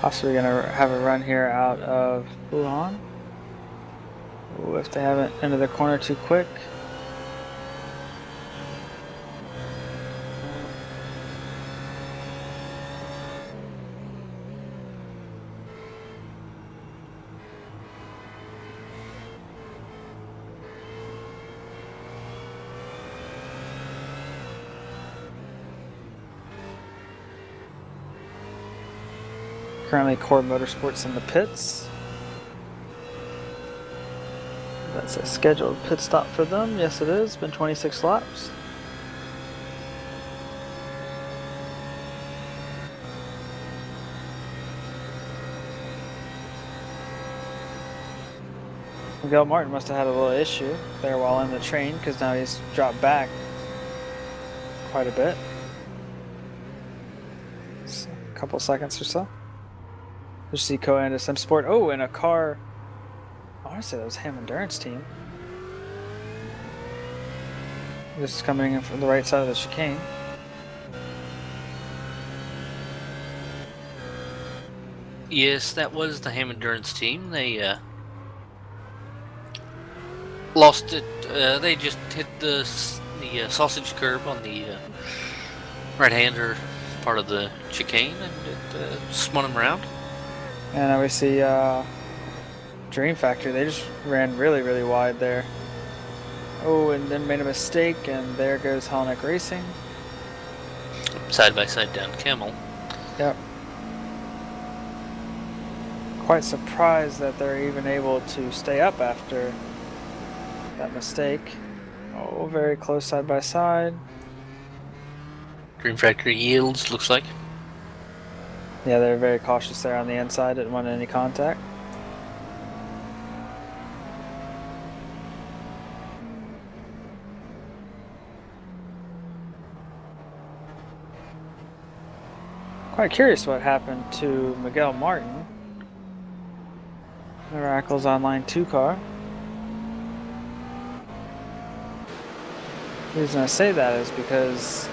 Possibly going to have a run here out of Wuhan. Ooh, if they haven't entered the corner too quick. Currently Core Motorsport's in the pits. That's a scheduled pit stop for them. Yes, it is. Been 26 laps. Miguel Martin must have had a little issue there while in the train, because now he's dropped back quite a bit. It's a couple seconds or so. You see co-ed Sim Sport. Oh, in a car. I want to say that was Ham Endurance Team. This is coming in from the right side of the chicane. Yes, that was the Ham Endurance Team. They lost it. They just hit the sausage curb on the right-hander part of the chicane, and it spun them around. And now we see Dream Factory. They just ran really, really wide there. Oh, and then made a mistake, and there goes Honic Racing. Side by side down Camel. Yep. Quite surprised that they're even able to stay up after that mistake. Oh, very close side by side. Dream Factory yields, looks like. Yeah, they're very cautious there on the inside. Didn't want any contact. Quite curious what happened to Miguel Martin. The Radicals on line 2 car. The reason I say that is because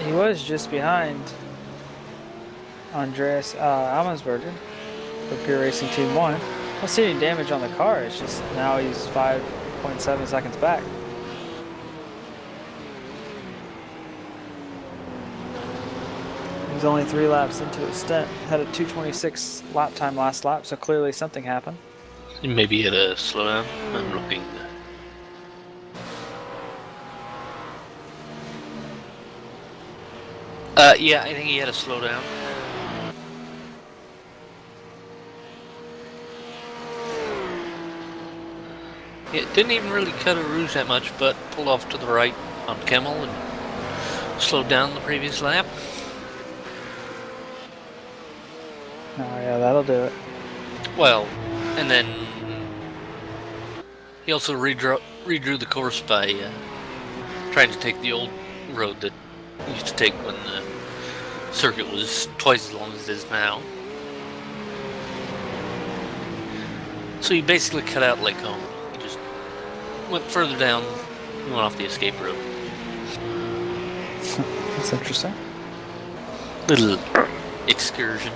he was just behind Andreas Amensberger for Pure Racing Team 1. I don't see any damage on the car. It's just now he's 5.7 seconds back. He's only 3 laps into his stint. Had a 2:26 lap time last lap, so clearly something happened. Maybe he had a slowdown. I'm looking. Yeah, I think he had a slowdown. It didn't even really cut a rouge that much, but pulled off to the right on Kemmel and slowed down the previous lap. Oh yeah, that'll do it. Well, and then he also redrew the course by trying to take the old road that he used to take when the circuit was twice as long as it is now. So he basically cut out Lake Home. He just went further down and went off the escape road. That's interesting. Little excursion.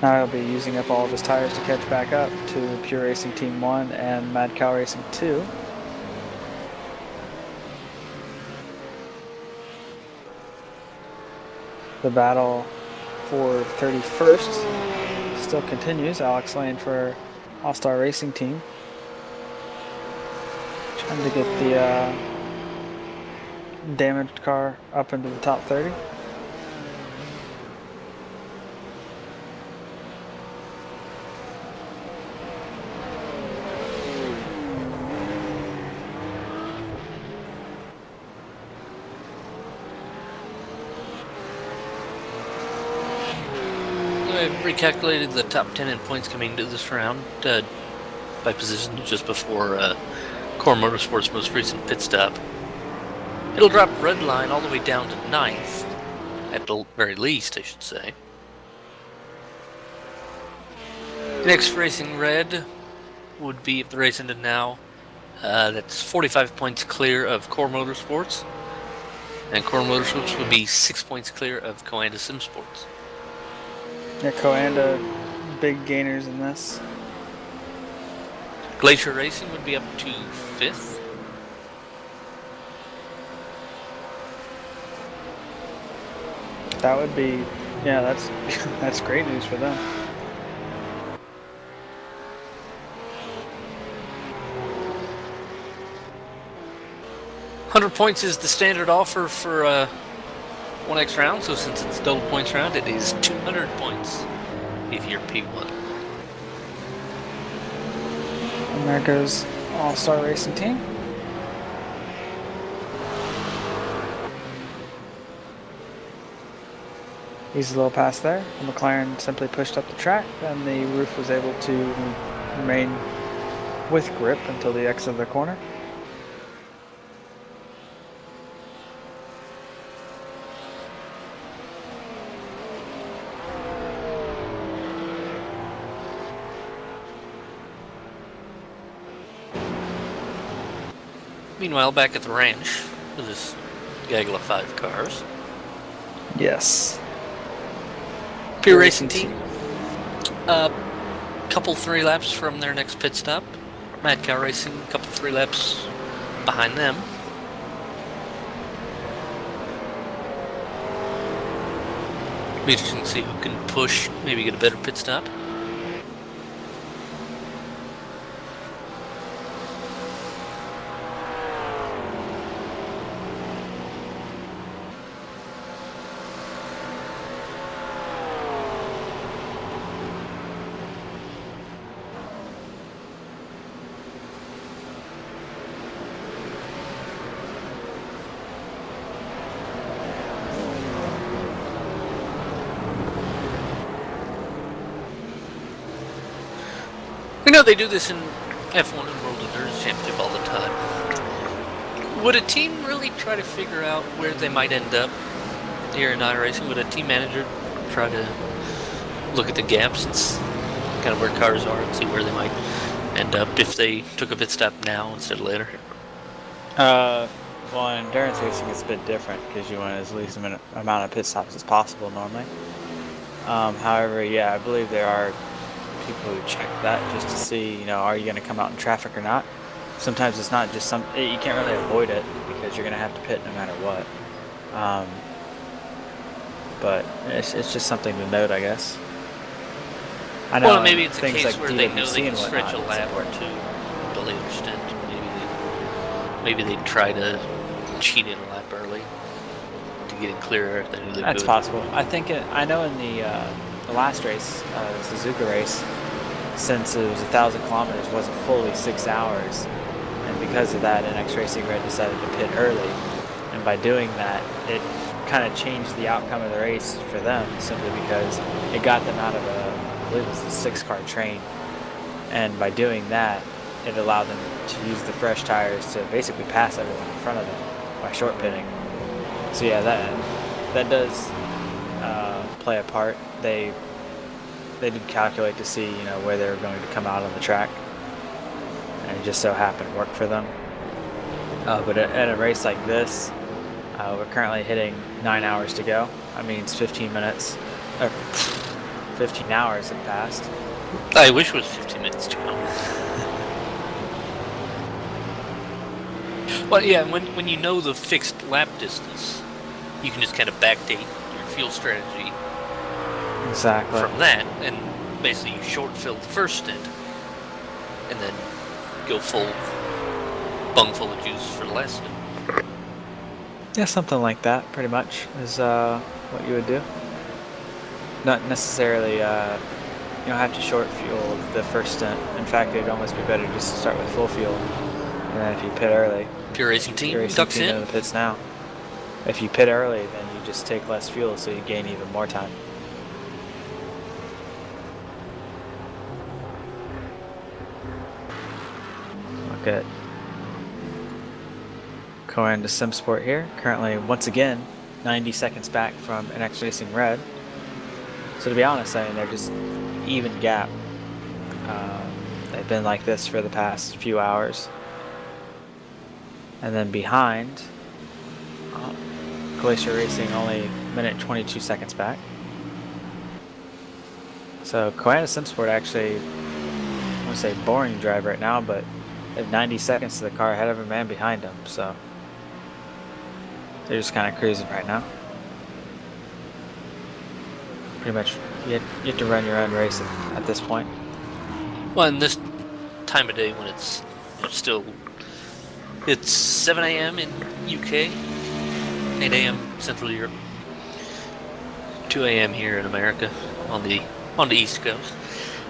Now he'll be using up all of his tires to catch back up to Pure Racing Team 1 and Mad Cow Racing 2. The battle for 31st still continues. Alex Lane for All-Star Racing Team. Trying to get the damaged car up into the top 30. I've recalculated the top 10 in points coming into this round by position just before Core Motorsport's most recent pit stop. It'll drop red line all the way down to 9th, at the very least, I should say. Next racing red would be, if the race ended now, that's 45 points clear of Core Motorsports, and Core Motorsports would be 6 points clear of Coanda Sim Sports. Yeah, Coanda, big gainers in this. Glacier Racing would be up to 5th. That would be, yeah, that's that's great news for them. £100 is the standard offer for one next round, so since it's double points round, it is 200 points if you're P1. And there goes All-Star Racing Team. Easy little pass there. The McLaren simply pushed up the track, and the roof was able to remain with grip until the exit of the corner. Meanwhile, back at the ranch, with this gaggle of 5 cars. Yes. Pure Racing Team. Couple 3 laps from their next pit stop. Mad Cow Racing, couple 3 laps behind them. Be interesting to see who can push, maybe get a better pit stop. We know they do this in F1 and World Endurance Championship all the time. Would a team really try to figure out where they might end up here in iRacing? Would a team manager try to look at the gaps and kind of where cars are and see where they might end up if they took a pit stop now instead of later? Well, in endurance racing, it's a bit different because you want as least amount of pit stops as possible normally. However, yeah, I believe there are people who check that just to see, are you going to come out in traffic or not. Sometimes it's not just you can't really avoid it because you're going to have to pit no matter what. But it's just something to note, I guess. I know. Well, maybe it's a things case like where they know DWC they can and stretch a whatnot, lap or two the later stint. Maybe they try to cheat in a lap early to get it clearer if they knew they That's could. possible. I think I know in the last race, the Suzuka race, since it was 1,000 kilometers, wasn't fully 6 hours, and because of that, NX Racing Red decided to pit early, and by doing that, it kind of changed the outcome of the race for them simply because it got them out of I believe it was a 6-car train, and by doing that, it allowed them to use the fresh tires to basically pass everyone in front of them by short pitting. So yeah, that does play a part. They did calculate to see where they were going to come out on the track, and it just so happened to work for them. But at a race like this, we're currently hitting 9 hours to go. That means 15 minutes, 15 hours have passed. I wish it was 15 minutes to go. Well, yeah, when you know the fixed lap distance, you can just kind of backdate your fuel strategy Exactly. from that, and basically you short fill the first stint, and then go full bung full of juice for the last stint. Yeah, something like that, pretty much, is what you would do. Not necessarily, you don't have to short fuel the first stint. In fact, it'd almost be better just to start with full fuel, and then if you pit early, Pure Racing Team your racing ducks team in. in the pits now. If you pit early, then you just take less fuel, so you gain even more time. Look at going to SimSport here. Currently, once again, 90 seconds back from NX Racing Red. So to be honest, I mean, they're just even gap. They've been like this for the past few hours. And then behind, Glacier Racing only a minute 22 seconds back. So Koanda SimSport actually, I won't say boring drive right now, but they have 90 seconds to the car ahead of him and behind him. So they're just kind of cruising right now. Pretty much, you have to run your own race at this point. Well, in this time of day when it's it's 7 a.m. in UK, 8 a.m. Central Europe, 2 a.m. here in America on the East Coast.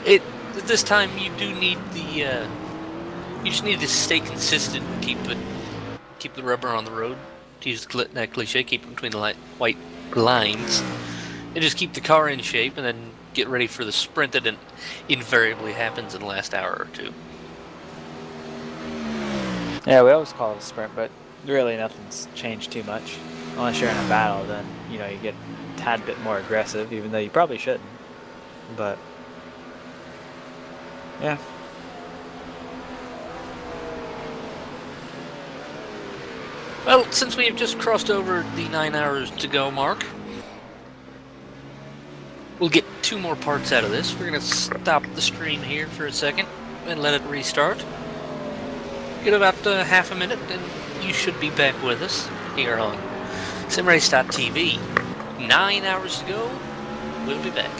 At this time, you do need you just need to stay consistent and keep the rubber on the road. To use that cliche, keep it between the white lines, and just keep the car in shape, and then get ready for the sprint that invariably happens in the last hour or two. Yeah, we always call it a sprint, but really nothing's changed too much. Unless you're in a battle, then you get a tad bit more aggressive, even though you probably shouldn't. But yeah. Well, since we have just crossed over the 9 hours to go mark, we'll get 2 more parts out of this. We're going to stop the stream here for a second and let it restart. Get about half a minute, and you should be back with us here on simrace.tv. 9 hours to go. We'll be back.